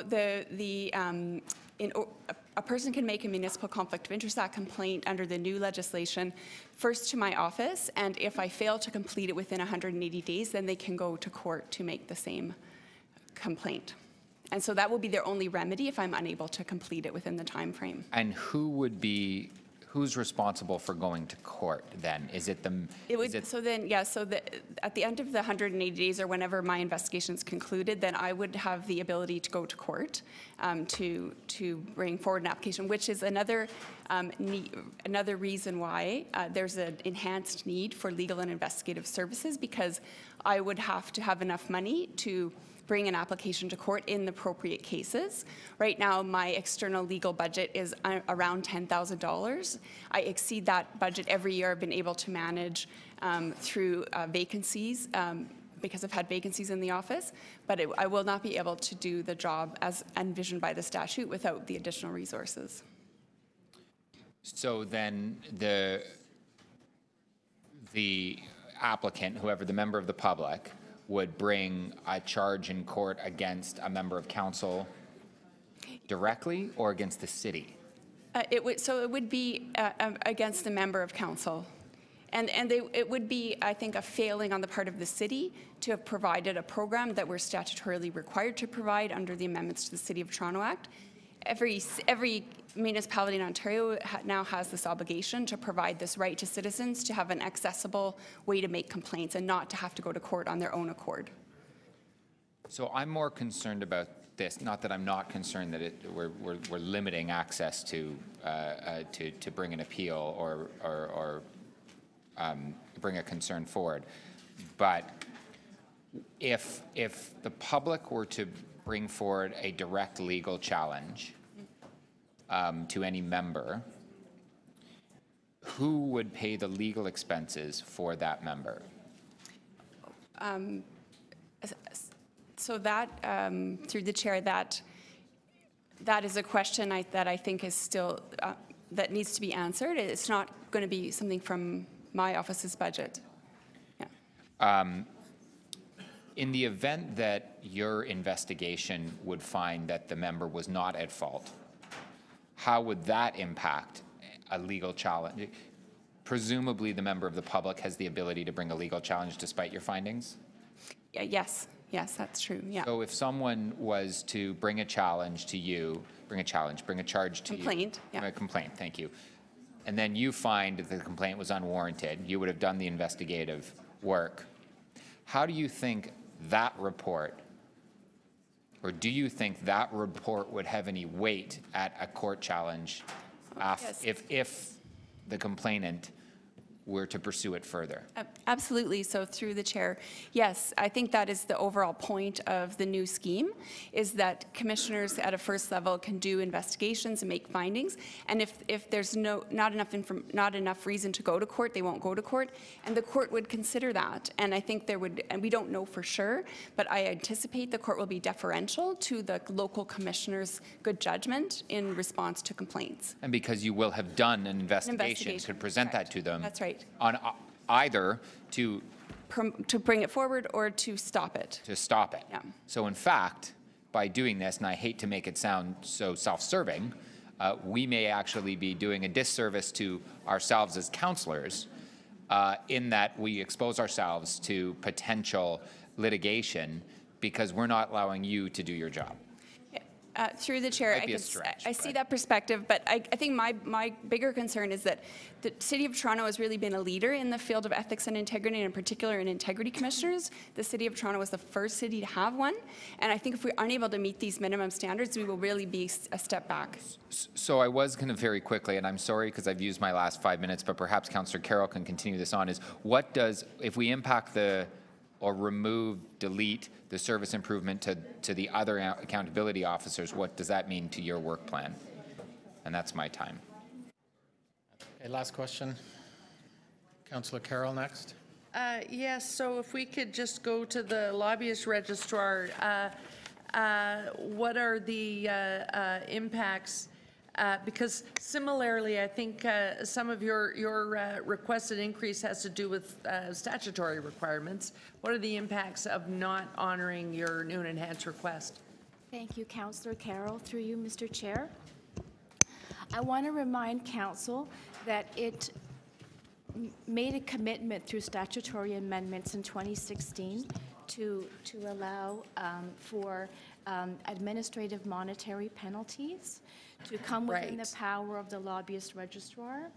a person can make a Municipal Conflict of Interest Act complaint under the new legislation first to my office, and if I fail to complete it within 180 days, then they can go to court to make the same complaint. And so that will be their only remedy if I'm unable to complete it within the time frame. And who's responsible for going to court then? Is it the... At the end of the 180 days or whenever my investigation is concluded, then I would have the ability to go to court to bring forward an application, which is another reason why there's an enhanced need for legal and investigative services, because I would have to have enough money to bring an application to court in the appropriate cases. Right now, my external legal budget is around $10,000. I exceed that budget every year. I've been able to manage through vacancies because I've had vacancies in the office, but I will not be able to do the job as envisioned by the statute without the additional resources. So then the applicant, whoever the member of the public, would bring a charge in court against a member of council directly or against the city? It would be against the member of council. And it would be, I think, a failing on the part of the city to have provided a program that we're statutorily required to provide under the amendments to the City of Toronto Act. Every municipality in Ontario now has this obligation to provide this right to citizens to have an accessible way to make complaints and not to have to go to court on their own accord. So I'm more concerned about this, not that I'm not concerned that we're limiting access to bring an appeal or bring a concern forward, but if the public were to bring forward a direct legal challenge to any member, who would pay the legal expenses for that member? So that, through the chair, that is a question that I think is still, that needs to be answered. It's not going to be something from my office's budget. Yeah. In the event that your investigation would find that the member was not at fault, how would that impact a legal challenge? Presumably the member of the public has the ability to bring a legal challenge despite your findings? Yes, that's true, yeah. So if someone was to bring a challenge to you, bring a charge to Complaint, you. yeah. A complaint, thank you. And then you find that the complaint was unwarranted, you would have done the investigative work. How do you think that report, or do you think that report would have any weight at a court challenge if the complainant were to pursue it further? Absolutely. So through the chair, yes, I think that is the overall point of the new scheme, is that commissioners at a first level can do investigations and make findings, and if there's not enough reason to go to court, they won't go to court, and the court would consider that. And I think there would, and we don't know for sure, but I anticipate the court will be deferential to the local commissioner's good judgment in response to complaints. And because you will have done an investigation, could present that to them. That's right. On either to bring it forward or to stop it. To stop it. Yeah. So in fact, by doing this, and I hate to make it sound so self-serving, we may actually be doing a disservice to ourselves as councillors in that we expose ourselves to potential litigation because we're not allowing you to do your job. Through the chair, I see that perspective, but I think my bigger concern is that the City of Toronto has really been a leader in the field of ethics and integrity, and in particular in integrity commissioners. The City of Toronto was the first city to have one, and I think if we're unable to meet these minimum standards, we will really be a step back. So I was going to very quickly, and I'm sorry because I've used my last 5 minutes, but perhaps Councillor Carroll can continue this on, is what does, if we impact or delete the service improvement to the other accountability officers, what does that mean to your work plan? And that's my time. Okay, last question. Councillor Carroll next. Yes, so if we could just go to the lobbyist registrar, what are the impacts? Because similarly, I think some of your requested increase has to do with statutory requirements. What are the impacts of not honoring your new and enhanced request? Thank you, Councillor Carroll. Through you, Mr. Chair. I want to remind Council that it made a commitment through statutory amendments in 2016 to allow for administrative monetary penalties to come within the power of the lobbyist registrar.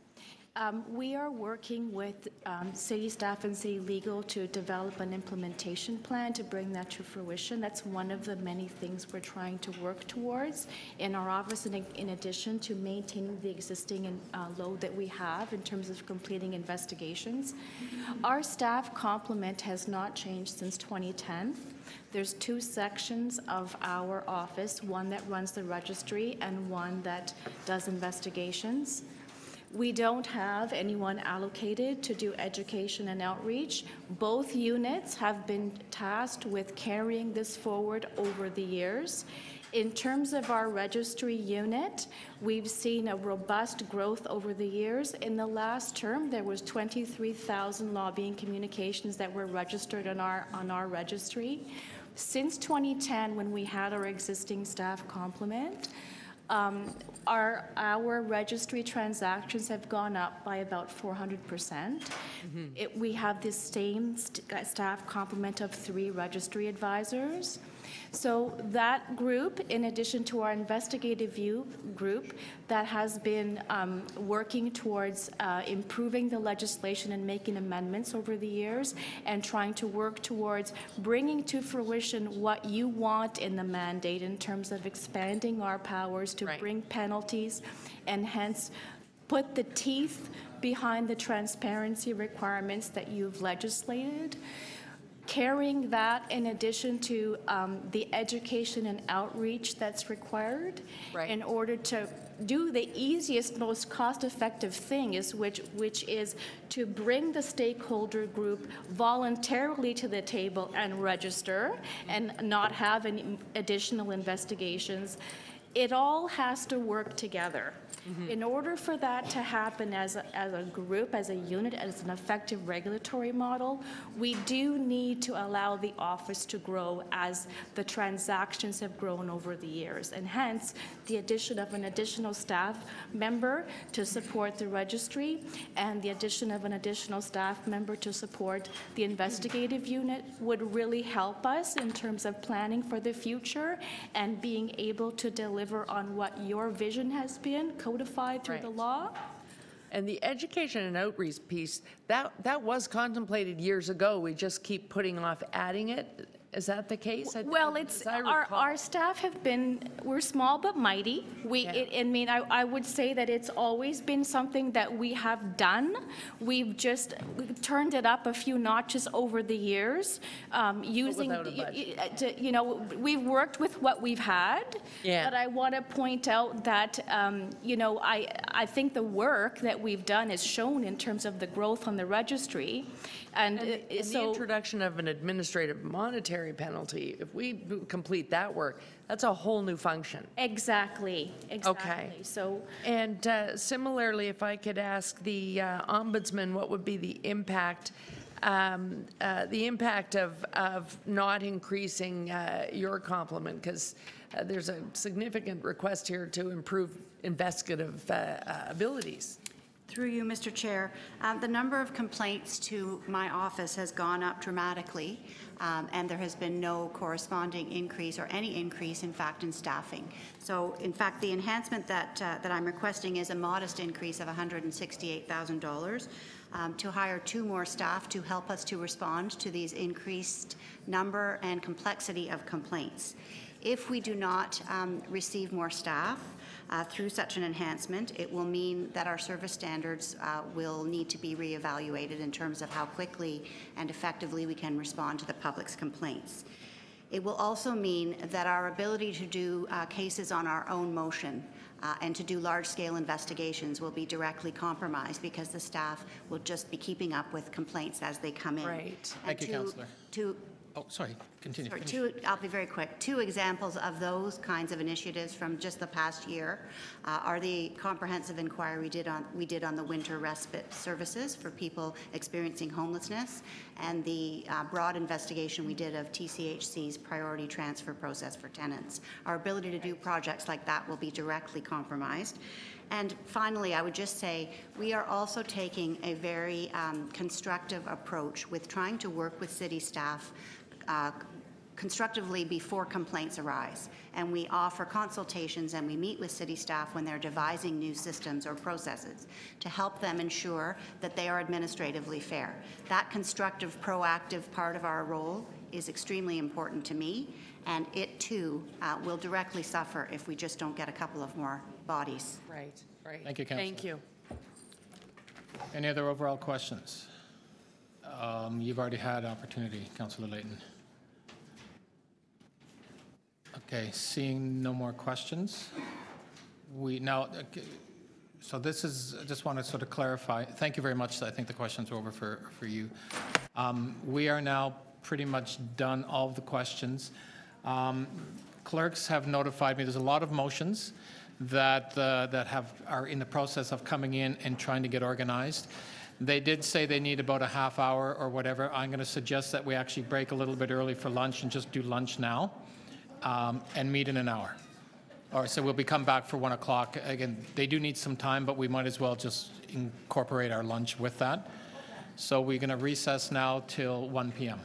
We are working with city staff and city legal to develop an implementation plan to bring that to fruition. That's one of the many things we're trying to work towards in our office, in addition to maintaining the existing load that we have in terms of completing investigations. Our staff complement has not changed since 2010. There's 2 sections of our office, one that runs the registry and one that does investigations. We don't have anyone allocated to do education and outreach. Both units have been tasked with carrying this forward over the years. In terms of our registry unit, we've seen a robust growth over the years. In the last term, there was 23,000 lobbying communications that were registered on our registry. Since 2010, when we had our existing staff complement, our registry transactions have gone up by about 400%. We have this same staff complement of 3 registry advisors. So that group, in addition to our investigative group that has been working towards improving the legislation and making amendments over the years and trying to work towards bringing to fruition what you want in the mandate in terms of expanding our powers to bring penalties and hence put the teeth behind the transparency requirements that you've legislated. Carrying that in addition to the education and outreach that's required in order to do the easiest, most cost-effective thing, which is to bring the stakeholder group voluntarily to the table and register and not have any additional investigations. It all has to work together. In order for that to happen as a group, as a unit, as an effective regulatory model, we do need to allow the office to grow as the transactions have grown over the years, and hence the addition of an additional staff member to support the registry and the addition of an additional staff member to support the investigative unit would really help us in terms of planning for the future and being able to deliver on what your vision has been codified through the law. And the education and outreach piece, that was contemplated years ago. We just keep putting off adding it. Is that the case? Well, it's our staff have been, we're small but mighty. I would say that it's always been something that we have done. We've turned it up a few notches over the years, using, we've worked with what we've had. But I want to point out that, I think the work that we've done is shown in terms of the growth on the registry. And the introduction of an administrative monetary penalty, if we complete that work, that's a whole new function. Exactly. Okay. So, and similarly, if I could ask the ombudsman, what would be the impact of not increasing your complement? Because there's a significant request here to improve investigative abilities. Through you, Mr. Chair, the number of complaints to my office has gone up dramatically, and there has been no corresponding increase or any increase, in fact, in staffing. So, in fact, the enhancement that I'm requesting is a modest increase of $168,000 to hire 2 more staff to help us to respond to these increased number and complexity of complaints. If we do not receive more staff, through such an enhancement, it will mean that our service standards will need to be reevaluated in terms of how quickly and effectively we can respond to the public's complaints. It will also mean that our ability to do cases on our own motion and to do large-scale investigations will be directly compromised because the staff will just be keeping up with complaints as they come in. Right. Thank you, Councillor. Oh, sorry, continue. Sorry, I'll be very quick. 2 examples of those kinds of initiatives from just the past year are the comprehensive inquiry we did on the winter respite services for people experiencing homelessness and the broad investigation we did of TCHC's priority transfer process for tenants. Our ability to do projects like that will be directly compromised. And finally, I would just say we are also taking a very constructive approach with trying to work with city staff constructively before complaints arise. And we offer consultations and we meet with city staff when they're devising new systems or processes to help them ensure that they are administratively fair. That constructive, proactive part of our role is extremely important to me, and it too will directly suffer if we just don't get a couple of more bodies. Right, right. Thank you, Councillor. Thank you. Any other overall questions? You've already had opportunity, Councillor Layton. Okay, seeing no more questions, we now, so this is, I just want to sort of clarify. Thank you very much. I think the questions were over for you. We are now pretty much done all of the questions. Clerks have notified me there's a lot of motions that are in the process of coming in and trying to get organized. They did say they need about a half hour or whatever. I'm going to suggest that we actually break a little bit early for lunch and just do lunch now and meet in an hour. Or so we'll be come back for 1 o'clock. Again, they do need some time, but we might as well just incorporate our lunch with that. So we're going to recess now till 1 p.m.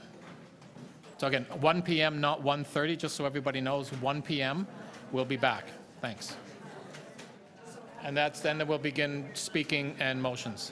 So again, 1 p.m., not 1:30, just so everybody knows, 1 p.m. We'll be back. Thanks. And then we'll begin speaking and motions.